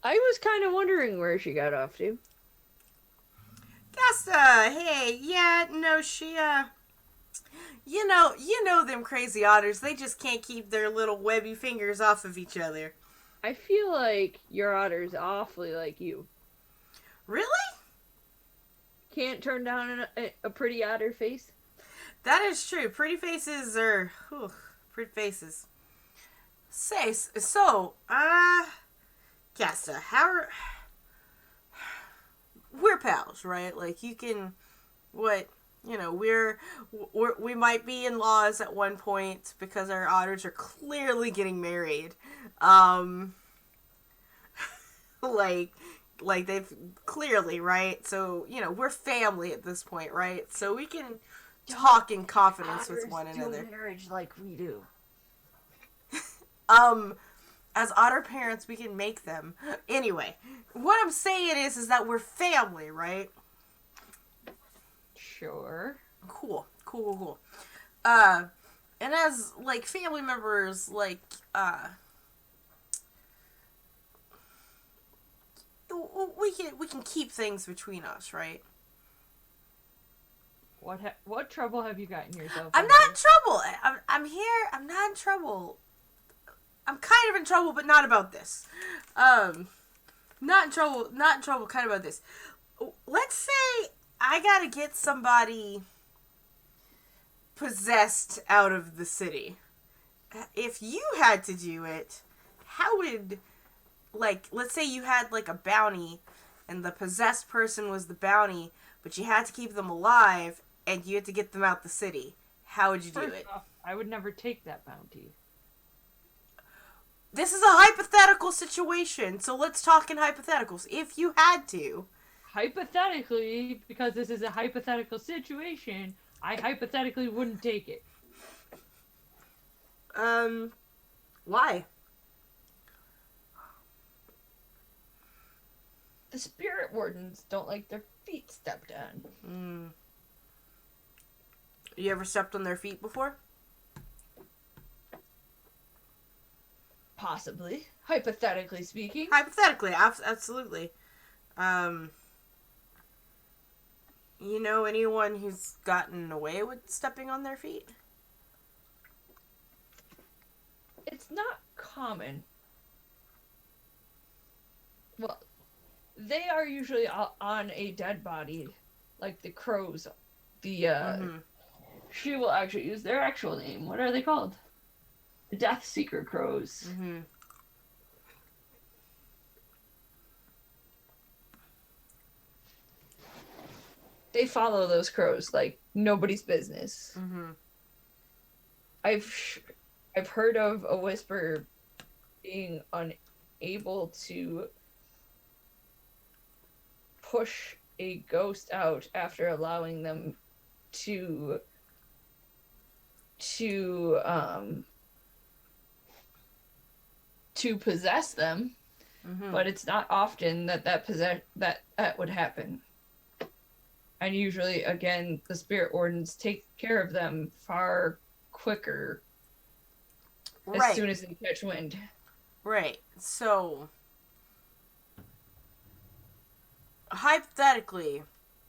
I was kind of wondering where she got off to. Casta, hey, yeah, no, she, you know them crazy otters. They just can't keep their little webby fingers off of each other. I feel like your otter's awfully like you. Really? Can't turn down a pretty otter face. That is true. Pretty faces are, pretty faces. Casta, we're pals, right? Like, you can, we might be in laws at one point because our otters are clearly getting married. Like they've clearly, right? So, we're family at this point, right? So we can talk in confidence with one another. Do marriage like we do. As otter parents, we can make them. Anyway, what I'm saying is that we're family, right? Sure. Cool. And as, like, family members, like, we can keep things between us, right? What trouble have you gotten yourself I'm into? not in trouble. I'm here. I'm not in trouble. I'm kind of in trouble, but not about this. Not in trouble, kind of about this. Let's say I gotta get somebody possessed out of the city. If you had to do it, how would, like, let's say you had, like, a bounty, and the possessed person was the bounty, but you had to keep them alive, and you had to get them out the city. How would you do First it? off, I would never take that bounty. This is a hypothetical situation, so let's talk in hypotheticals. If you had to. Hypothetically, because this is a hypothetical situation, I hypothetically wouldn't take it. Why? The spirit wardens don't like their feet stepped on. You ever stepped on their feet before? Possibly. Hypothetically speaking. Hypothetically, absolutely. You know anyone who's gotten away with stepping on their feet? It's not common. Well, they are usually on a dead body, like the crows. She will actually use their actual name. What are they called? The Death Seeker Crows. Mm-hmm. They follow those crows like nobody's business. Mm-hmm. I've heard of a whisper being unable to push a ghost out after allowing them to to possess them, Mm-hmm. but it's not often that would happen. And usually, again, the spirit wardens take care of them far quicker as Right. soon as they catch wind. Right. So, hypothetically,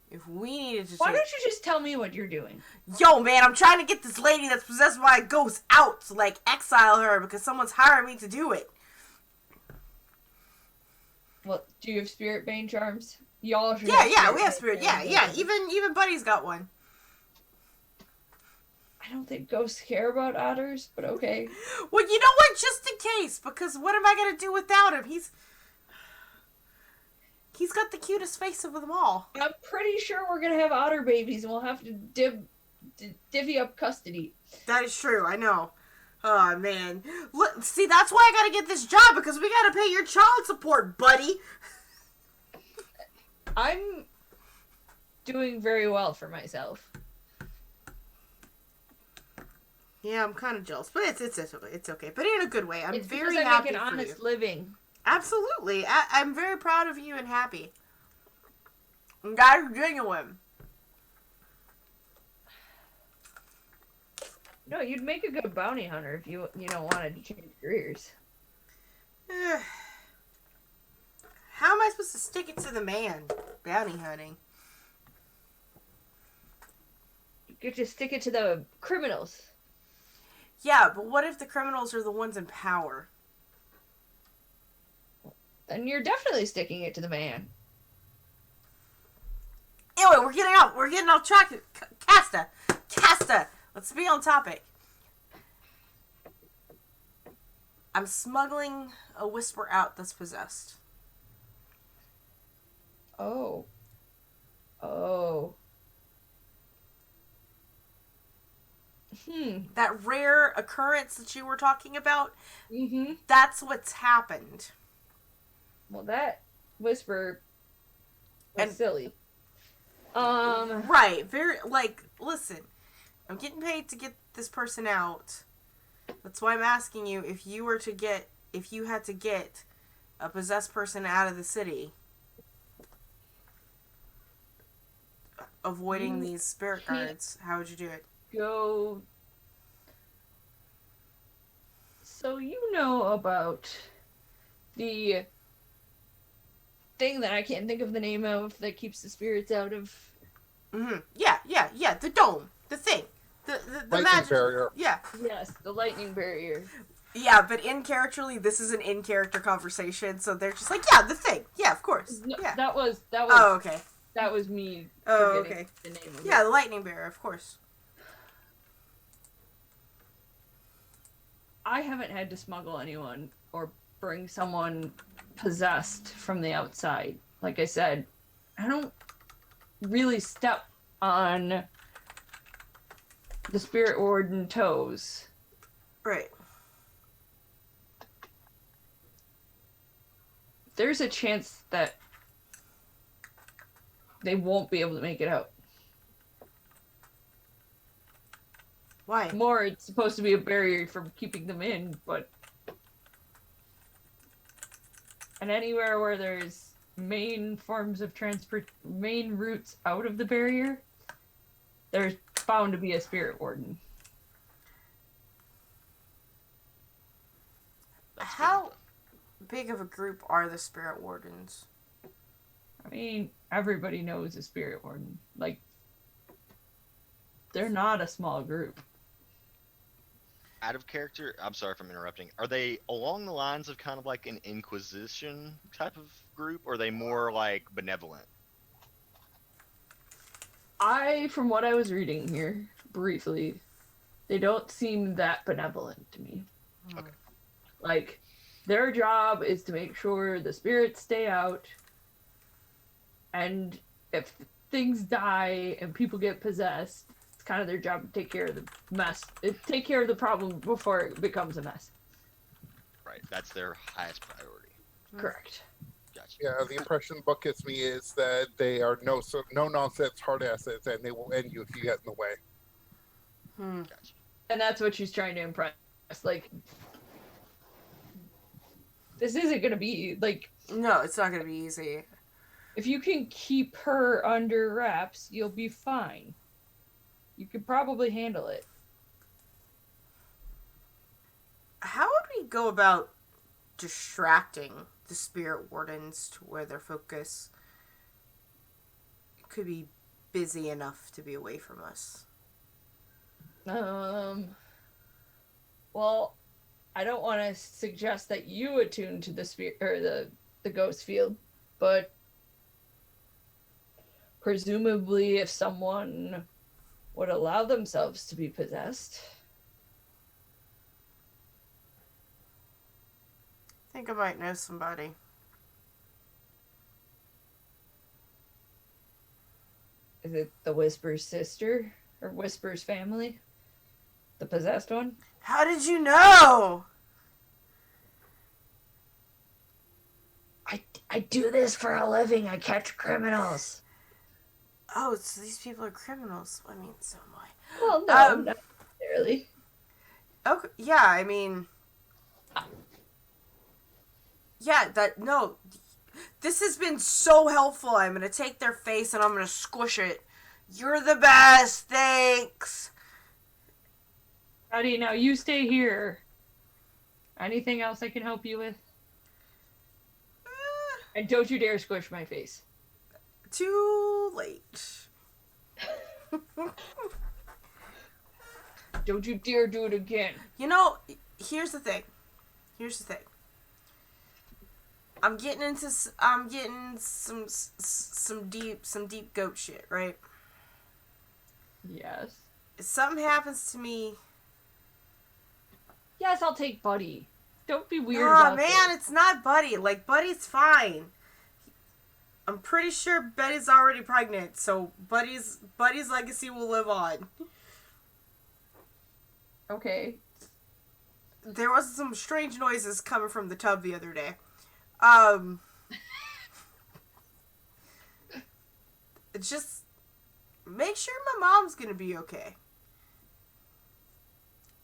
if we needed to Why take... don't you just tell me what you're doing? Yo, man, I'm trying to get this lady that's possessed by a ghost out to, like, exile her because someone's hiring me to do it. Well, do you have spirit bane charms? Y'all should. Yeah, we have spirit. bane Yeah. charms. Even Buddy's got one. I don't think ghosts care about otters, but okay. Well, you know what? Just in case, because what am I gonna do without him? He's got the cutest face of them all. I'm pretty sure we're gonna have otter babies, and we'll have to divvy up custody. That is true. I know. Oh man, look, see, that's why I gotta get this job because we gotta pay your child support, buddy. I'm doing very well for myself. Yeah, I'm kind of jealous, but it's okay. But in a good way. I'm It's very because I happy make an for honest you. living. Absolutely, I'm very proud of you and happy. And that's genuine. No, you'd make a good bounty hunter if you wanted to change careers. How am I supposed to stick it to the man? Bounty hunting. You could just stick it to the criminals. Yeah, but what if the criminals are the ones in power? Then you're definitely sticking it to the man. Anyway, we're getting off track. Casta, let's be on topic. I'm smuggling a whisper out that's possessed. Oh. That rare occurrence that you were talking about, Mm-hmm. that's what's happened. Well, that whisper was And- silly. Right, listen, I'm getting paid to get this person out. That's why I'm asking you if you had to get a possessed person out of the city, avoiding these spirit can't- guards, how would you do it? Go. So you know about the thing that I can't think of the name of that keeps the spirits out of. Mm-hmm. Yeah, the dome, the thing, the Lightning magic barrier. Yeah. Yes, the lightning barrier. Yeah, but this is an in-character conversation, so they're just like, yeah, the thing. Yeah, of course. No, Yeah. that was Oh, okay. that was me. Oh, forgetting okay. The name of Yeah, it. the lightning bearer, of course. I haven't had to smuggle anyone or bring someone possessed from the outside. Like I said, I don't really step on the spirit warden toes. Right. There's a chance that they won't be able to make it out. Why? More, it's supposed to be a barrier from keeping them in, but. And anywhere where there's main forms of main routes out of the barrier, there's bound to be a spirit warden. How big of a group are the spirit wardens? I mean, everybody knows a spirit warden. Like, they're not a small group. Out of character, I'm sorry if I'm interrupting. Are they along the lines of kind of like an Inquisition type of group, or are they more like benevolent? From what I was reading here, briefly, they don't seem that benevolent to me. Okay. Like, their job is to make sure the spirits stay out, and if things die and people get possessed, it's kind of their job to take care of the mess, take care of the problem before it becomes a mess. Right, that's their highest priority. Correct. Gotcha. Yeah, the impression the book gives me is that they are no nonsense hard asses, and they will end you if you get in the way. Hmm. Gotcha. And that's what she's trying to impress. Like, this isn't gonna be like, No, it's not gonna be easy. if you can keep her under wraps, you'll be fine. You could probably handle it. How would we go about distracting the spirit wardens to where their focus could be busy enough to be away from us? Well, I don't want to suggest that you attune to the spirit or the ghost field, but presumably if someone would allow themselves to be possessed. I think I might know somebody. Is it the Whisper's sister or Whisper's family? The possessed one? How did you know? I do this for a living. I catch criminals. Oh, so these people are criminals. I mean, so am I. Well, no, not necessarily. Okay, yeah, I mean... Yeah, no. This has been so helpful. I'm gonna take their face and I'm gonna squish it. You're the best, thanks. Howdy, now you stay here. Anything else I can help you with? And don't you dare squish my face. Too late. Don't you dare do it again. You know, here's the thing. I'm getting some deep goat shit, right? Yes. If something happens to me, Yes, I'll take Buddy. Don't be weird nah, about man, this. it's not Buddy. Like, Buddy's fine. I'm pretty sure Betty's already pregnant, so Buddy's legacy will live on. Okay. There was some strange noises coming from the tub the other day. Just make sure my mom's gonna be okay.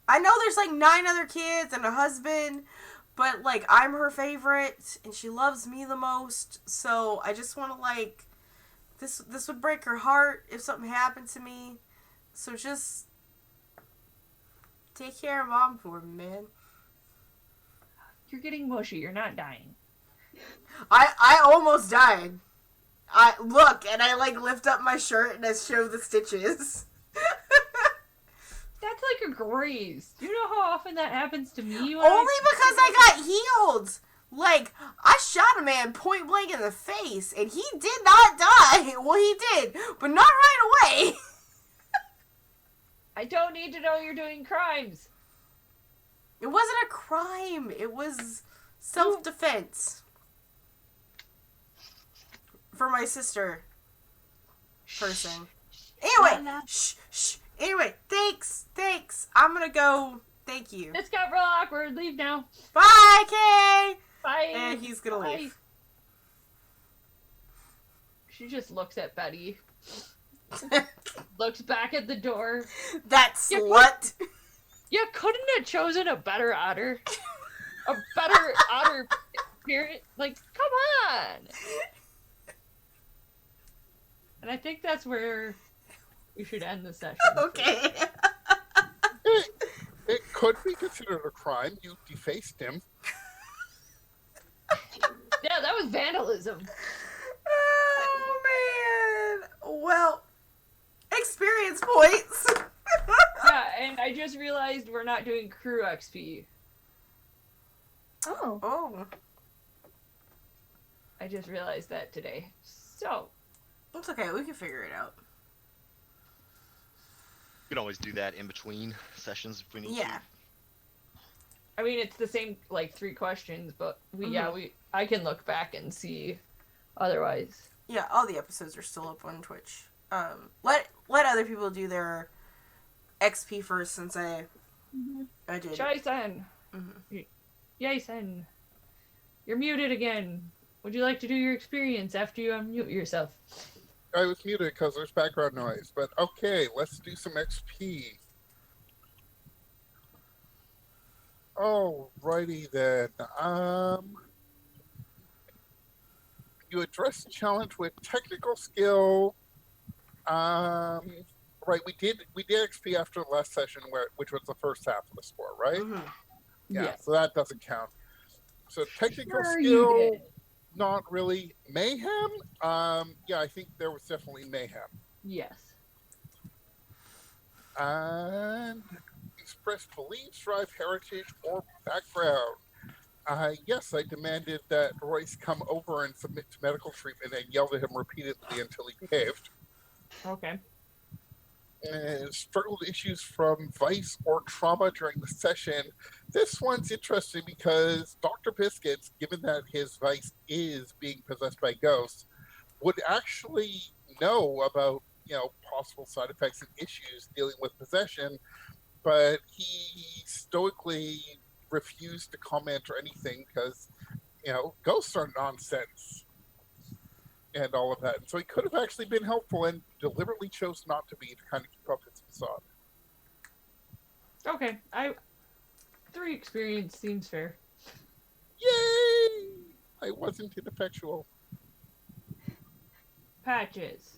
I know there's like 9 other kids and a husband, but like I'm her favorite and she loves me the most. So I just want to like this would break her heart if something happened to me. So just take care of mom for me, man. You're getting mushy. You're not dying. I almost died. I look and I like lift up my shirt and I show the stitches. That's like a graze. Do you know how often that happens to me? Only because I got healed. Like, I shot a man point blank in the face and he did not die. Well, he did, but not right away. I don't need to know you're doing crimes. It wasn't a crime. It was self-defense. For my sister person. Anyway, shh. Anyway, thanks. I'm gonna go. Thank you. This got real awkward. Leave now. Bye, Kay. Bye. And he's gonna Bye. leave. She just looks at Betty. Looks back at the door. That slut. You couldn't have chosen a better otter. A better otter parent. Like, come on. And I think that's where we should end the session. Okay. It could be considered a crime. You defaced him. Yeah, that was vandalism. Oh, man. Well, experience points. Yeah, and I just realized we're not doing crew XP. Oh. Oh. I just realized that today. So, It's okay. We can figure it out. We can always do that in between sessions if we need Yeah. to. I mean, it's the same, like, 3 questions, but I can look back and see otherwise. Yeah, all the episodes are still up on Twitch. Let other people do their XP first since I did. Jason! Mhm. Jason! You're muted again. Would you like to do your experience after you unmute yourself? I was muted because there's background noise, but okay, let's do some XP. Alrighty then. You address the challenge with technical skill. Right. We did XP after the last session, which was the first half of the score, right? Mhm. Yeah. Yes. So that doesn't count. So technical Sure you skill, did. not really. Mayhem. Yeah, I think there was definitely mayhem. Yes. And express beliefs, drive heritage, or background. Yes, I demanded that Royce come over and submit to medical treatment and yelled at him repeatedly until he behaved. Okay. And struggled issues from vice or trauma during the session. This one's interesting because Dr. Biscuits, given that his vice is being possessed by ghosts, would actually know about, possible side effects and issues dealing with possession, but he stoically refused to comment or anything because, ghosts are nonsense and all of that. And so he could have actually been helpful and deliberately chose not to be to kind of keep up his facade. Okay. 3 experience seems fair. Yay! I wasn't ineffectual. Patches.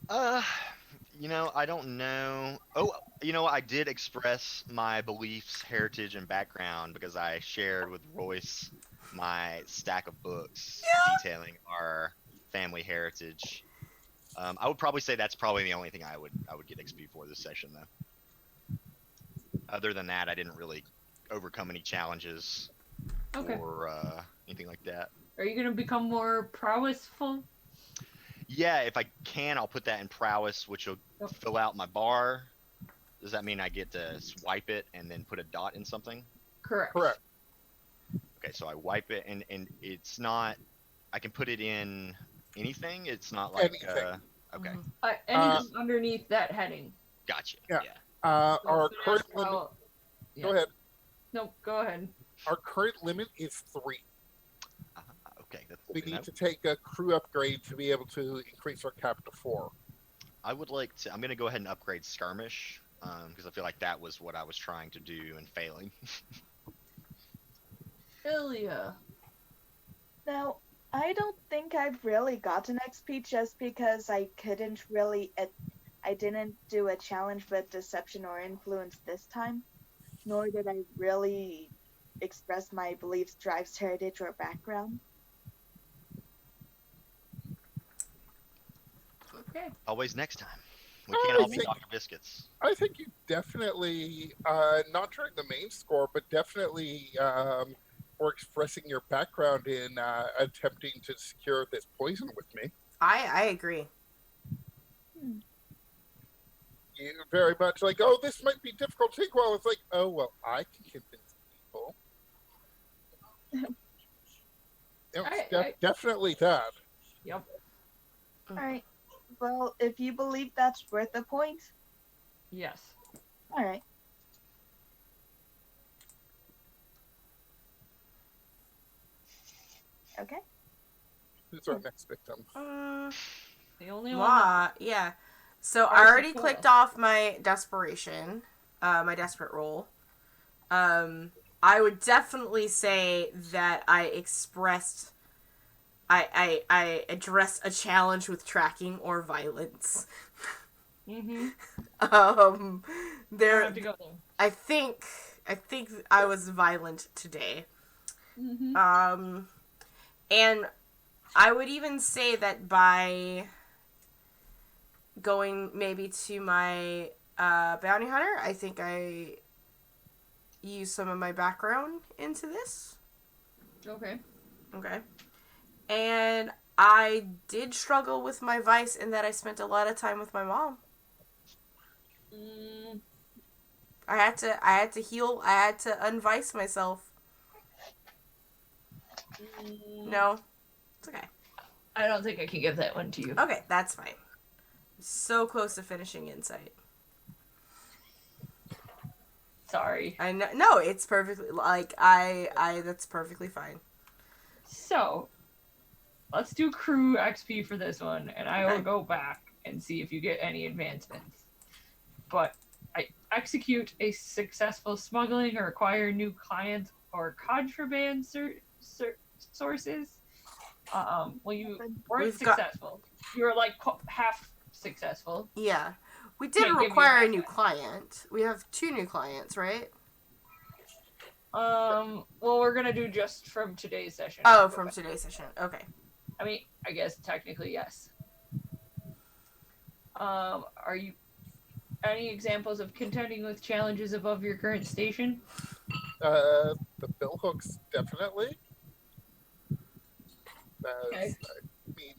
I don't know. Oh, I did express my beliefs, heritage, and background because I shared with Royce my stack of books detailing our family heritage. I would probably say that's probably the only thing I would get XP for this session, though. Other than that, I didn't really overcome any challenges Okay. or anything like that. Are you gonna become more prowessful? Yeah, if I can, I'll put that in prowess, which will fill out my bar. Does that mean I get to swipe it and then put a dot in something? Correct. Correct. Okay, so I wipe it, and it's not. I can put it in anything. It's not like. Anything. Okay, Mhm. Anything underneath that heading. gotcha. Yeah. Yeah. So Our it's gonna current ask limit. about- yeah. Go ahead. No, go ahead. Our current limit is 3. Okay, that's We good to need know. to take a crew upgrade to be able to increase our cap to 4. I would like to. I'm gonna go ahead and upgrade skirmish because I feel like that was what I was trying to do and failing. Ilya. Now, I don't think I've really gotten XP just because I didn't do a challenge with deception or influence this time, nor did I really express my beliefs, drives, heritage, or background. Okay. Always next time. We Oh, can't I all be think- Dr. Biscuits. I think you definitely, not during the main score, but definitely were expressing your background in attempting to secure this poison with me. I agree. You very much like, oh, this might be difficult to take. Well, it's like, oh, well, I can convince people. It was definitely that. Yep. Alright. Well, if you believe that's worth a point, Yes. alright. Okay. Who's our next victim? The only one. Yeah. So I Ours already is full. clicked off my desperation, my desperate roll. I would definitely say that I expressed, I addressed a challenge with tracking or violence. Mm-hmm. Um, You there, have to go there. I think I was violent today. Mm-hmm. And I would even say that by going maybe to my bounty hunter, I think I used some of my background into this. Okay. Okay. And I did struggle with my vice in that I spent a lot of time with my mom. Mm, I had to heal. I had to unvice myself. No, it's okay. I don't think I can give that one to you. Okay, that's fine. So close to finishing Insight. Sorry. I know. No, it's perfectly like I. That's perfectly fine. So, let's do crew XP for this one, and I will Okay. go back and see if you get any advancements. But execute a successful smuggling or acquire new clients or contraband sources. Well, you weren't We've got- successful. You were like half successful. Yeah. We did Can't give you require a that new guy. client. We have 2 new clients, right? Well, we're gonna do just from today's session. Oh, from today's session. Okay. I mean, I guess technically yes. Are you any examples of contending with challenges above your current station? The billhooks, definitely. Okay. I mean,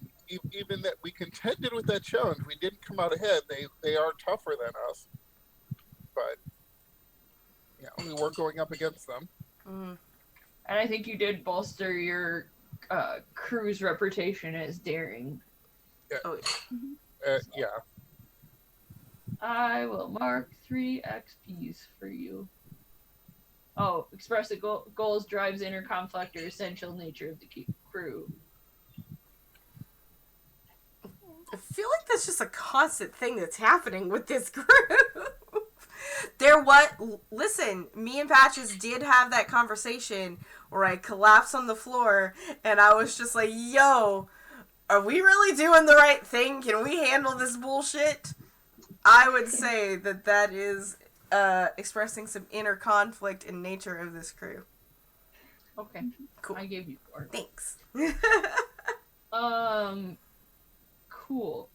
even that we contended with that challenge, we didn't come out ahead. They are tougher than us, but yeah, we were going up against them. Mm. And I think you did bolster your crew's reputation as daring. Oh, Yeah. I will mark 3 XPs for you. Oh, express the goals drives inner conflict or essential nature of the crew. I feel like that's just a constant thing that's happening with this group. Listen, me and Patches did have that conversation where I collapsed on the floor and I was just like, yo, are we really doing the right thing? Can we handle this bullshit? I would say that is expressing some inner conflict in nature of this crew. Okay. Cool. I gave you 4. Thanks. Cool.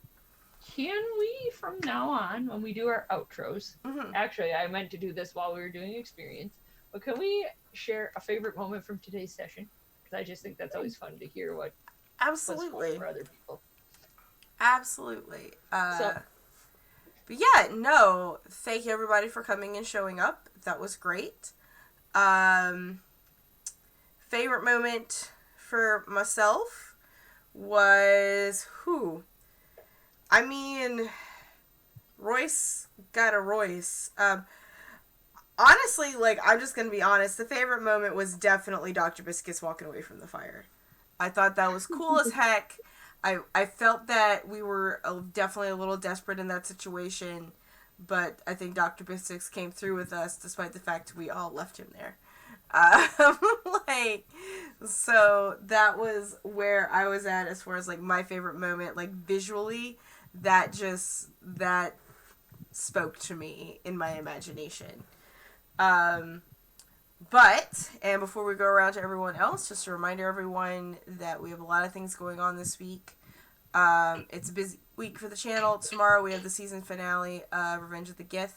Can we, from now on, when we do our outros, Mhm. actually, I meant to do this while we were doing experience, but can we share a favorite moment from today's session? Because I just think that's always fun to hear what was fun Absolutely. for other people. Absolutely. So- But yeah, no, thank you everybody for coming and showing up. That was great. Favorite moment for myself was I mean, Royce got a Royce. Honestly, like, I'm just gonna be honest, the favorite moment was definitely Dr. Biscuits walking away from the fire. I thought that was cool as heck. I felt that we were definitely a little desperate in that situation, but I think Dr. Biscuits came through with us despite the fact we all left him there. So that was where I was at as far as, like, my favorite moment, like, visually, that spoke to me in my imagination. But, and before we go around to everyone else, just a reminder everyone that we have a lot of things going on this week. It's a busy week for the channel. Tomorrow we have the season finale of Revenge of the Gith.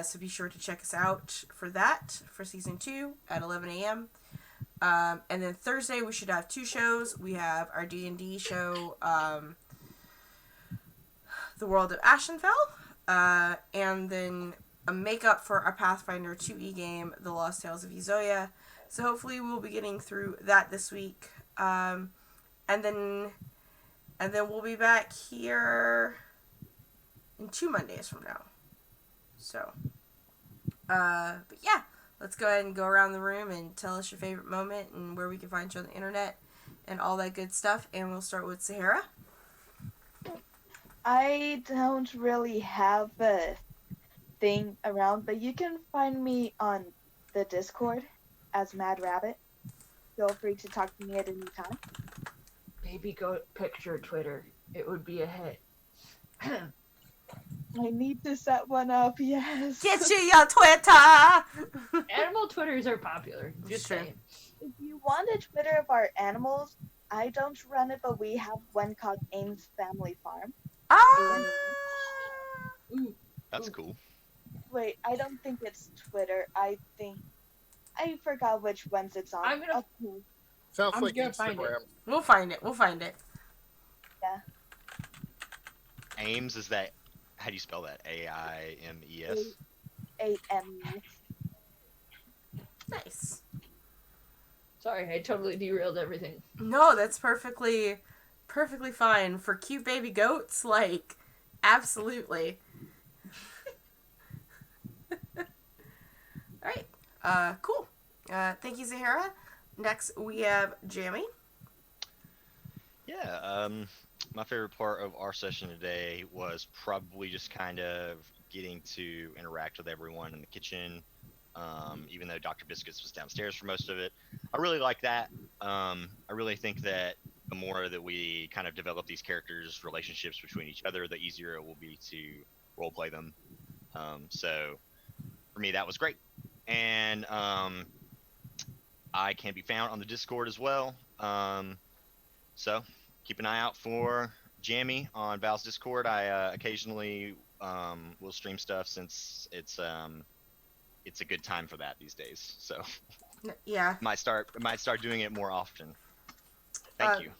So be sure to check us out for that, for season 2 at 11 a.m. And then Thursday we should have 2 shows. We have our D&D show, The World of Ashenfell, and then a makeup for our Pathfinder 2e game, The Lost Tales of Euzoya. So hopefully we'll be getting through that this week. And then we'll be back here in 2 Mondays from now. So, but yeah, let's go ahead and go around the room and tell us your favorite moment and where we can find you on the internet and all that good stuff. And we'll start with Sahara. I don't really have a thing around, but you can find me on the Discord as Mad Rabbit. Feel free to talk to me at any time. Maybe go picture Twitter. It would be a hit. I need to set one up, yes. Get you your Twitter! Animal Twitters are popular. Just Sure. saying. If you want a Twitter of our animals, I don't run it, but we have one called Ames Family Farm. Ah! Ooh, That's Ooh. cool. Wait, I don't think it's Twitter. I forgot which ones it's on. I'm gonna- Okay. Sounds I'm like gonna find it. Instagram. We'll find it. Ames, is that, how do you spell that? AIMES? AME. Nice. Sorry, I totally derailed everything. No, that's perfectly fine. For cute baby goats, like, absolutely. Alright. Cool. Thank you, Zahara. Next, we have Jamie. Yeah, my favorite part of our session today was probably just kind of getting to interact with everyone in the kitchen, even though Dr. Biscuits was downstairs for most of it. I really like that. I really think that the more that we kind of develop these characters' relationships between each other, the easier it will be to roleplay them. So for me, that was great. And I can be found on the Discord as well. So keep an eye out for Jammy on Val's Discord. I occasionally will stream stuff since it's a good time for that these days. So Yeah. might start doing it more often. Thank you.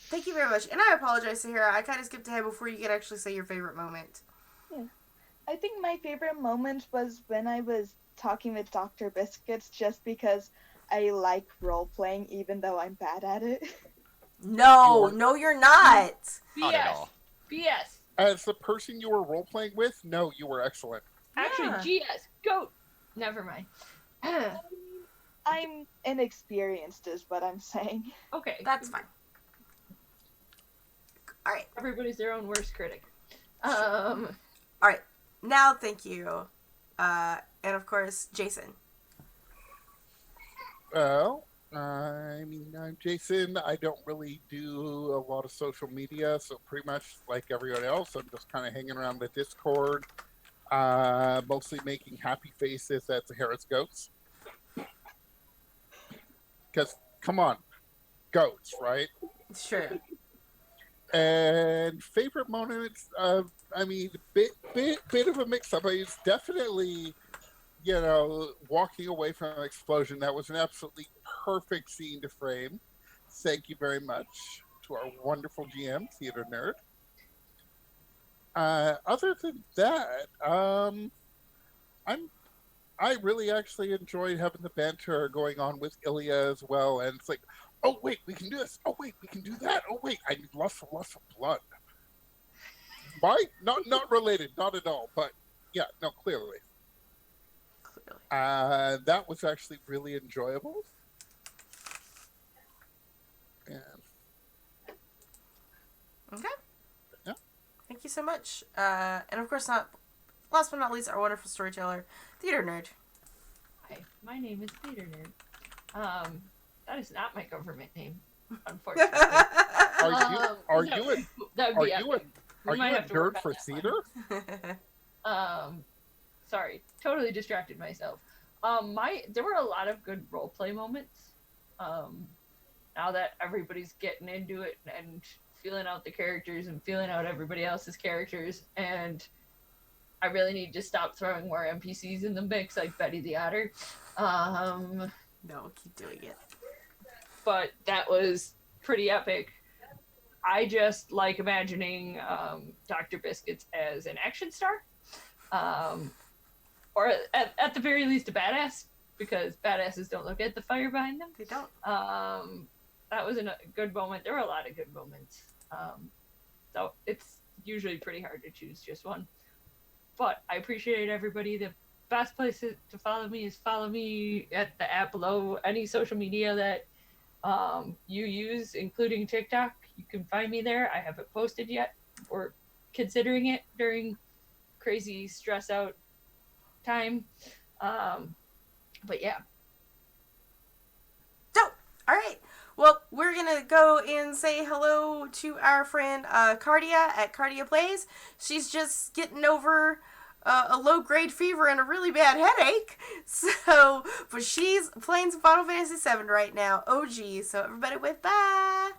Thank you very much. And I apologize, Sahara. I kind of skipped ahead before you could actually say your favorite moment. I think my favorite moment was when I was talking with Dr. Biscuits, just because I like role playing even though I'm bad at it. No, no, you're not. Not at all. BS. As the person you were role playing with, no, you were excellent. Actually, Yeah. GS. Goat. Never mind. I'm inexperienced is what I'm saying. Okay. That's fine. All right. Everybody's their own worst critic. All right. Now, thank you. And of course, Jason. Well, I mean, I'm Jason. I don't really do a lot of social media, so pretty much like everyone else, I'm just kind of hanging around the Discord, mostly making happy faces at Sahara's goats. Because, come on, goats, right? Sure. And favorite moments, I mean, bit of a mix-up. It's definitely, walking away from an explosion. That was an absolutely perfect scene to frame. Thank you very much to our wonderful GM, Theater Nerd. Other than that, I really actually enjoyed having the banter going on with Ilya as well. And it's like, oh wait, we can do this. Oh wait, we can do that. Oh wait, I need lots of blood. Why? Not related, not at all. But yeah, no, clearly. That was actually really enjoyable. And Okay. Yeah. Thank you so much. And of course, last but not least, our wonderful storyteller, Theater Nerd. Hi, my name is Theater Nerd. That is not my government name, unfortunately. are you a That would be epic. We might have to work nerd on for that one. theater? Sorry, totally distracted myself. There were a lot of good role play moments. Now that everybody's getting into it and feeling out the characters and feeling out everybody else's characters, and I really need to stop throwing more NPCs in the mix like Betty the Otter. No, keep doing it. But that was pretty epic. I just like imagining Dr. Biscuits as an action star. Or at the very least a badass, because badasses don't look at the fire behind them. They don't. That was a good moment. There were a lot of good moments. So it's usually pretty hard to choose just one. But I appreciate everybody. The best place to follow me is follow me at the app below. Any social media that you use, including TikTok, you can find me there. I haven't posted yet. We're considering it during crazy stress out time. But yeah. Dope. All right. Well, we're going to go and say hello to our friend Cardia at Cardia Plays. She's just getting over a low-grade fever and a really bad headache. So, but she's playing some Final Fantasy VII right now. OG. So everybody wave bye.